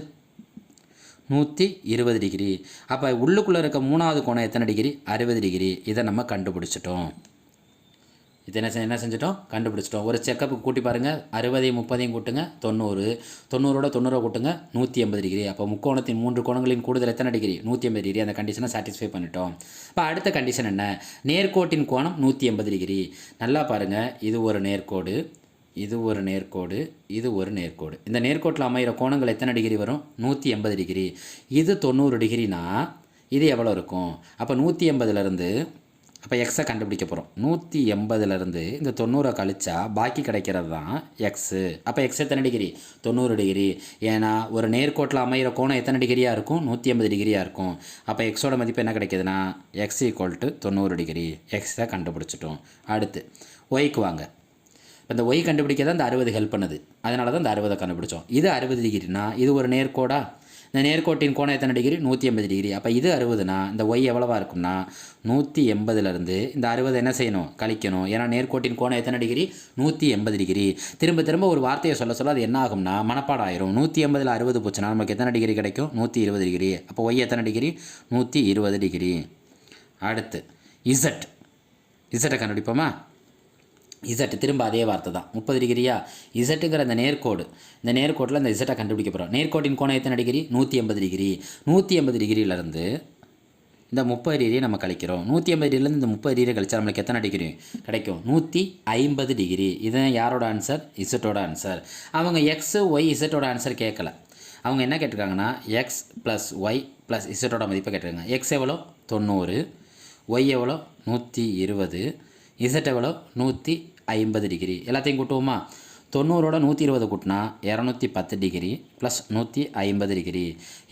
120 டிகிரி. அப்போ உள்ளுக்குள்ளே இருக்க 3வது கோணம் எத்தனை டிகிரி 60 டிகிரி. இதை நம்ம கண்டுபிடிச்சிட்டோம். இது என்ன செஞ்சிட்டோம் கண்டுபிடிச்சிட்டோம். ஒரு செக்கப்புக்கு கூட்டி பாருங்கள். 60ஐயும் 30ஐயும் கூட்டுங்க 90. 90ஓட 90 கூட்டுங்க 180 டிகிரி. அப்போ முக்கோணத்தின் 3 கோணங்களின் கூடுதல் எத்தனை டிகிரி 180 டிகிரி. அந்த கண்டிஷனை சாட்டிஸ்ஃபை பண்ணிட்டோம். இப்போ அடுத்த கண்டிஷன் என்ன? நேர்கோட்டின் கோணம் 180 டிகிரி. நல்லா பாருங்கள். இது ஒரு நேர்கோடு, இது ஒரு நேர்கோடு, இது ஒரு நேர்கோடு. இந்த நேர்கோட்டில் அமைகிற கோணங்கள் எத்தனை டிகிரி வரும் 180 டிகிரி. இது 90 டிகிரினா இது எவ்வளோ இருக்கும்? அப்போ 180லேருந்து அப்போ எக்ஸை கண்டுபிடிக்க போகிறோம். 180லேருந்து இந்த 90 கழிச்சா பாக்கி கிடைக்கிறது தான் எக்ஸு. அப்போ எக்ஸ் எத்தனை டிகிரி 90 டிகிரி. ஏன்னா ஒரு நேர்கோட்டில் அமைகிற கோணம் எத்தனை டிகிரியாக இருக்கும் 180 டிகிரியாக இருக்கும். அப்போ எக்ஸோட மதிப்பு என்ன கிடைக்கிதுன்னா எக்ஸ் ஈக்குவல் டு 90 டிகிரி. எக்ஸை கண்டுபிடிச்சிட்டோம். அடுத்து ஒய்க்கு வாங்க. இப்போ இந்த ஒய் கண்டுபிடிக்க தான் இந்த 60 ஹெல்ப் பண்ணுது. அதனால தான் இந்த 60 கண்டுபிடிச்சோம். இது 60 டிகிரினா இது ஒரு நேர்கோடா? இந்த நேர்கோட்டின் கோணம் எத்தனை டிகிரி 180 டிகிரி. அப்போ இது 60னா இந்த ஒய் எவ்வளவா இருக்கும்னா 180லேருந்து இந்த 60 என்ன செய்யணும் கழிக்கணும். ஏன்னா நேர்கோட்டின் கோணம் எத்தனை டிகிரி 180 டிகிரி. திரும்ப திரும்ப ஒரு வார்த்தையை சொல்ல அது என்ன ஆகும்னா மனப்பாடம் ஆயிரும். 180ல் 60 போச்சுன்னா நமக்கு எத்தனை டிகிரி கிடைக்கும் 120 டிகிரி. அப்போ ஒய் எத்தனை டிகிரி 120 டிகிரி. அடுத்து இசட்டை கண்டுபிடிப்போமா? இசட் திரும்ப அதே வார்த்தை தான் 30 டிகிரியா. இசட்டுங்கிற அந்த நேர்கோடு, இந்த நேர்கோட்டில் இந்த இசட்டை கண்டுபிடிக்க போகிறோம். நேர்கோட்டின் கோணம் எத்தனை டிகிரி 180 டிகிரி. 180 டிகிரியிலேருந்து இந்த 30 டிகிரியை நம்ம கழிக்கிறோம். 180 டிகிரிலேருந்து இந்த 30 டிகிரி கழிச்சா நம்மளுக்கு எத்தனை டிகிரி கிடைக்கும் 150 டிகிரி. இதுதான் யாரோட ஆன்சர் இசட்டோட ஆன்சர். அவங்க எக்ஸு ஒய் இசட்டோட ஆன்சர் கேட்கல. அவங்க என்ன கேட்டிருக்காங்கன்னா எக்ஸ் ப்ளஸ் ஒய் ப்ளஸ் இசட்டோட மதிப்பை கேட்டிருக்காங்க. எக்ஸ் எவ்வளோ 90, ஒய் எவ்வளோ 120, இசட் எவ்வளோ 150 டிகிரி. எல்லாத்தையும் கூட்டுவோமா? 90ஓட 120 கூட்டினா 210 டிகிரி ப்ளஸ் 150 டிகிரி.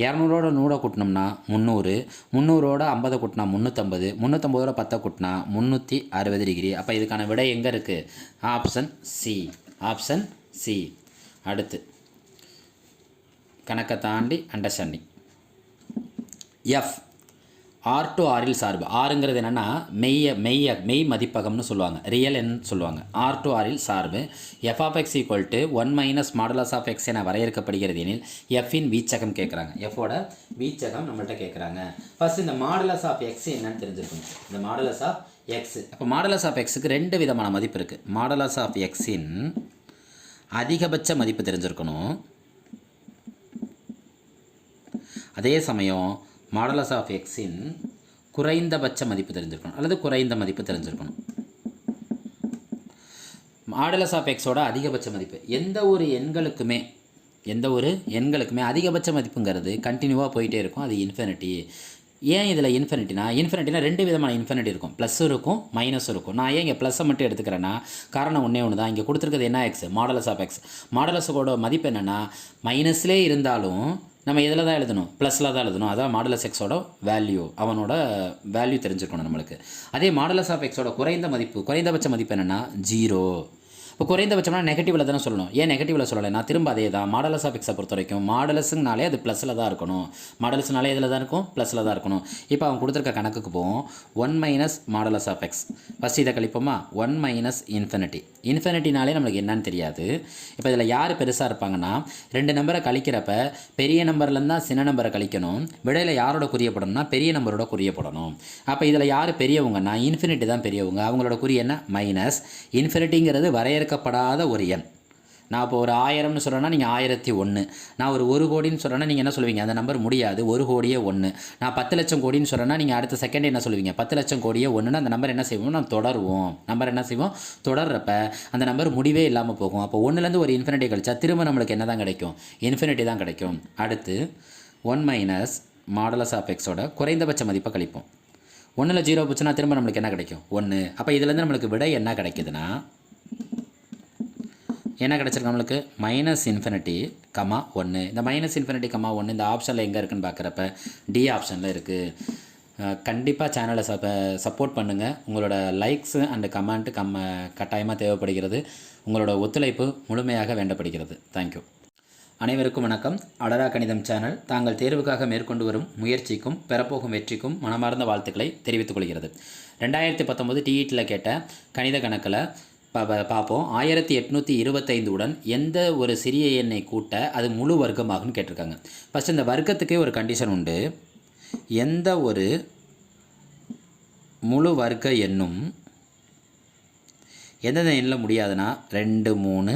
200ஓட 100 கூட்டினோம்னா 300, 300ஓட 50 கூட்டினா 350, 350ஓட 10 கூட்டினா 360 டிகிரி. அப்போ இதுக்கான விடை எங்கே இருக்குது? Option C. Option C. அடுத்து கணக்கை தாண்டி அண்டர்ஸ்டாண்டிங். எஃப் ஆர் டு ஆரில் சார்பு. ஆறுங்கிறது என்னென்னா மெய் மதிப்பகம்னு சொல்லுவாங்க, ரியல் எண் சொல்லுவாங்க. ஆர் டு ஆரில் சார்பு f of x equal to 1 minus modulus of x என வரையறுக்கப்படுகிறது எனில் எஃப்பின் வீச்சகம் கேட்குறாங்க. எஃபோட வீச்சகம் நம்மள்கிட்ட கேட்குறாங்க. ஃபஸ்ட் இந்த மாடுலஸ் ஆஃப் எக்ஸ் என்னன்னு தெரிஞ்சிருக்கணும். இந்த மாடுலஸ் ஆஃப் எக்ஸ். அப்போ மாடுலஸ் ஆஃப் எக்ஸுக்கு 2 விதமான மதிப்பு இருக்குது. மாடுலஸ் ஆஃப் எக்ஸின் அதிகபட்ச மதிப்பு தெரிஞ்சிருக்கணும். அதே சமயம் மாடுலஸ் ஆஃப் எக்ஸின் குறைந்தபட்ச மதிப்பு தெரிஞ்சிருக்கணும் அல்லது குறைந்த மதிப்பு தெரிஞ்சிருக்கணும். மாடுலஸ் ஆஃப் எக்ஸோட அதிகபட்ச மதிப்பு எந்த ஒரு எண்களுக்குமே அதிகபட்ச மதிப்புங்கிறது கண்டினியூவாக போயிட்டே இருக்கும். அது இன்ஃபினிட்டி. ஏன் இதில் இன்ஃபினிட்டினா 2 விதமான இன்ஃபினிட்டி இருக்கும். ப்ளஸ்ஸும் இருக்கும் மைனஸும் இருக்கும். நான் ஏன் இங்கே ப்ளஸ்ஸை மட்டும் எடுத்துக்கிறேன்னா காரணம் ஒன்று தான். இங்கே கொடுத்துருக்கிறது என்ன எக்ஸ் மாடுலஸ் ஆஃப் எக்ஸ். மாடுலஸோட மதிப்பு என்னென்னா மைனஸ்லேயே இருந்தாலும் நம்ம இதில் தான் எழுதணும், ப்ளஸில் தான் எழுதணும். அதான் மாடுலஸ் எக்ஸோட வேல்யூ, அவனோட வேல்யூ தெரிஞ்சுக்கணும் நம்மளுக்கு. அதே மாடுலஸ் ஆஃப் எக்ஸோட குறைந்தபட்ச மதிப்பு என்னென்னா 0. இப்போ குறைந்தபட்சம்னா நெகட்டிவில் தானே சொல்லணும். ஏன் நெகட்டிவில் சொல்லலைன்னா திரும்ப அதே தான். மாடலஸ் ஆஃப் எக்ஸை பொறுத்த வரைக்கும் மாடலஸுங்கனாலே அது ப்ளஸில் தான் இருக்கணும். மாடலஸ்னாலே இதில் தான் இருக்கும், ப்ளஸில் தான் இருக்கணும். இப்போ அவங்க கொடுத்துருக்க கணக்குக்கு போவோம். 1 minus modulus of x. First இதை கழிப்போமா? 1 மைனஸ் இன்ஃபினிட்டினாலே நம்மளுக்கு என்னன்னு தெரியாது. இப்போ இதில் யார் பெருசாக இருப்பாங்கன்னா 2 நம்பரை கழிக்கிறப்ப பெரிய நம்பர்லேருந்து தான் சின்ன நம்பரை கழிக்கணும். விடையில் யாரோட குறியப்படணும்னா பெரிய நம்பரோட குறியப்படணும். அப்போ இதில் யார் பெரியவங்கன்னா இன்ஃபினிட்டி தான் பெரியவங்க. அவங்களோட குறி என்ன மைனஸ். இன்ஃபினிட்டிங்கிறது வரையறுக்கப்படாத ஒரு எண். நான் இப்போ ஒரு 1000ன்னு சொல்கிறேன்னா நீங்கள் 1001. நான் ஒரு 1 கோடின்னு சொல்கிறேன்னா நீங்கள் என்ன சொல்லுவீங்க? அந்த நம்பர் முடியாது, 1 கோடியே 1. நான் 10 லட்சம் கோடின்னு சொல்கிறேன்னா நீங்கள் அடுத்த செகண்ட் என்ன சொல்லுவீங்க? 10 லட்சம் கோடியே 1ன்னு அந்த நம்பர் என்ன செய்வோம்? நான் தொடருவோம். நம்பர் என்ன செய்வோம்? தொடர்றப்ப அந்த நம்பர் முடிவே இல்லாமல் போகும். அப்போ 1லேருந்து ஒரு இன்ஃபினிட்டி கழிச்சா திரும்ப நம்மளுக்கு என்ன தான் கிடைக்கும்? இன்ஃபினிட்டி தான் கிடைக்கும். அடுத்து 1 மைனஸ் மாடலஸ் ஆஃப் எக்ஸோட குறைந்தபட்ச மதிப்பை கழிப்போம். 1ல் 0 போச்சுன்னா திரும்ப நம்மளுக்கு என்ன கிடைக்கும்? 1. அப்போ இதுலேருந்து நம்மளுக்கு விடை என்ன கிடைக்குதுன்னா என்ன கிடச்சிருக்கு நம்மளுக்கு? Minus infinity comma 1. இந்த மைனஸ் இன்ஃபினிட்டி கமா 1 இந்த ஆப்ஷனில் எங்கே இருக்குதுன்னு பார்க்குறப்ப டி ஆப்ஷனில் இருக்குது. கண்டிப்பாக சேனலை சப்போர்ட் பண்ணுங்கள். உங்களோட லைக்ஸு அண்டு கமெண்ட்டு கட்டாயமாக தேவைப்படுகிறது. உங்களோட ஒத்துழைப்பு முழுமையாக வேண்டப்படுகிறது. தேங்க்யூ. அனைவருக்கும் வணக்கம். அடரா கணிதம் சேனல் தாங்கள் தேர்வுக்காக மேற்கொண்டு வரும் முயற்சிக்கும் பெறப்போகும் வெற்றிக்கும் மனமார்ந்த வாழ்த்துக்களை தெரிவித்துக் கொள்கிறது. 2019 டிஇடியில் கேட்ட கணித கணக்கில் பார்ப்போம். 1825 உடன் எந்த ஒரு சிறிய எண்ணை கூட்ட அது முழு வர்க்கமாகும்னு கேட்டிருக்காங்க. ஃபஸ்ட் இந்த வர்க்கத்துக்கே ஒரு கண்டிஷன் உண்டு. எந்த ஒரு முழு வர்க்க எண்ணும் எந்தெந்த எண்ணில் முடியாதுன்னா 2, 3,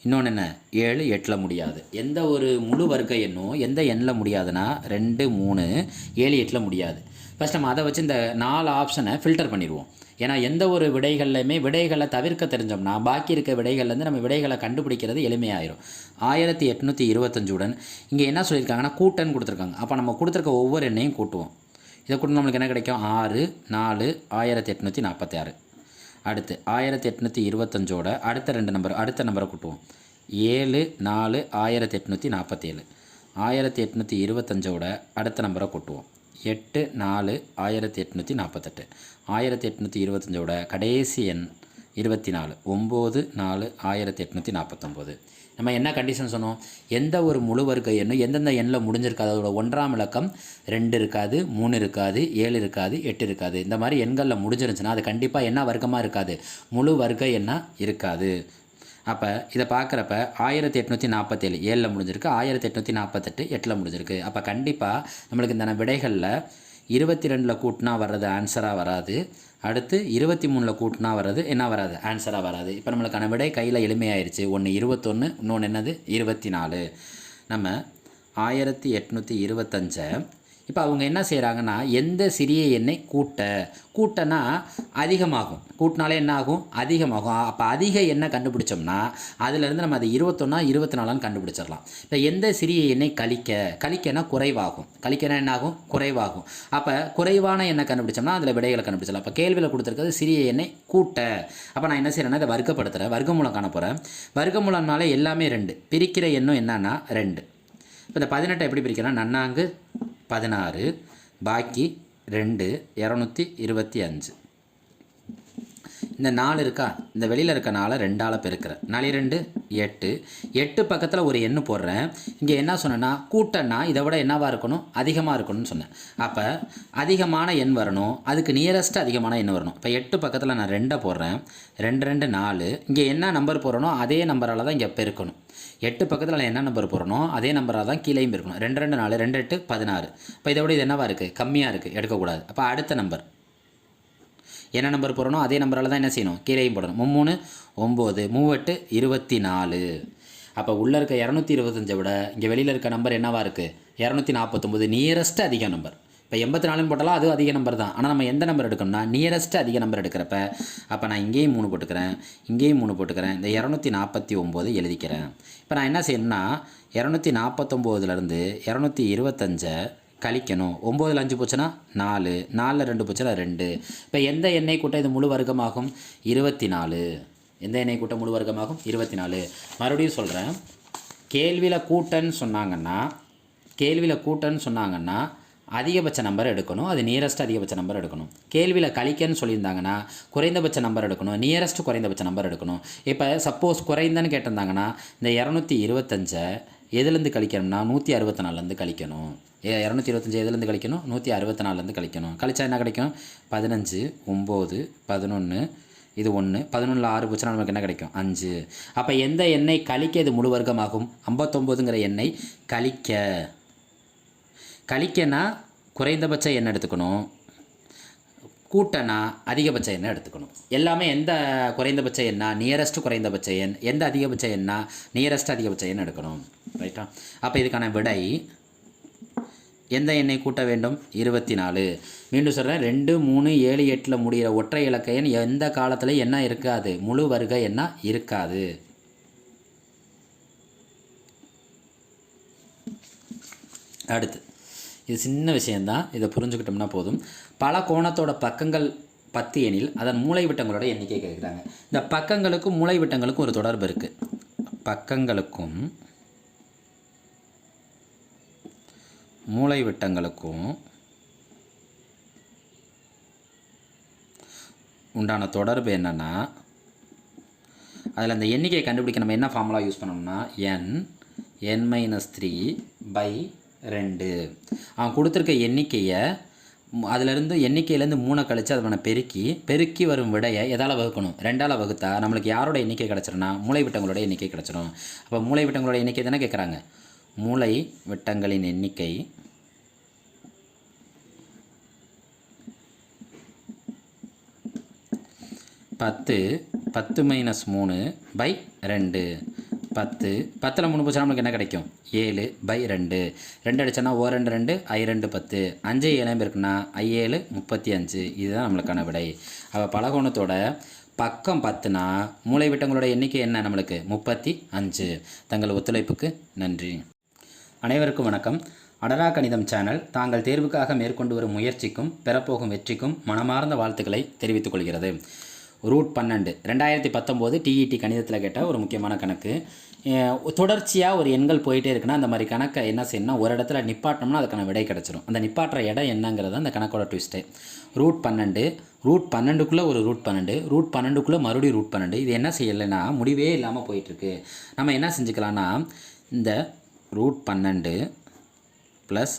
இன்னொன்று என்ன 7, 8ல் முடியாது. எந்த ஒரு முழு வர்க்க எண்ணும் எந்த எண்ணில் முடியாதுன்னா 2, 3, 7, 8ல் முடியாது. ஃபஸ்ட் நம்ம அதை வச்சு இந்த 4 ஆப்ஷனை ஃபில்டர் பண்ணிடுவோம். ஏன்னா எந்த ஒரு விடைகள்லையுமே விடைகளை தவிர்க்க தெரிஞ்சோம்னா பாக்கி இருக்க விடைகள்லேருந்து நம்ம விடைகளை கண்டுபிடிக்கிறது எளிமையாயிரும். 1825 உடன் இங்கே என்ன சொல்லியிருக்காங்கன்னா கூட்டன்னு கொடுத்துருக்காங்க. அப்போ நம்ம கொடுத்துருக்க ஒவ்வொரு எண்ணையும் கூட்டுவோம். இதை கூட்ட நம்மளுக்கு என்ன கிடைக்கும்? 6, 4, 1846. அடுத்து 1825ஓட அடுத்த நம்பரை கூட்டுவோம். 7, 4, 1847. 1825ஓட அடுத்த நம்பரை கூட்டுவோம். 8, 4, 1848. 1825ஓட கடைசி எண் 24. 9, 4, 1849. நம்ம என்ன கண்டிஷன் சொன்னோம்? எந்த ஒரு முழு வர்க்க எண்ணும் எந்தெந்த எண்ணில் முடிஞ்சிருக்காது? அதோட 1ஆம் இலக்கம் 2 இருக்காது, 3 இருக்காது, 7 இருக்காது, 8 இருக்காது. இந்த மாதிரி எண்களில் முடிஞ்சிருந்துச்சுன்னா அது கண்டிப்பாக என்ன வர்க்கமாக இருக்காது? முழு வர்க்க எண்ணாக இருக்காது. அப்போ இதை பார்க்குறப்ப 1847 7ல் முடிஞ்சிருக்கு, 1848 8ல் முடிஞ்சிருக்கு. அப்போ கண்டிப்பாக நம்மளுக்கு இந்த விடைகளில் 22ல் கூட்டினா வர்றது ஆன்சராக வராது. அடுத்து 23ல் கூட்டினா வர்றது என்ன வராது? ஆன்சராக வராது. இப்போ நம்மளுக்கான விடை கையில் எளிமையாயிருச்சு. ஒன்று 21, இன்னொன்று என்னது 24. நம்ம 1825 இப்போ அவங்க என்ன செய்கிறாங்கன்னா எந்த சிறிய எண்ணை கூட்டனா அதிகமாகும். கூட்டினாலே என்ன ஆகும்? அதிகமாகும். அப்போ அதிக எண்ணை கண்டுபிடிச்சோம்னா அதுலேருந்து நம்ம அது 21, 24 கண்டுபிடிச்சிடலாம். இப்போ எந்த சிறிய எண்ணை கழிக்கனா குறைவாகும். கழிக்கனா என்ன ஆகும்? குறைவாகும். அப்போ குறைவான எண்ணை கண்டுபிடிச்சோம்னா அதில் விடைகளை கண்டுபிடிச்சிடலாம். இப்போ கேள்வியில் கொடுத்துருக்கிறது சிறிய எண்ணை கூட்ட. அப்போ நான் என்ன செய்கிறேன்னா இதை வர்க்கப்படுத்துகிறேன். வர்க்கமூலம் காண போகிறேன். வர்க்கமூலம்னாலே எல்லாமே 2. பிரிக்கிற எண்ணும் என்னன்னா 2. இப்போ இந்த 18 எப்படி பிரிக்கிறேன்னா நன்னாங்கு 16, பாக்கி 2, 225. இந்த 4 இருக்கா? இந்த வெளியில் இருக்க 4 2ஆல் பெருக்கிறேன். 4 2 8. 8 பக்கத்தில் ஒரு எண்ணு போடுறேன். இங்கே என்ன சொன்னேன்னா கூட்டன்னா இதை விட என்னவாக இருக்கணும்? அதிகமாக இருக்கணும்னு சொன்னேன். அப்போ அதிகமான எண் வரணும், அதுக்கு நியரஸ்ட்டு அதிகமான எண் வரணும். இப்போ 8 பக்கத்தில் நான் 2 போடுறேன். 2 2 4. இங்கே என்ன நம்பர் போடுறனோ அதே நம்பரால் தான் இங்கே பெருக்கணும். 8 பக்கத்தில் நான் என்ன நம்பர் போடணும் அதே நம்பராக தான் கீழேயும் இருக்கணும். 2 2 4, 2 8 16. இப்போ இதை விட இது என்னவாக இருக்குது? கம்மியாக இருக்குது, எடுக்கக்கூடாது. அப்போ அடுத்த நம்பர் என்ன நம்பர் போடணும் அதே நம்பரால் தான் என்ன செய்யணும்? கீழேயும் போடணும். 3 9, 3 24. அப்போ உள்ளே இருக்க 225 விட இங்கே வெளியில் இருக்க நம்பர் என்னவாக இருக்குது? 249. நியரஸ்ட்டு அதிக நம்பர். இப்போ 84 போட்டாலும் அது அதிக நம்பர் தான். ஆனால் நம்ம எந்த நம்பர் எடுக்கணும்னா நியரஸ்ட்டு அதிக நம்பர் எடுக்கிறப்ப அப்போ நான் இங்கேயும் 3 போட்டுக்கிறேன், இங்கேயும் 3 போட்டுக்கிறேன். இந்த 249 எழுதிக்கிறேன். இப்போ நான் என்ன செய்யணும்னா 249லேருந்து 225 கழிக்கணும். 9ல் 5 போச்சுன்னா 4, 4ல் 2 போச்சுன்னா 2. இப்போ எந்த எண்ணெய் கூட்ட இது முழு வர்க்கமாகும்? 24. எந்த எண்ணெய் கூட்ட முழு வர்க்கமாகும்? 24. மறுபடியும் சொல்கிறேன். கேள்வியில் கூட்டன்னு சொன்னாங்கன்னா அதிகபட்ச நம்பர் எடுக்கணும், அது நியரஸ்ட் அதிகபட்ச நம்பர் எடுக்கணும். கேள்வியில் கழிக்கன்னு சொல்லியிருந்தாங்கன்னா குறைந்தபட்ச நம்பர் எடுக்கணும், நியரஸ்ட் குறைந்தபட்ச நம்பர் எடுக்கணும். இப்போ சப்போஸ் குறைந்தன்னு கேட்டிருந்தாங்கன்னா இந்த 225 எதுலேருந்து கழிக்கணும்னா 164லேருந்து கழிக்கணும். 225 எதுலேருந்து கழிக்கணும்? 164லேருந்து கழிக்கணும். கழிச்சா என்ன கிடைக்கும்? 15 9 11 இது 1 11ல் 6 போச்சுன்னா நமக்கு என்ன கிடைக்கும்? 5. அப்போ எந்த எண்ணை கழிக்க இது முழு வர்க்கமாகும்? 59ங்கிற எண்ணை கழிக்கனா குறைந்தபட்ச எண் எடுத்துக்கணும். கூட்டனா அதிகபட்ச எண்ணை எடுத்துக்கணும். எல்லாமே எந்த குறைந்தபட்ச எண்ணா நியரஸ்ட் குறைந்தபட்ச எண், எந்த அதிகபட்ச எண்ணா நியரஸ்ட் அதிகபட்ச எண் எடுக்கணும். ரைட்டா? அப்போ இதுக்கான விடை எந்த எண்ணை கூட்ட வேண்டும்? 24. மீண்டும் சொல்கிறேன், 2, 3, 7, 8 முடிகிற ஒற்றை இலக்க எண் எந்த காலத்தில் என்ன இருக்காது? முழு வர்க்க எண்ணா இருக்காது. அடுத்து இது சின்ன விஷயந்தான், இதை புரிஞ்சுக்கிட்டோம்னா போதும். பல கோணத்தோட பக்கங்கள் 10 எனில் அதன் மூலைவிட்டங்களோட எண்ணிக்கை கேட்குறாங்க. இந்த பக்கங்களுக்கும் மூலைவிட்டங்களுக்கும் ஒரு தொடர்பு இருக்குது. பக்கங்களுக்கும் மூலைவிட்டங்களுக்கும் உண்டான தொடர்பு என்னென்னா, அதில் அந்த எண்ணிக்கையை கண்டுபிடிக்க நம்ம என்ன ஃபார்முலா யூஸ் பண்ணோம்னா n-3/2. அவன் கொடுத்துருக்க எண்ணிக்கையை அதிலேருந்து எண்ணிக்கையிலேருந்து 3 கழித்து அதை பெருக்கி வரும் விடையை எதால் வகுக்கணும்? 2ஆல் வகுத்தா நம்மளுக்கு யாரோட எண்ணிக்கை கிடச்சிருன்னா மூலைவிட்டங்களோட எண்ணிக்கை கிடச்சிரும். அப்போ மூலைவிட்டங்களோட எண்ணிக்கை தானே கேட்குறாங்க. மூலை விட்டங்களின் எண்ணிக்கை பத்து 10-3/2. 10 3 போச்சுன்னா நம்மளுக்கு என்ன கிடைக்கும்? 7/2. 2 அடிச்சோன்னா ஓ 2 2 I2 10. 5 7 இருக்குன்னா I7 35. இதுதான் நம்மளுக்கான விடை. அப்போ பலகோணத்தோட பக்கம் 10னா மூலைவிட்டங்களோட எண்ணிக்கை என்ன? நம்மளுக்கு 35. தங்கள் ஒத்துழைப்புக்கு நன்றி. அனைவருக்கும் வணக்கம். அடரா கணிதம் சேனல் தாங்கள் தேர்வுக்காக மேற்கொண்டு வரும் முயற்சிக்கும் பெறப்போகும் வெற்றிக்கும் மனமார்ந்த வாழ்த்துக்களை தெரிவித்துக் கொள்கிறது. ரூட் 12 2019 டிஇடி கணிதத்தில் கேட்ட ஒரு முக்கியமான கணக்கு. தொடர்ச்சியாக ஒரு எண்கள் போயிட்டே இருக்குன்னா அந்த மாதிரி கணக்கை என்ன செய்யணும்னா ஒரு இடத்துல நிப்பாட்டோம்னா அதுக்கான விடை கிடச்சிரும். அந்த நிப்பாட்டுற இடம் என்னங்கிறது அந்த கணக்கோட ட்விஸ்ட்டு. ரூட் 12க்குள்ளே ஒரு ரூட் 12க்குள்ளே மறுபடியும் ரூட் 12. இது என்ன செய்யலைன்னா முடிவே இல்லாமல் போயிட்டுருக்கு. நம்ம என்ன செஞ்சுக்கலான்னா இந்த root 12 plus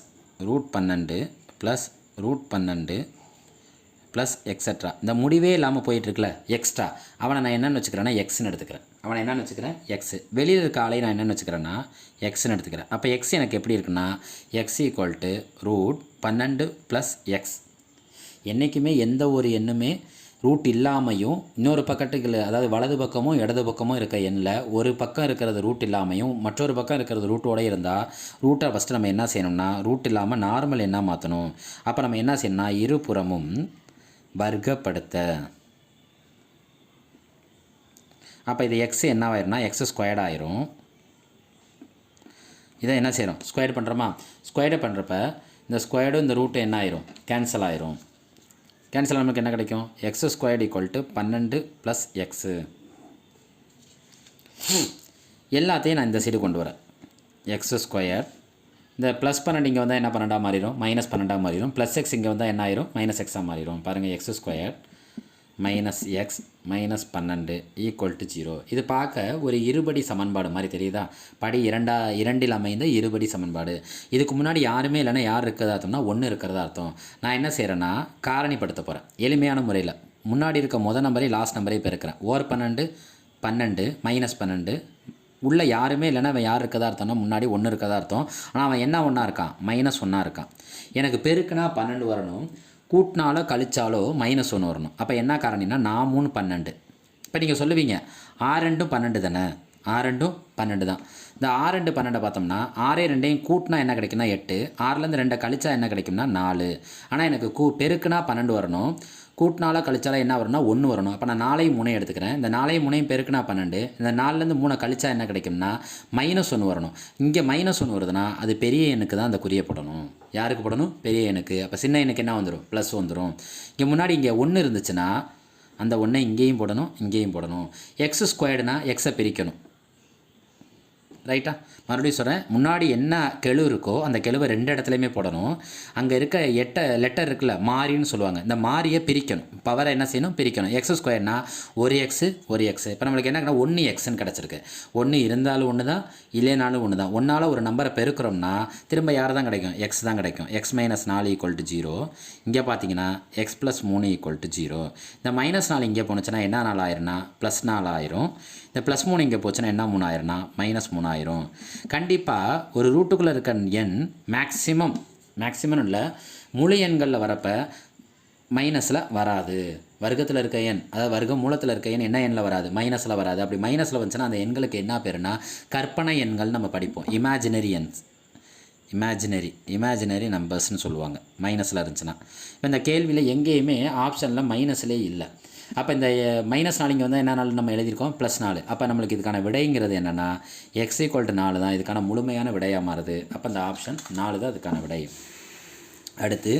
root 12 plus root 12 plus extra, இந்த முடிவே இல்லாமல் போயிட்டுருக்குல எக்ஸ்ட்ரா, அவனை நான் என்னென்னு வச்சுக்கிறேன்னா எக்ஸ்ன்னு எடுத்துக்கிறேன். அவனை என்னென்னு வச்சுக்கிறேன்? எக்ஸு. வெளியில் இருக்க ஆளை நான் என்னென்னு வச்சுக்கிறேன்னா எக்ஸ்ன்னு எடுத்துக்கிறேன். அப்போ எக்ஸ் எனக்கு எப்படி இருக்குன்னா x equal to root 12 plus x. என்றைக்குமே எந்த ஒரு எண்ணுமே ரூட் இல்லாமையும் இன்னொரு பக்கத்துக்கு, அதாவது வலது பக்கமும் இடது பக்கமும் இருக்க எண்ணில் ஒரு பக்கம் இருக்கிறது ரூட் இல்லாமையும் மற்றொரு பக்கம் இருக்கிறது ரூட்டோடு இருந்தால் ரூட்டை ஃபஸ்ட்டு நம்ம என்ன செய்யணும்னா ரூட் இல்லாமல் நார்மல் எண்ணாக மாற்றணும். அப்போ நம்ம என்ன செய்யணும்னா இருபுறமும் வர்க்கப்படுத்த. அப்போ இது எக்ஸ் என்னவாயிரும்னா x² ஆயிரும். இதை என்ன செய்கிறோம்? ஸ்கொயர்டு பண்ணுறோமா? ஸ்கொயர்டு பண்ணுறப்ப இந்த ஸ்கொயர்டும் இந்த ரூட்டு என்ன ஆயிரும்? கேன்சல் ஆயிரும். கேன்சல் நமக்கு என்ன கிடைக்கும்? x² = 12 plus x. எல்லாத்தையும் நான் இந்த சைடு கொண்டு வரேன். x², இந்த ப்ளஸ் 12 இங்கே வந்தால் என்ன 12ஆக மாறிடும்? -12ஆக மாறிடும். ப்ளஸ் எக்ஸ் இங்கே வந்தால் என்ன ஆயிரும்? -x மாறிடும். பாருங்கள், x² -x -12 = 0. இது பார்க்க ஒரு இருபடி சமன்பாடு மாதிரி தெரியுதா? படி 2இல் அமைந்த இருபடி சமன்பாடு. இதுக்கு முன்னாடி யாருமே இல்லைன்னா யார் இருக்கிறதா அர்த்தம்னா 1 இருக்கிறதா அர்த்தம். நான் என்ன செய்கிறேன்னா காரணிப்படுத்த போகிறேன் எளிமையான முறையில். முன்னாடி இருக்க முதல் நம்பரையும் லாஸ்ட் நம்பரையும் பெருக்கிறேன். ஓர் 12 12 -12 உள்ளே யாருமே இல்லைன்னா அவன் யார் இருக்கதா அர்த்தம்னா முன்னாடி 1 இருக்கதா அர்த்தம். ஆனால் அவன் என்ன 1 இருக்கான்? -1 இருக்கான். எனக்கு பெருக்குனா 12 வரணும், கூட்டினாலோ கழிச்சாலோ -1 வரணும். அப்போ என்ன காரணினா 4 3 12. இப்போ நீங்கள் சொல்லுவீங்க 6 12 தானே? 6 12 தான். இந்த 6 12 பார்த்தோம்னா 6 2 கூட்டினா என்ன கிடைக்கும்னா 8, 6லேருந்து 2 கழிச்சா என்ன கிடைக்கும்னா 4. ஆனால் எனக்கு பெருக்குனா 12 வரணும், கூட்டினாலோ கழிச்சாலோ என்ன வரும்னா 1 வரணும். அப்போ நான் 4 3 எடுத்துக்கிறேன். இந்த 4 3 பெருக்குனா 12, இந்த 4லேருந்து 3 கழிச்சா என்ன கிடைக்கும்னா -1 வரணும். இங்கே -1 வருதுன்னா அது பெரிய எண்ணுக்கு தான் அந்த குறிய போடணும். யாருக்கு போடணும்? பெரிய எண்ணுக்கு. அப்போ சின்ன எண்ணுக்கு என்ன வந்துடும்? ப்ளஸ் வந்துடும். இங்கே முன்னாடி இங்கே 1 இருந்துச்சுன்னா அந்த 1 இங்கேயும் போடணும், இங்கேயும் போடணும். x² எக்ஸை பிரிக்கணும். ரைட்டா? மறுபடியும் சொல்கிறேன், முன்னாடி என்ன கெழு இருக்கோ அந்த கெழுவை 2 இடத்துலையுமே போடணும். அங்கே இருக்க லெட்டர் இருக்குல்ல, மாறின்னு சொல்லுவாங்க, இந்த மாறியை பிரிக்கணும். பவரை என்ன செய்யணும்? பிரிக்கணும். x²னா ஒரு எக்ஸு ஒரு எக்ஸு. இப்போ நம்மளுக்கு என்ன 1 எக்ஸ்ன்னு கிடச்சிருக்கு. 1 இருந்தாலும் 1 தான், இல்லைனாலும் 1 தான். 1ஆல் ஒரு நம்பரை பெருக்கிறோம்னா திரும்ப யார் தான் கிடைக்கும்? எக்ஸ் தான் கிடைக்கும். x - 4 = 0. இங்கே பார்த்தீங்கன்னா x + 3 = 0. இந்த -4 இங்கே போணுச்சுன்னா என்ன 4 ஆயிரும்னா +4 ஆயிரும். இந்த +3 இங்கே போச்சுன்னா என்ன 3 ஆயிரும்னா -3 ஆயிரும். கண்டிப்பாக ஒரு ரூட்டுக்குள்ளே இருக்க எண் மேக்ஸிமம் இல்லை முழு எண்களில் வரப்போ மைனஸில் வராது. வர்க்கத்தில் இருக்க எண், அதாவது வர்க்க மூலத்தில் இருக்க எண் என்ன எண்ணில் வராது? மைனஸில் வராது. அப்படி மைனஸில் வந்துச்சுன்னா அந்த எண்களுக்கு என்ன பேருனா கற்பனை எண்கள் நம்ம படிப்போம். இமேஜினரி எண்ஸ், இமேஜினரி நம்பர்ஸ்னு சொல்லுவாங்க மைனஸில் இருந்துச்சுன்னா. இப்போ இந்த கேள்வியில் எங்கேயுமே ஆப்ஷனில் மைனஸ்லே இல்லை. அப்போ இந்த -4 இங்கே வந்து என்ன நாள் நம்ம எழுதியிருக்கோம்? +4. அப்போ நம்மளுக்கு இதுக்கான விடைங்கிறது என்னென்னா x = 4 தான் இதுக்கான முழுமையான விடையாக மாறுது. அப்போ இந்த ஆப்ஷன் 4 தான் அதுக்கான விடை. அடுத்து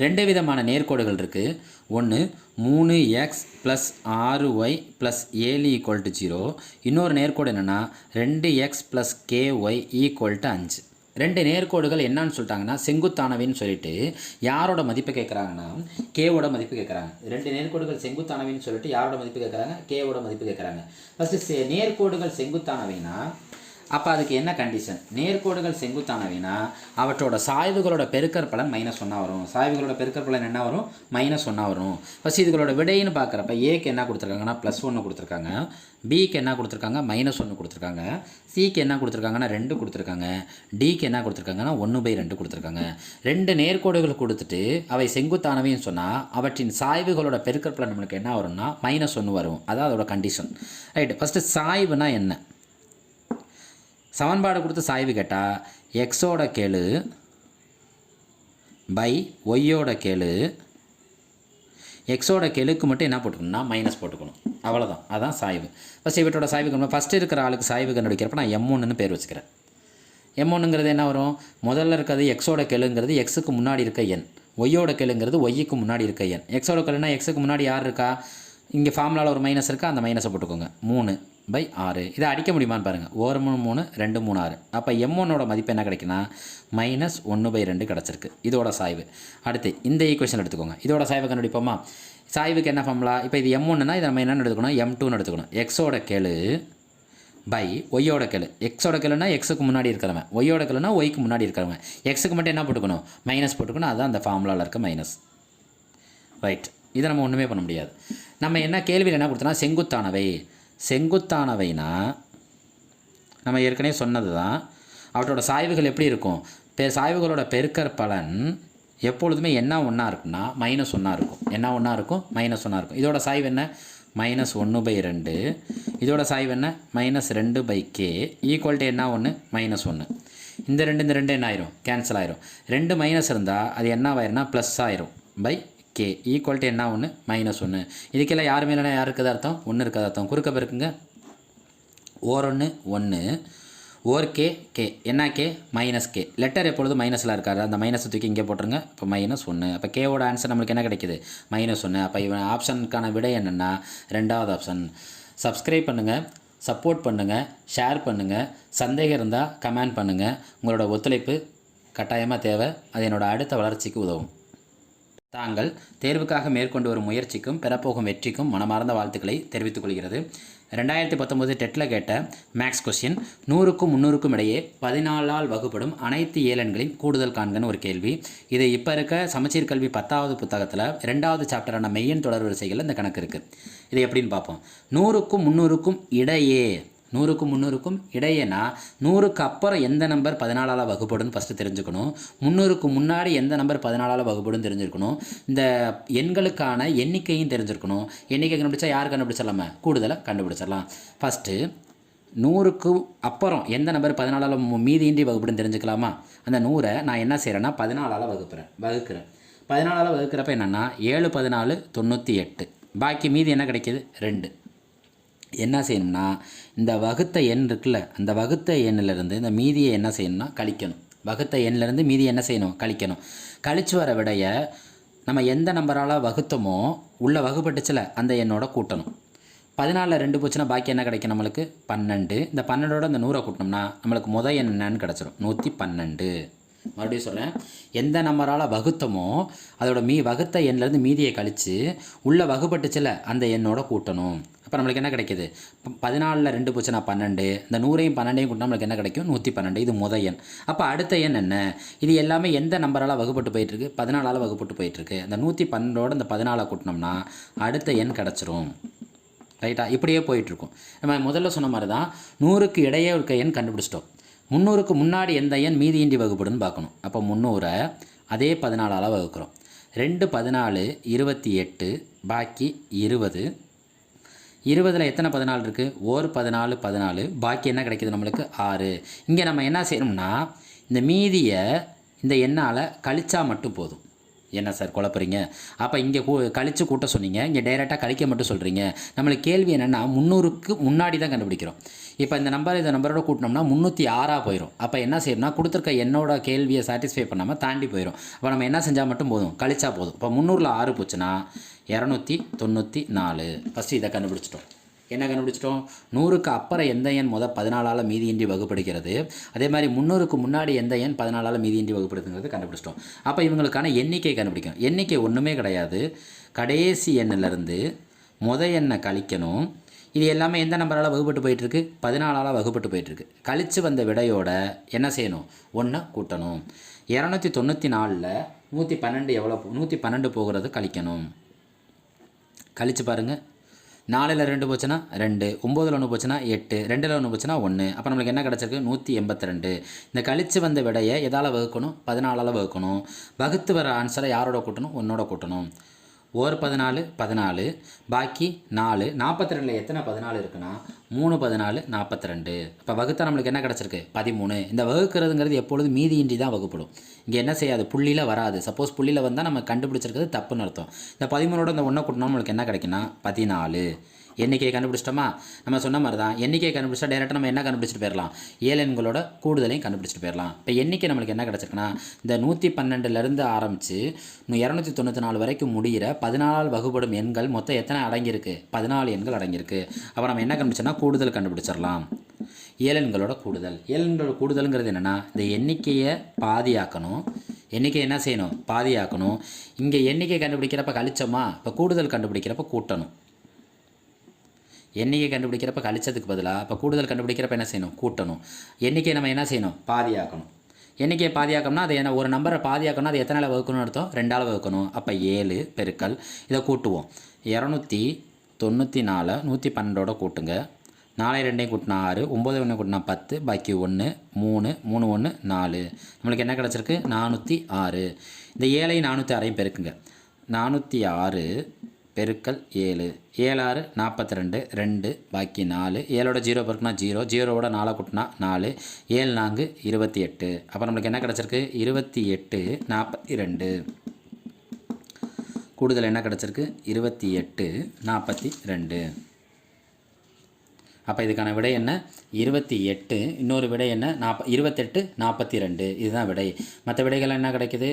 2 விதமான நேர்கோடுகள் இருக்குது. ஒன்று 3x + 6y + 7 = 0. இன்னொரு நேர்கோடு என்னென்னா 2x + ky = 5. 2 நேர்கோடுகள் என்னன்னு சொல்லிட்டாங்கன்னா செங்குத்தானவைன்னு சொல்லிட்டு யாரோட மதிப்பு கேட்குறாங்கன்னா கேவோட மதிப்பு கேட்குறாங்க. 2 நேர்கோடுகள் செங்குத்தானவைன்னு சொல்லிட்டு யாரோட மதிப்பு கேட்குறாங்க? கேவோட மதிப்பு கேட்குறாங்க. ஃபஸ்ட்டு நேர்கோடுகள் செங்குத்தானவைனா அப்போ அதுக்கு என்ன கண்டிஷன்? நேர்கோடுகள் செங்குத்தானவைனா அவற்றோட சாய்வுகளோட பெருக்கற்பலன் -1 வரும். சாய்வுகளோட பெருக்கற்பலன் என்ன வரும்? -1 வரும். ஃபஸ்ட் இதுகளோட விடைன்னு பார்க்குறப்ப ஏக்கு என்ன கொடுத்துருக்காங்கன்னா +1 கொடுத்துருக்காங்க, பிக்கு என்ன கொடுத்துருக்காங்க? -1 கொடுத்துருக்காங்க, சிக்கு என்ன கொடுத்துருக்காங்கன்னா 2 கொடுத்துருக்காங்க, டிக்கு என்ன கொடுத்துருக்காங்கன்னா 1/2 கொடுத்துருக்காங்க. 2 நேர்கோடுகள் கொடுத்துட்டு அவை செங்குத்தானவைன்னு சொன்னால் அவற்றின் சாய்வுகளோட பெருக்கற்பலன் நம்மளுக்கு என்ன வரும்னா -1 வரும். அதான் அதோட கண்டிஷன். ரைட். ஃபஸ்ட்டு சாய்வுனா என்ன? சமன்பாடு கொடுத்து சாய்வு கேட்டால் எக்ஸோட கேளு பை ஒய்யோட கேளு, எக்ஸோட கெழுக்கு மட்டும் என்ன போட்டுக்கணும்னா மைனஸ் போட்டுக்கணும். அவ்வளோதான், அதுதான் சாய்வு. ஃபஸ்ட் இவற்றோட சாய்வு ஃபஸ்ட்டு இருக்கிற ஆளுக்கு சாய்வு கண்டுபிடிக்கிறப்ப நான் M1ன்னு பேர் வச்சுக்கிறேன். M1ங்கிறது என்ன வரும்? முதல்ல இருக்கிறது எக்ஸோட கெழுங்கிறது எக்ஸுக்கு முன்னாடி இருக்க எண், ஒய்யோட கெழுங்கிறது ஒய்க்கு முன்னாடி இருக்க எண். எக்ஸோட கெழுனா எக்ஸுக்கு முன்னாடி யார் இருக்கா? இங்கே ஃபார்முலாவில் ஒரு மைனஸ் இருக்கா? அந்த மைனஸை போட்டுக்கோங்க. 3/6. இதை அடிக்க முடியுமான்னு பாருங்கள். 1 3 3 2 3 6. அப்போ M1ஓட மதிப்பு என்ன கிடைக்குன்னா -1/2 கிடச்சிருக்கு. இதோட சாய்வு. அடுத்து இந்த ஈக்குவேஷன் எடுத்துக்கோங்க. இதோட சாய்வு கண்டுபிடிப்போமா? சாய்வுக்கு என்ன ஃபார்முலா? இப்போ இது M1னா இதை நம்ம என்னென்னு எடுத்துக்கணும்? M2ன்னு எடுத்துக்கணும். எக்ஸோட கெழு பை ஒய்யோட கெழு. எக்ஸோட கெழுனா எக்ஸுக்கு முன்னாடி இருக்கிறவன், ஒய்யோட கெழுனா ஒய்க்கு முன்னாடி இருக்கிறவன். எக்ஸுக்கு மட்டும் என்ன போட்டுக்கணும்? மைனஸ் போட்டுக்கணும். அதுதான் அந்த ஃபார்முலாவில் இருக்க மைனஸ். ரைட். இதை நம்ம ஒன்றுமே பண்ண முடியாது. நம்ம என்ன கேள்வியில் என்ன கொடுத்தோன்னா செங்குத்தானவை. செங்குத்தானவைனா நம்ம ஏற்கனவே சொன்னது தான். அவற்றோட சாய்வுகள் எப்படி இருக்கும்? சாய்வுகளோட பெருக்கற்பலன் எப்பொழுதுமே என்ன ஒன்றா இருக்குன்னா -1 இருக்கும். என்ன ஒன்றா இருக்கும்? -1 இருக்கும். இதோட சாய்வு என்ன? -1/2. இதோட சாய்வு என்ன? -2/k ஈக்குவல் டு என்ன? -1. இந்த ரெண்டு என்ன ஆயிரும்? கேன்சல் ஆயிரும். 2 மைனஸ் இருந்தால் அது என்ன ஆயிரும்னா ப்ளஸ் ஆயிரும் k ஈக்குவல் டு என்ன? -1. இதுக்கெல்லாம் யார் மேலே யார் இருக்குது அர்த்தம்? 1 இருக்குது அர்த்தம். குறுக்க பெருக்குங்க. ஓர் 1 ஓர் கே என்ன கே? -k. லெட்டர் எப்பொழுது மைனஸில் இருக்காரு, அந்த மைனஸை தூக்கி இங்கே போட்டுருங்க. இப்போ -1. அப்போ கேவோட ஆன்சர் நம்மளுக்கு என்ன கிடைக்குது? -1. அப்போ இவன் ஆப்ஷனுக்கான விடை என்னென்னா 2வது ஆப்ஷன். சப்ஸ்கிரைப் பண்ணுங்கள், சப்போர்ட் பண்ணுங்கள், ஷேர் பண்ணுங்கள். சந்தேகம் இருந்தால் கமெண்ட் பண்ணுங்கள். உங்களோட ஒத்துழைப்பு கட்டாயமாக தேவை. அது என்னோடய அடுத்த வளர்ச்சிக்கு உதவும். தாங்கள் தேர்வுக்காக மேற்கொண்டு வரும் முயற்சிக்கும் பெறப்போகும் வெற்றிக்கும் மனமார்ந்த வாழ்த்துக்களை தெரிவித்துக் கொள்கிறது. 2019 டெட்டில் கேட்ட மேக்ஸ் கொஸ்டின் 100க்கும் 300க்கும் இடையே 14ஆல் வகுப்படும் அனைத்து ஏழெண்களின் கூடுதல் காண்கன்னு ஒரு கேள்வி. இது இப்போ இருக்க சமச்சீர் கல்வி 10வது புத்தகத்தில் 2வது சாப்டரான மெய்யெண் தொடர் வரிசைகளில் இந்த கணக்கு இருக்குது. இது எப்படின்னு பார்ப்போம். 100க்கும் 300க்கும் இடையே, 100க்கும் 300க்கும் இடையேனா 100க்கு அப்புறம் எந்த நம்பர் 14ஆல் வகுப்படுன்னு ஃபஸ்ட்டு தெரிஞ்சுக்கணும். 300க்கு முன்னாடி எந்த நம்பர் 14ஆல் வகுப்படுன்னு தெரிஞ்சிருக்கணும். இந்த எண்களுக்கான எண்ணிக்கையும் தெரிஞ்சிருக்கணும். எண்ணிக்கை கண்டுபிடிச்சா யார் கண்டுபிடிச்சிடலாமா? கூடுதலாக கண்டுபிடிச்சிடலாம். ஃபஸ்ட்டு 100க்கு அப்புறம் எந்த நம்பர் 14ஆல் மீதியின்றி வகுப்படுன்னு தெரிஞ்சுக்கலாமா? அந்த 100 நான் என்ன செய்கிறேன்னா 14ஆல் வகுக்கிறேன். 14ஆல் வகுக்கிறப்ப என்னென்னா 7 14 98. பாக்கி மீதி என்ன கிடைக்கிது? 2. என்ன செய்யணும்னா இந்த வகுத்த எண் இருக்குல்ல, அந்த வகுத்த எண்ணிலிருந்து இந்த மீதியை என்ன செய்யணும்னா கழிக்கணும். வகுத்த எண்ணிலேருந்து மீதி என்ன செய்யணும்? கழிக்கணும். கழிச்சு வர விடையை நம்ம எந்த நம்பரால் வகுத்தோமோ உள்ள வகுப்பட்டுச்சில் அந்த எண்ணோட கூட்டணும். 14 2 போச்சுன்னா பாக்கி என்ன கிடைக்கும் நம்மளுக்கு? 12. இந்த 12ஓட இந்த 100 கூட்டினோம்னா நம்மளுக்கு முதல் எண் என்னன்னு கிடச்சிரும்? 112. மறுபடியும் சொல்கிறேன். எந்த நம்பரால் வகுத்தமோ அதோட வகுத்த எண்ணிலேருந்து மீதியை கழித்து உள்ள வகுப்பட்டுச்சில் அந்த எண்ணோட கூட்டணும். அப்போ நம்மளுக்கு என்ன கிடைக்கிது? 14 2 போச்சுன்னா 12. இந்த 100ஐயும் 12ஐயும் கூட்டினா நம்மளுக்கு என்ன கிடைக்கும்? 112. இது முதல் எண். அப்போ அடுத்த எண் என்ன? இது எல்லாமே எந்த நம்பரால் வகுப்பட்டு போயிட்டுருக்கு? 14ஆல் வகுப்பட்டு போயிட்டுருக்கு. இந்த 112ஓட இந்த 14 கூட்டினோம்னா அடுத்த எண் கிடச்சிரும். ரைட்டா? இப்படியே போயிட்டுருக்கும். நம்ம முதல்ல சொன்ன மாதிரி தான் 100க்கு இடையே இருக்க எண் கண்டுபிடிச்சிட்டோம். 300க்கு முன்னாடி எந்த எண் மீதியின்றி வகுப்படுன்னு பார்க்கணும். அப்போ 300 அதே 14ஆல் வகுக்கிறோம். 2 14 28 பாக்கி 20. 20ல் எத்தனை 14 இருக்குது? ஓர் 14 14 பாக்கி என்ன கிடைக்கிது நம்மளுக்கு? 6. இங்கே நம்ம என்ன செய்யணும்னா இந்த மீதியை இந்த எண்ணால் கழிச்சா மட்டும் போதும். என்ன சார் குழப்பறீங்க? அப்போ இங்கே கழித்து கூட்ட சொன்னீங்க, இங்கே டைரெக்டாக கழிக்க மட்டும் சொல்கிறீங்க. நம்மளுக்கு கேள்வி என்னென்னா 300க்கு முன்னாடி தான் கண்டுபிடிக்கிறோம். இப்போ இந்த நம்பரோட கூட்டினோம்னா 306 போயிடும். அப்போ என்ன செய்யணும்னா கொடுத்துருக்க என்னோட கேள்வியை சாட்டிஸ்ஃபை பண்ணாமல் தாண்டி போயிடும். அப்போ நம்ம என்ன செஞ்சால் மட்டும் போதும், கழிச்சா போதும். இப்போ 300ல் 6 போச்சுன்னா 294. ஃபஸ்ட்டு இதை கண்டுபிடிச்சிட்டோம். என்ன கண்டுபிடிச்சிட்டோம்? 100க்கு அப்புறம் எந்த எண் 14ஆல் மீதியின்றி வகுப்படுகிறது, அதே மாதிரி 300க்கு முன்னாடி எந்த எண் 14ஆல் மீதியின்றி வகுப்படுதுங்கிறது கண்டுபிடிச்சிட்டோம். அப்போ இவங்களுக்கான எண்ணிக்கை கண்டுபிடிக்கணும். எண்ணிக்கை ஒன்றுமே கிடையாது, கடைசி எண்ணிலேருந்து எண்ணை கழிக்கணும். இது எல்லாமே எந்த நம்பரால் வகுப்பட்டு போயிட்டுருக்கு? 14ஆல் வகுப்பட்டு போயிட்டுருக்கு. கழித்து வந்த விடையோட என்ன செய்யணும்? 1 கூட்டணும். 294ல் 112 எவ்வளோ? 112 போகிறது கழிக்கணும். கழித்து பாருங்கள். 4ல் 2 போச்சுன்னா 2, 9ல் 1 போச்சுன்னா 8, 2ல் 1 போச்சுன்னா 1. அப்போ நம்மளுக்கு என்ன கிடச்சிருக்கு? 182. இந்த கழித்து வந்த விடையை எதால் வகுக்கணும்? 14ஆல் வகுக்கணும். வகுத்து வர ஆன்சரை யாரோட கூட்டணும்? 1ஓட கூட்டணும். ஓர் 14 14 பாக்கி 4. 42ல் எத்தனை 14 இருக்குன்னா 3 14 42. இப்போ வகுத்தா நம்மளுக்கு என்ன கிடச்சிருக்கு? 13. இந்த வகுக்கிறதுங்கிறது எப்பொழுது மீதியின்றி தான் வகுப்படும். இங்கே என்ன செய்யாது? புள்ளியில் வராது. சப்போஸ் புள்ளியில் வந்தால் நம்ம கண்டுபிடிச்சிருக்கிறது தப்புன்னு அர்த்தம். இந்த 13ஓட இந்த 1 கூட்டினா நம்மளுக்கு என்ன கிடைக்குன்னா 14. எண்ணிக்கையை கண்டுபிடிச்சிட்டோமா? நம்ம சொன்ன மாதிரி தான் எண்ணிக்கையை கண்டுபிடிச்சா டேரெக்டாக நம்ம என்ன கண்டுபிடிச்சிட்டு போயிடலாம்? 7 எண்களோட கூடுதலையும் கண்டுபிடிச்சிட்டு போயிடலாம். இப்போ எண்ணிக்கை நம்மளுக்கு என்ன கிடச்சிருக்குன்னா இந்த 112லேருந்து ஆரம்பித்து 294 வரைக்கும் முடிகிற 14ஆல் வகுப்படும் எண்கள் மொத்தம் எத்தனை அடங்கியிருக்கு? 14 எண்கள் அடங்கியிருக்கு. அப்போ நம்ம என்ன கண்டுபிடிச்சோன்னா கூடுதல் கண்டுபிடிச்சிடலாம். 7 எண்களோட கூடுதல். 7 எண்களோட கூடுதலுங்கிறது என்னென்னா இந்த எண்ணிக்கையை பாதியாக்கணும். எண்ணிக்கை என்ன செய்யணும்? பாதியாக்கணும். இங்கே எண்ணிக்கை கண்டுபிடிக்கிறப்ப கழிச்சோமா? இப்போ கூடுதல் கண்டுபிடிக்கிறப்ப கூட்டணும். எண்ணிக்கை கண்டுபிடிக்கிறப்ப கழிச்சதுக்கு பதிலாக இப்போ கூடுதல் கண்டுபிடிக்கிறப்ப என்ன செய்யணும்? கூட்டணும். எண்ணிக்கையை நம்ம என்ன செய்யணும்? பாதியாக்கணும். எண்ணிக்கையை பாதியாக்கணும்னா அது என்ன? ஒரு நம்பரை பாதியாக்கணும்னா அது எத்தனை வகுக்கணும்னு அர்த்தம்? 2ஆல் வகுக்கணும். அப்போ 7 பெருக்கல் இதை கூட்டுவோம். 294 112ஓட கூட்டுங்க. 4 2 கூட்டினா 6, 9 1 கூட்டினா 10, பாக்கி 1, 3 3 1 4. நம்மளுக்கு என்ன கிடச்சிருக்கு? 406. இந்த 7ஐயும் 406ஐயும் பெருக்குங்க. 406 பெருக்கல் 7, 7 6 42, 2 பாக்கி 4. 7ஓட 0 பெருக்குனா 0, 0ஓட 4 கூட்டினா 4, 7 4 28. அப்போ நம்மளுக்கு என்ன கிடச்சிருக்கு? 28 42. கூடுதல் என்ன கிடச்சிருக்கு? 28 42. அப்போ இதுக்கான விடை என்ன? 28. இன்னொரு விடை என்ன? 28 42. இதுதான் விடை. மற்ற விடைகள் என்ன கிடைக்குது?